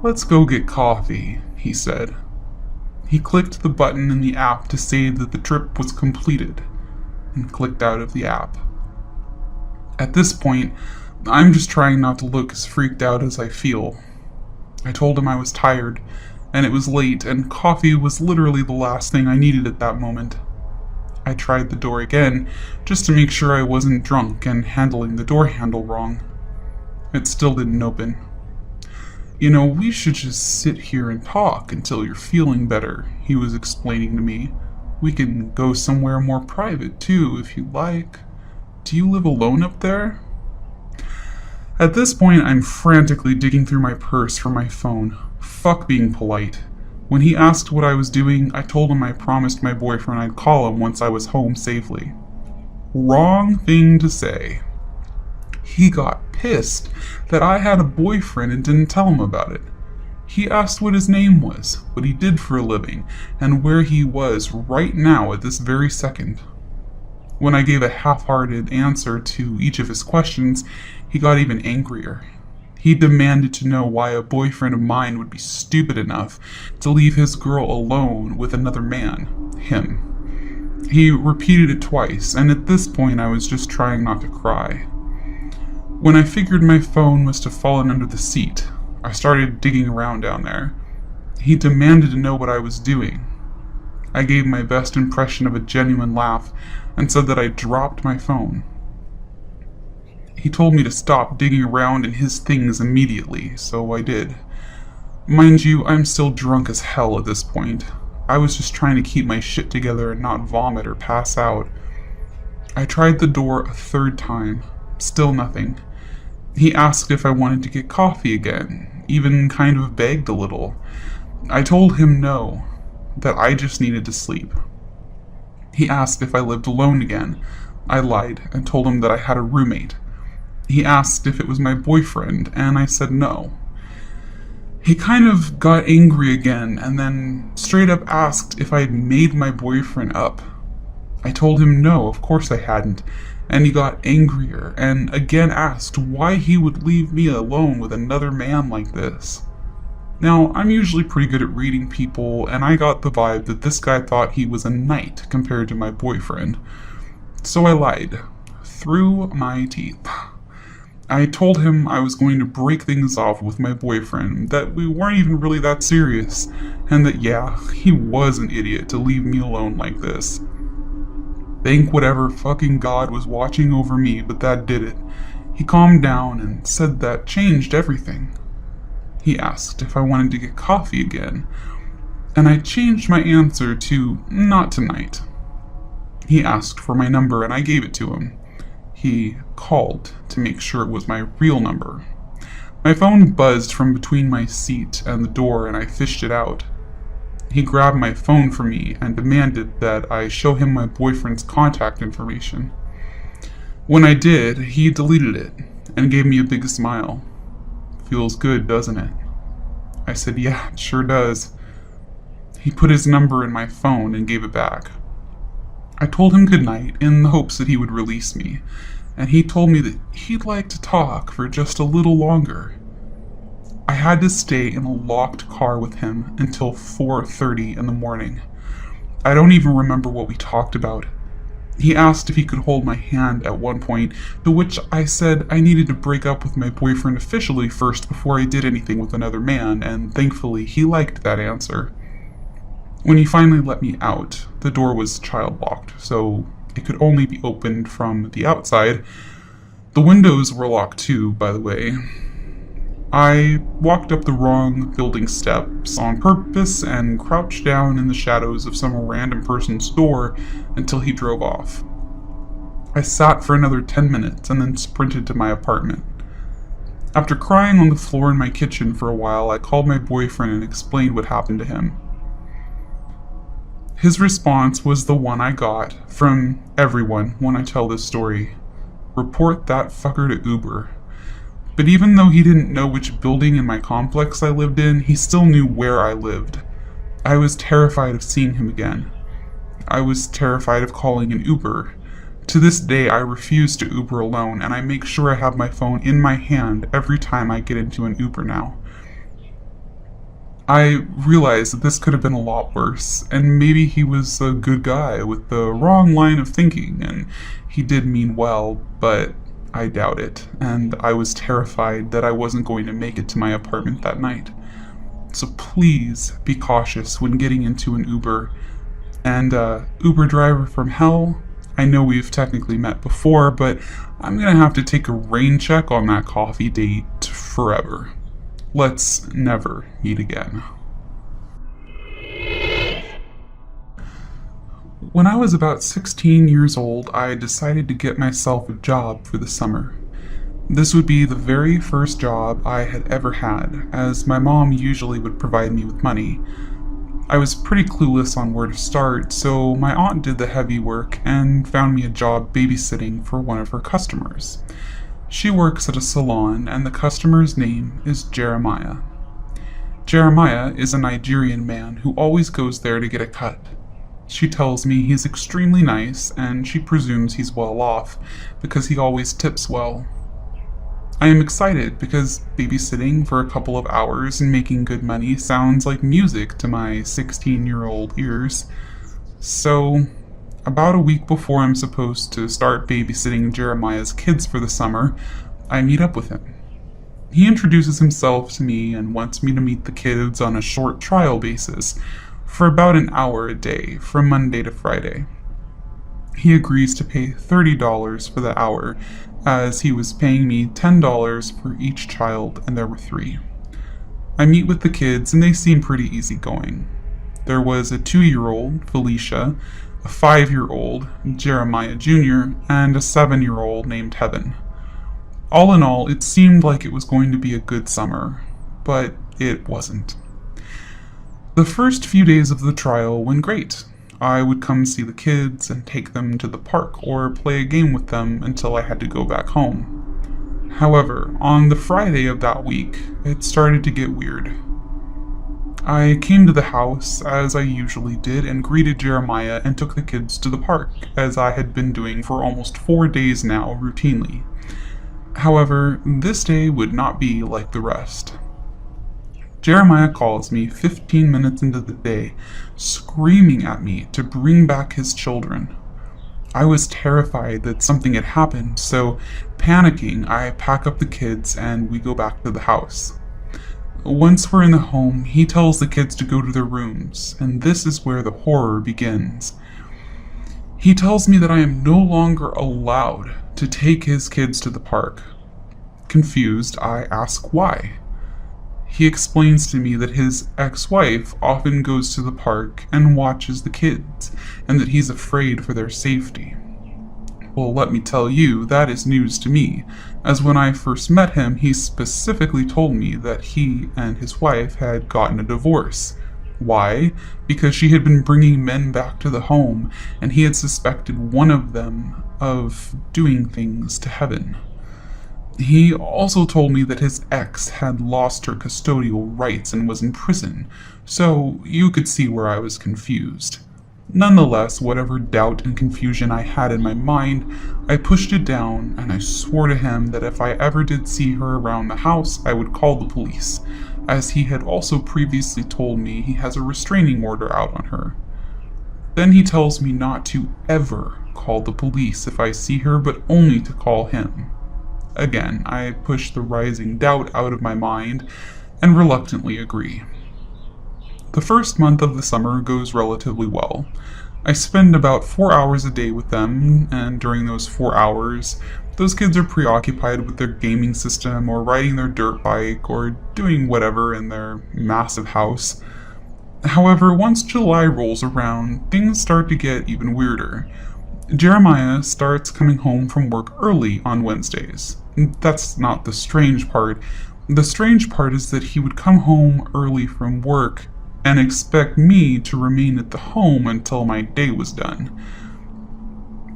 "Let's go get coffee," he said. He clicked the button in the app to say that the trip was completed, and clicked out of the app. At this point, I'm just trying not to look as freaked out as I feel. I told him I was tired, and it was late, and coffee was literally the last thing I needed at that moment. I tried the door again, just to make sure I wasn't drunk and handling the door handle wrong. It still didn't open. "You know, we should just sit here and talk until you're feeling better," he was explaining to me. "We can go somewhere more private, too, if you like. Do you live alone up there?" At this point, I'm frantically digging through my purse for my phone. Fuck being polite. When he asked what I was doing, I told him I promised my boyfriend I'd call him once I was home safely. Wrong thing to say. He got pissed that I had a boyfriend and didn't tell him about it. He asked what his name was, what he did for a living, and where he was right now at this very second. When I gave a half-hearted answer to each of his questions, he got even angrier. He demanded to know why a boyfriend of mine would be stupid enough to leave his girl alone with another man, him. He repeated it twice, and at this point I was just trying not to cry. When I figured my phone must have fallen under the seat, I started digging around down there. He demanded to know what I was doing. I gave my best impression of a genuine laugh and said that I dropped my phone. He told me to stop digging around in his things immediately, so I did. Mind you, I'm still drunk as hell at this point. I was just trying to keep my shit together and not vomit or pass out. I tried the door a third time. Still nothing. He asked if I wanted to get coffee again, even kind of begged a little. I told him no, that I just needed to sleep. He asked if I lived alone again. I lied and told him that I had a roommate. He asked if it was my boyfriend, and I said no. He kind of got angry again, and then straight up asked if I had made my boyfriend up. I told him no, of course I hadn't, and he got angrier, and again asked why he would leave me alone with another man like this. Now, I'm usually pretty good at reading people, and I got the vibe that this guy thought he was a knight compared to my boyfriend. So I lied. Through my teeth. I told him I was going to break things off with my boyfriend, that we weren't even really that serious, and that yeah, he was an idiot to leave me alone like this. Thank whatever fucking God was watching over me, but that did it. He calmed down and said that changed everything. He asked if I wanted to get coffee again, and I changed my answer to not tonight. He asked for my number and I gave it to him. He called to make sure it was my real number. My phone buzzed from between my seat and the door and I fished it out. He grabbed my phone from me and demanded that I show him my boyfriend's contact information. When I did, he deleted it and gave me a big smile. Feels good, doesn't it? I said, yeah, it sure does. He put his number in my phone and gave it back. I told him goodnight in the hopes that he would release me, and he told me that he'd like to talk for just a little longer. I had to stay in a locked car with him until 4:30 in the morning. I don't even remember what we talked about. He asked if he could hold my hand at one point, to which I said I needed to break up with my boyfriend officially first before I did anything with another man, and thankfully he liked that answer. When he finally let me out, the door was child-locked, so it could only be opened from the outside. The windows were locked too, by the way. I walked up the wrong building steps on purpose and crouched down in the shadows of some random person's door until he drove off. I sat for another 10 minutes and then sprinted to my apartment. After crying on the floor in my kitchen for a while, I called my boyfriend and explained what happened to him. His response was the one I got from everyone when I tell this story. Report that fucker to Uber. But even though he didn't know which building in my complex I lived in, he still knew where I lived. I was terrified of seeing him again. I was terrified of calling an Uber. To this day, I refuse to Uber alone, and I make sure I have my phone in my hand every time I get into an Uber now. I realized that this could have been a lot worse, and maybe he was a good guy with the wrong line of thinking, and he did mean well, but I doubt it, and I was terrified that I wasn't going to make it to my apartment that night. So please be cautious when getting into an Uber. And Uber driver from hell, I know we've technically met before, but I'm gonna have to take a rain check on that coffee date forever. Let's never meet again. When I was about 16 years old, I decided to get myself a job for the summer. This would be the very first job I had ever had, as my mom usually would provide me with money. I was pretty clueless on where to start, so my aunt did the heavy work and found me a job babysitting for one of her customers. She works at a salon, and the customer's name is Jeremiah. Jeremiah is a Nigerian man who always goes there to get a cut. She tells me he's extremely nice, and she presumes he's well off, because he always tips well. I am excited because babysitting for a couple of hours and making good money sounds like music to my 16-year-old ears. So, About a week before I'm supposed to start babysitting Jeremiah's kids for the summer, I meet up with him. He introduces himself to me and wants me to meet the kids on a short trial basis for about an hour a day from Monday to Friday. He agrees to pay $30 for the hour, as he was paying me $10 for each child, and there were 3. I meet with the kids and they seem pretty easygoing. There was a 2-year-old, Felicia, a 5-year-old, Jeremiah Jr., and a 7-year-old named Heaven. All in all, it seemed like it was going to be a good summer, but it wasn't. The first few days of the trial went great. I would come see the kids and take them to the park or play a game with them until I had to go back home. However, on the Friday of that week, it started to get weird. I came to the house, as I usually did, and greeted Jeremiah and took the kids to the park, as I had been doing for almost 4 days now, routinely. However, this day would not be like the rest. Jeremiah calls me 15 minutes into the day, screaming at me to bring back his children. I was terrified that something had happened, so panicking, I pack up the kids and we go back to the house. Once we're in the home, he tells the kids to go to their rooms, and this is where the horror begins. He tells me that I am no longer allowed to take his kids to the park. Confused, I ask why. He explains to me that his ex-wife often goes to the park and watches the kids, and that he's afraid for their safety. Well, let me tell you, that is news to me, as when I first met him, he specifically told me that he and his wife had gotten a divorce. Why? Because she had been bringing men back to the home, and he had suspected one of them of doing things to Heaven. He also told me that his ex had lost her custodial rights and was in prison, so you could see where I was confused. Nonetheless, whatever doubt and confusion I had in my mind, I pushed it down and I swore to him that if I ever did see her around the house, I would call the police, as he had also previously told me he has a restraining order out on her. Then he tells me not to ever call the police if I see her, but only to call him. Again, I push the rising doubt out of my mind and reluctantly agree. The first month of the summer goes relatively well. I spend about 4 hours a day with them, and during those 4 hours, those kids are preoccupied with their gaming system or riding their dirt bike or doing whatever in their massive house. However, once July rolls around, things start to get even weirder. Jeremiah starts coming home from work early on Wednesdays. That's not the strange part. The strange part is that he would come home early from work and expect me to remain at the home until my day was done.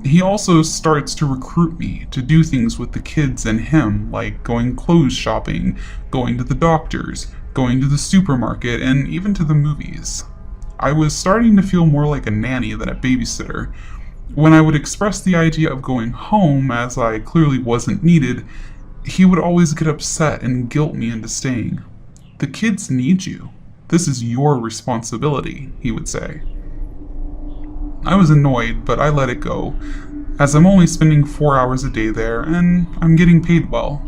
He also starts to recruit me to do things with the kids and him, like going clothes shopping, going to the doctor's, going to the supermarket, and even to the movies. I was starting to feel more like a nanny than a babysitter. When I would express the idea of going home, as I clearly wasn't needed, he would always get upset and guilt me into staying. "The kids need you. This is your responsibility," he would say. I was annoyed, but I let it go, as I'm only spending 4 hours a day there, and I'm getting paid well.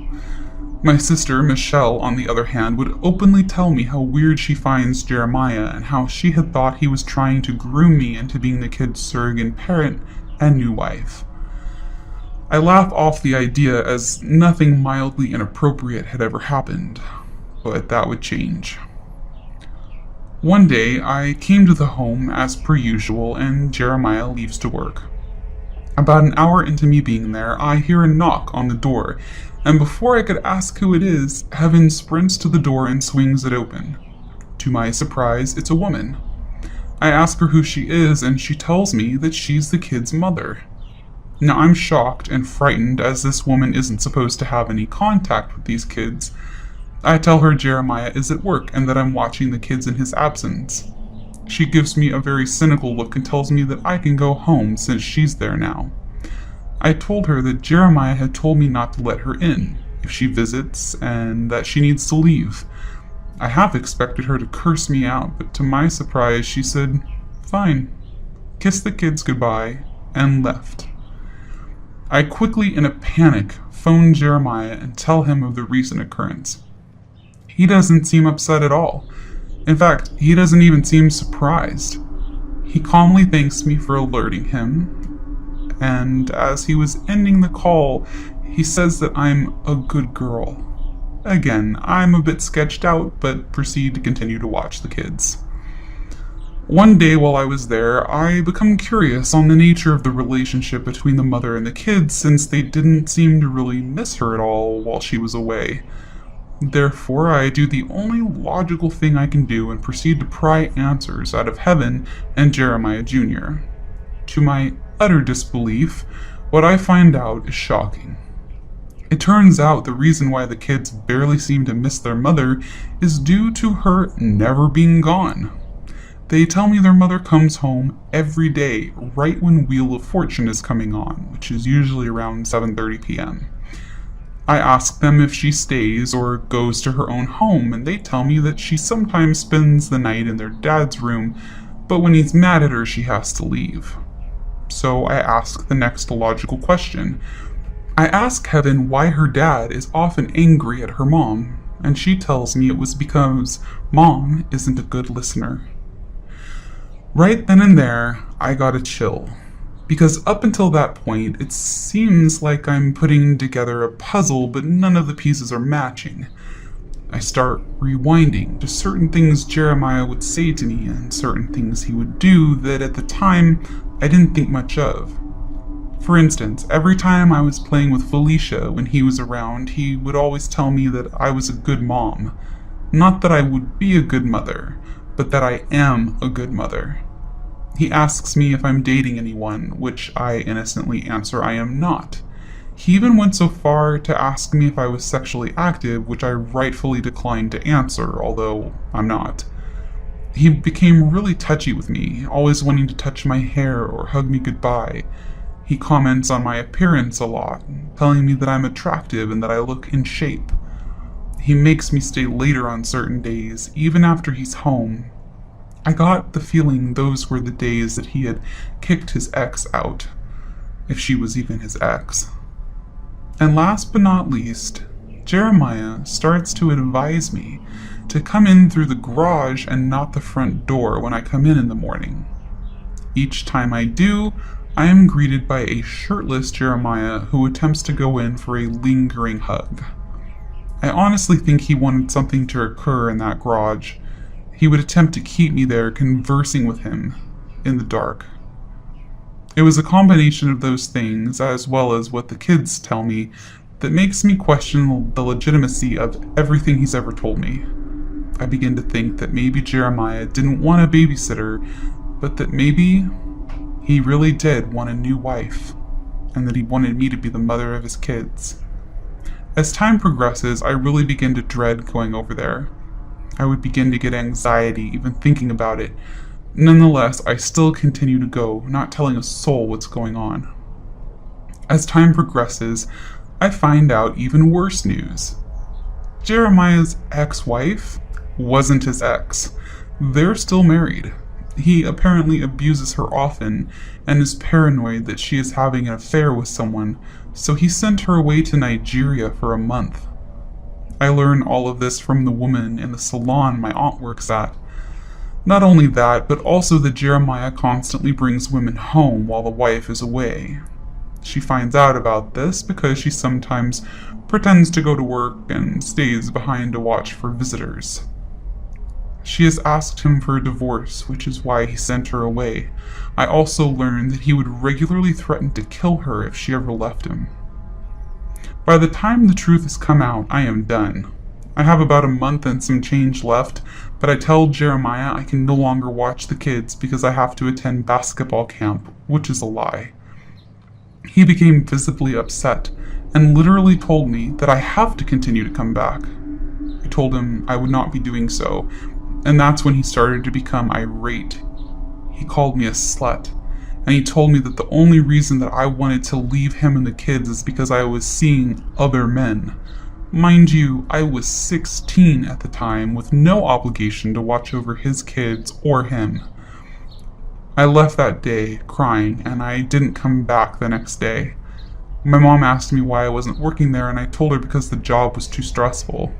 My sister, Michelle, on the other hand, would openly tell me how weird she finds Jeremiah and how she had thought he was trying to groom me into being the kid's surrogate parent and new wife. I laugh off the idea as nothing mildly inappropriate had ever happened, but that would change. One day, I came to the home as per usual, and Jeremiah leaves to work. About an hour into me being there, I hear a knock on the door, and before I could ask who it is, Heaven sprints to the door and swings it open. To my surprise, it's a woman. I ask her who she is, and she tells me that she's the kid's mother. Now, I'm shocked and frightened, as this woman isn't supposed to have any contact with these kids. I tell her Jeremiah is at work and that I'm watching the kids in his absence. She gives me a very cynical look and tells me that I can go home since she's there now. I told her that Jeremiah had told me not to let her in if she visits and that she needs to leave. I half expected her to curse me out, but to my surprise she said, "Fine." kissed the kids goodbye, and left. I quickly, in a panic, phone Jeremiah and tell him of the recent occurrence. He doesn't seem upset at all. In fact, he doesn't even seem surprised. He calmly thanks me for alerting him, and as he was ending the call, he says that I'm a good girl. Again, I'm a bit sketched out, but proceed to continue to watch the kids. One day while I was there, I become curious on the nature of the relationship between the mother and the kids, since they didn't seem to really miss her at all while she was away. Therefore, I do the only logical thing I can do and proceed to pry answers out of Heaven and Jeremiah Jr. To my utter disbelief, what I find out is shocking. It turns out the reason why the kids barely seem to miss their mother is due to her never being gone. They tell me their mother comes home every day right when Wheel of Fortune is coming on, which is usually around 7:30 p.m. I ask them if she stays or goes to her own home, and they tell me that she sometimes spends the night in their dad's room, but when he's mad at her, she has to leave. So I ask the next logical question. I ask Heaven why her dad is often angry at her mom, and she tells me it was because Mom isn't a good listener. Right then and there, I got a chill. Because up until that point, it seems like I'm putting together a puzzle, but none of the pieces are matching. I start rewinding to certain things Jeremiah would say to me and certain things he would do that at the time I didn't think much of. For instance, every time I was playing with Felicia when he was around, he would always tell me that I was a good mom. Not that I would be a good mother, but that I am a good mother. He asks me if I'm dating anyone, which I innocently answer I am not. He even went so far to ask me if I was sexually active, which I rightfully declined to answer, although I'm not. He became really touchy with me, always wanting to touch my hair or hug me goodbye. He comments on my appearance a lot, telling me that I'm attractive and that I look in shape. He makes me stay later on certain days, even after he's home. I got the feeling those were the days that he had kicked his ex out, if she was even his ex. And last but not least, Jeremiah starts to advise me to come in through the garage and not the front door when I come in the morning. Each time I do, I am greeted by a shirtless Jeremiah who attempts to go in for a lingering hug. I honestly think he wanted something to occur in that garage. He would attempt to keep me there conversing with him in the dark. It was a combination of those things, as well as what the kids tell me, that makes me question the legitimacy of everything he's ever told me. I begin to think that maybe Jeremiah didn't want a babysitter, but that maybe he really did want a new wife, and that he wanted me to be the mother of his kids. As time progresses, I really begin to dread going over there. I would begin to get anxiety even thinking about it. Nonetheless, I still continue to go, not telling a soul what's going on. As time progresses, I find out even worse news. Jeremiah's ex-wife wasn't his ex. They're still married. He apparently abuses her often and is paranoid that she is having an affair with someone, so he sent her away to Nigeria for a month. I learn all of this from the woman in the salon my aunt works at. Not only that, but also that Jeremiah constantly brings women home while the wife is away. She finds out about this because she sometimes pretends to go to work and stays behind to watch for visitors. She has asked him for a divorce, which is why he sent her away. I also learned that he would regularly threaten to kill her if she ever left him. By the time the truth has come out, I am done. I have about a month and some change left, but I tell Jeremiah I can no longer watch the kids because I have to attend basketball camp, which is a lie. He became visibly upset and literally told me that I have to continue to come back. I told him I would not be doing so, and that's when he started to become irate. He called me a slut, and he told me that the only reason that I wanted to leave him and the kids is because I was seeing other men. Mind you, I was 16 at the time with no obligation to watch over his kids or him. I left that day crying, and I didn't come back the next day. My mom asked me why I wasn't working there, and I told her because the job was too stressful.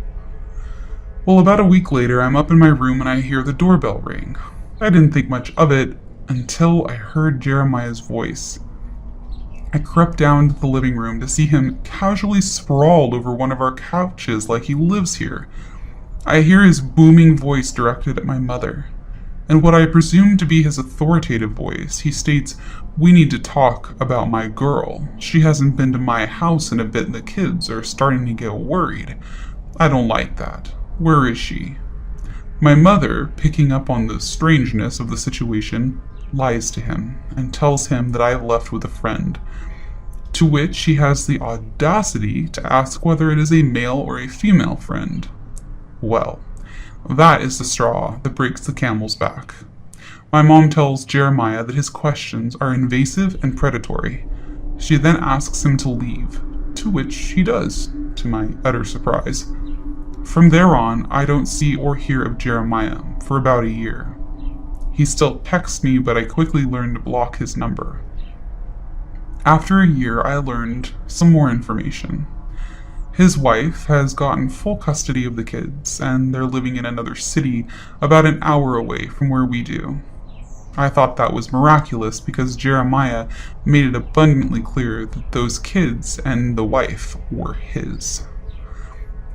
Well, about a week later, I'm up in my room and I hear the doorbell ring. I didn't think much of it until I heard Jeremiah's voice. I crept down to the living room to see him casually sprawled over one of our couches like he lives here. I hear his booming voice directed at my mother. In what I presume to be his authoritative voice, he states, "We need to talk about my girl. She hasn't been to my house in a bit and the kids are starting to get worried. I don't like that. Where is she?" My mother, picking up on the strangeness of the situation, lies to him and tells him that I have left with a friend, to which he has the audacity to ask whether it is a male or a female friend. Well, that is the straw that breaks the camel's back. My mom tells Jeremiah that his questions are invasive and predatory. She then asks him to leave, to which he does, to my utter surprise. From there on, I don't see or hear of Jeremiah for about a year. He still texts me, but I quickly learned to block his number. After a year, I learned some more information. His wife has gotten full custody of the kids, and they're living in another city about an hour away from where we do. I thought that was miraculous because Jeremiah made it abundantly clear that those kids and the wife were his.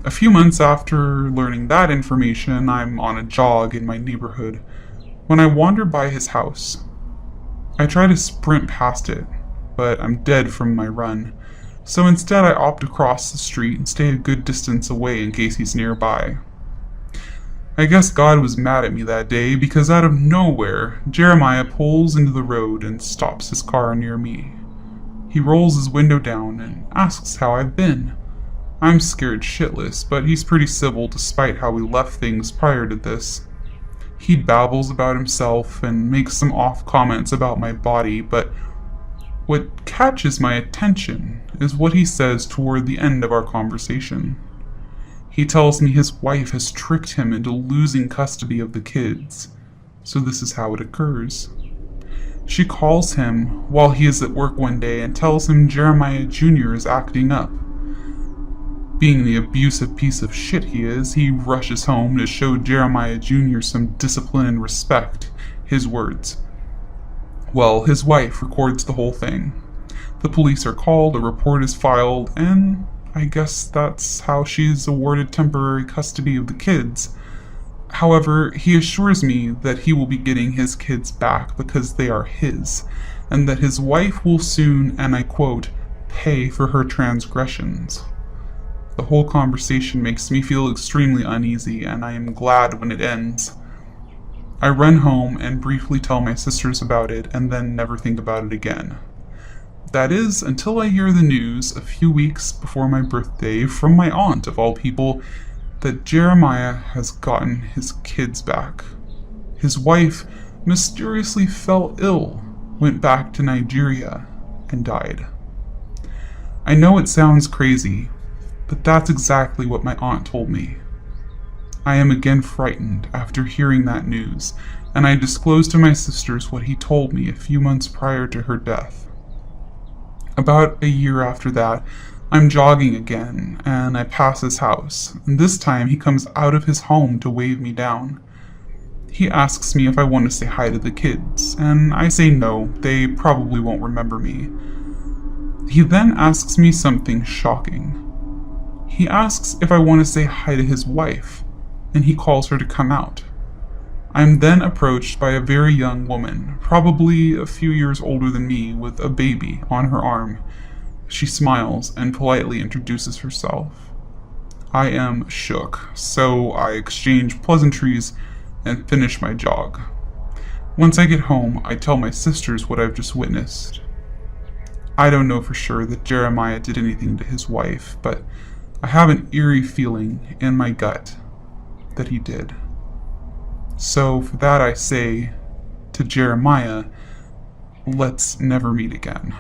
A few months after learning that information, I'm on a jog in my neighborhood when I wander by his house. I try to sprint past it, but I'm dead from my run, so instead I opt across the street and stay a good distance away in case he's nearby. I guess God was mad at me that day because out of nowhere, Jeremiah pulls into the road and stops his car near me. He rolls his window down and asks how I've been. I'm scared shitless, but he's pretty civil despite how we left things prior to this. He babbles about himself and makes some off comments about my body, but what catches my attention is what he says toward the end of our conversation. He tells me his wife has tricked him into losing custody of the kids, so this is how it occurs. She calls him while he is at work one day and tells him Jeremiah Jr. is acting up. Being the abusive piece of shit he is, he rushes home to show Jeremiah Jr. some discipline and respect, his words. Well, his wife records the whole thing. The police are called, a report is filed, and I guess that's how she's awarded temporary custody of the kids. However, he assures me that he will be getting his kids back because they are his, and that his wife will soon, and I quote, pay for her transgressions. The whole conversation makes me feel extremely uneasy, and I am glad when it ends. I run home and briefly tell my sisters about it, and then never think about it again. That is, until I hear the news a few weeks before my birthday from my aunt, of all people, that Jeremiah has gotten his kids back. His wife mysteriously fell ill, went back to Nigeria, and died. I know it sounds crazy, but that's exactly what my aunt told me. I am again frightened after hearing that news, and I disclose to my sisters what he told me a few months prior to her death. About a year after that, I'm jogging again, and I pass his house, and this time he comes out of his home to wave me down. He asks me if I want to say hi to the kids, and I say no, they probably won't remember me. He then asks me something shocking. He asks if I want to say hi to his wife, and he calls her to come out. I am then approached by a very young woman, probably a few years older than me, with a baby on her arm. She smiles and politely introduces herself. I am shook, so I exchange pleasantries and finish my jog. Once I get home, I tell my sisters what I've just witnessed. I don't know for sure that Jeremiah did anything to his wife, but I have an eerie feeling in my gut that he did. So for that I say to Jeremiah, let's never meet again.